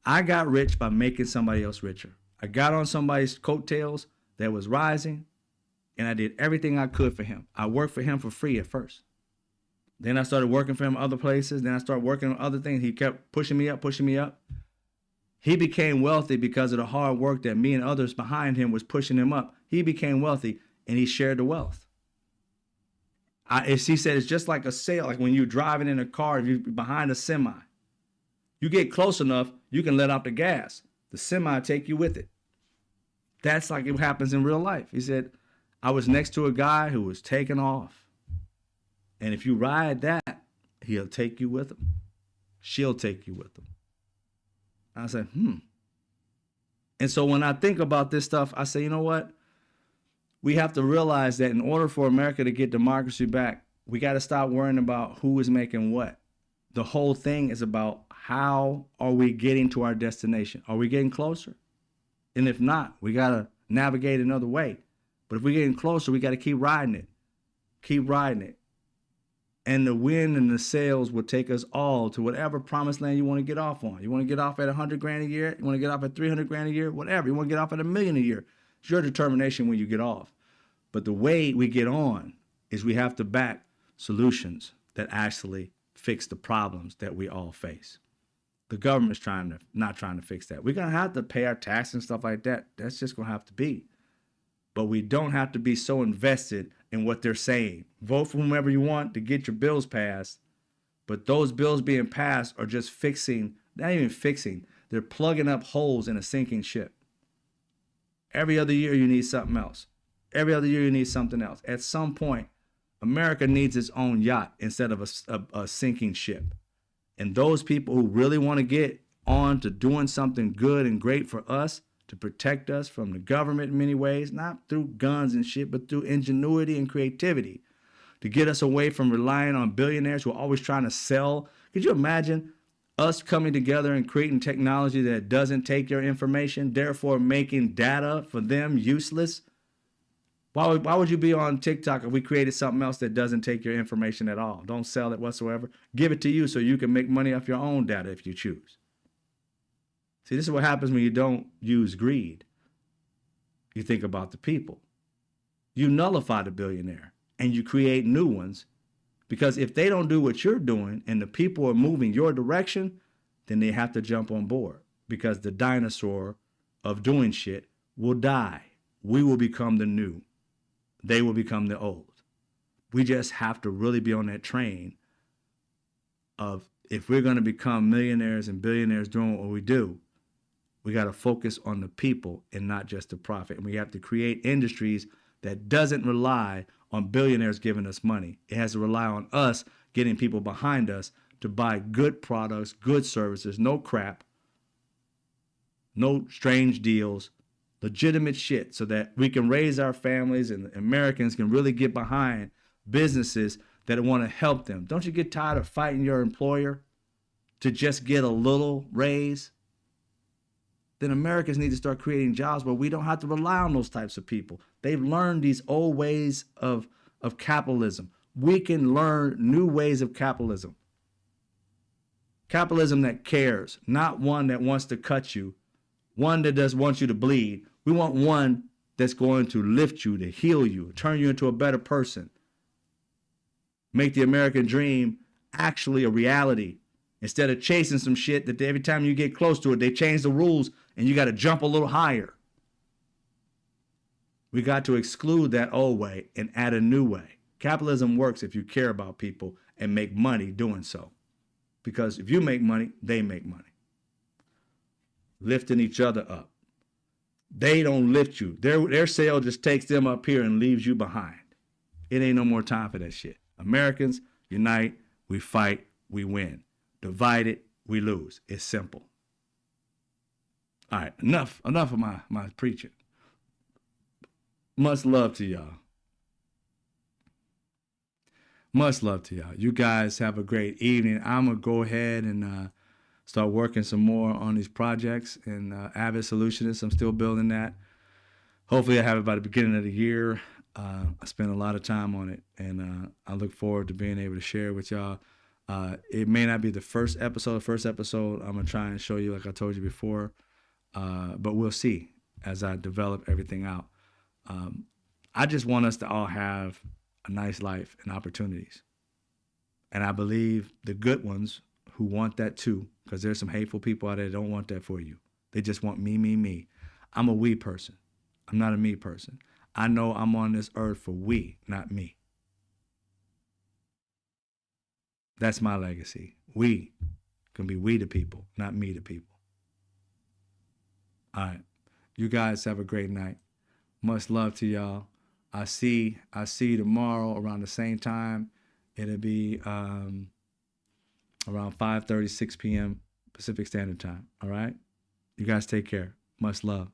I got rich by making somebody else richer. I got on somebody's coattails that was rising, and I did everything I could for him. I worked for him for free at first. Then I started working for him other places. Then I started working on other things. He kept pushing me up. He became wealthy because of the hard work that me and others behind him was pushing him up. He became wealthy, and he shared the wealth. As he said, it's just like a sale, like when you're driving in a car, if you're behind a semi. You get close enough, you can let out the gas. The semi take you with it. That's like it happens in real life. He said, I was next to a guy who was taking off. And if you ride that, he'll take you with him. She'll take you with him. I said, And so when I think about this stuff, I say, you know what? We have to realize that in order for America to get democracy back, we got to stop worrying about who is making what. The whole thing is about how are we getting to our destination? Are we getting closer? And if not, we got to navigate another way. But if we're getting closer, we got to keep riding it. Keep riding it. And the wind and the sails will take us all to whatever promised land you want to get off on. You want to get off at 100 grand a year? You want to get off at 300 grand a year? Whatever. You want to get off at $1 million a year? It's your determination when you get off. But the way we get on is we have to back solutions that actually fix the problems that we all face. The government's not trying to fix that. We're going to have to pay our taxes and stuff like that. That's just going to have to be. But we don't have to be so invested in what they're saying. Vote for whomever you want to get your bills passed. But those bills being passed are just fixing, not even fixing, they're plugging up holes in a sinking ship. Every other year you need something else. Every other year you need something else. At some point, America needs its own yacht instead of a sinking ship. And those people who really want to get on to doing something good and great for us, to protect us from the government in many ways, not through guns and shit, but through ingenuity and creativity, to get us away from relying on billionaires who are always trying to sell. Could you imagine us coming together and creating technology that doesn't take your information, therefore making data for them useless? Why would you be on TikTok if we created something else that doesn't take your information at all? Don't sell it whatsoever. Give it to you so you can make money off your own data if you choose. See, this is what happens when you don't use greed. You think about the people. You nullify the billionaire and you create new ones, because if they don't do what you're doing and the people are moving your direction, then they have to jump on board, because the dinosaur of doing shit will die. We will become the new. They will become the old. We just have to really be on that train of, if we're going to become millionaires and billionaires doing what we do, we got to focus on the people and not just the profit. And we have to create industries that doesn't rely on billionaires giving us money. It has to rely on us getting people behind us to buy good products, good services, no crap, no strange deals, legitimate shit, so that we can raise our families and Americans can really get behind businesses that want to help them. Don't you get tired of fighting your employer to just get a little raise? Then Americans need to start creating jobs where we don't have to rely on those types of people. They've learned these old ways of capitalism. We can learn new ways of capitalism. Capitalism that cares, not one that wants to cut you, one that just wants you to bleed. We want one that's going to lift you, to heal you, turn you into a better person. Make the American dream actually a reality, instead of chasing some shit that every time you get close to it, they change the rules and you got to jump a little higher. We got to exclude that old way and add a new way. Capitalism works if you care about people and make money doing so. Because if you make money, they make money. Lifting each other up. They don't lift you. Their sale just takes them up here and leaves you behind. It ain't no more time for that shit. Americans, unite, we fight, we win. Divided, we lose. It's simple. All right, enough of my preaching. Much love to y'all. Much love to y'all. You guys have a great evening. I'm going to go ahead and start working some more on these projects and Avid Solutionists. I'm still building that. Hopefully I have it by the beginning of the year. I spent a lot of time on it, and I look forward to being able to share with y'all. It may not be the first episode. I'm going to try and show you like I told you before, but we'll see as I develop everything out. I just want us to all have a nice life and opportunities. And I believe the good ones who want that too, because there's some hateful people out there that don't want that for you. They just want me, me, me. I'm a we person. I'm not a me person. I know I'm on this earth for we, not me. That's my legacy. We can be we to people, not me to people. All right. You guys have a great night. Much love to y'all. I see you tomorrow around the same time. It'll be around 5:30, 6 p.m. Pacific Standard Time. All right? You guys take care. Much love.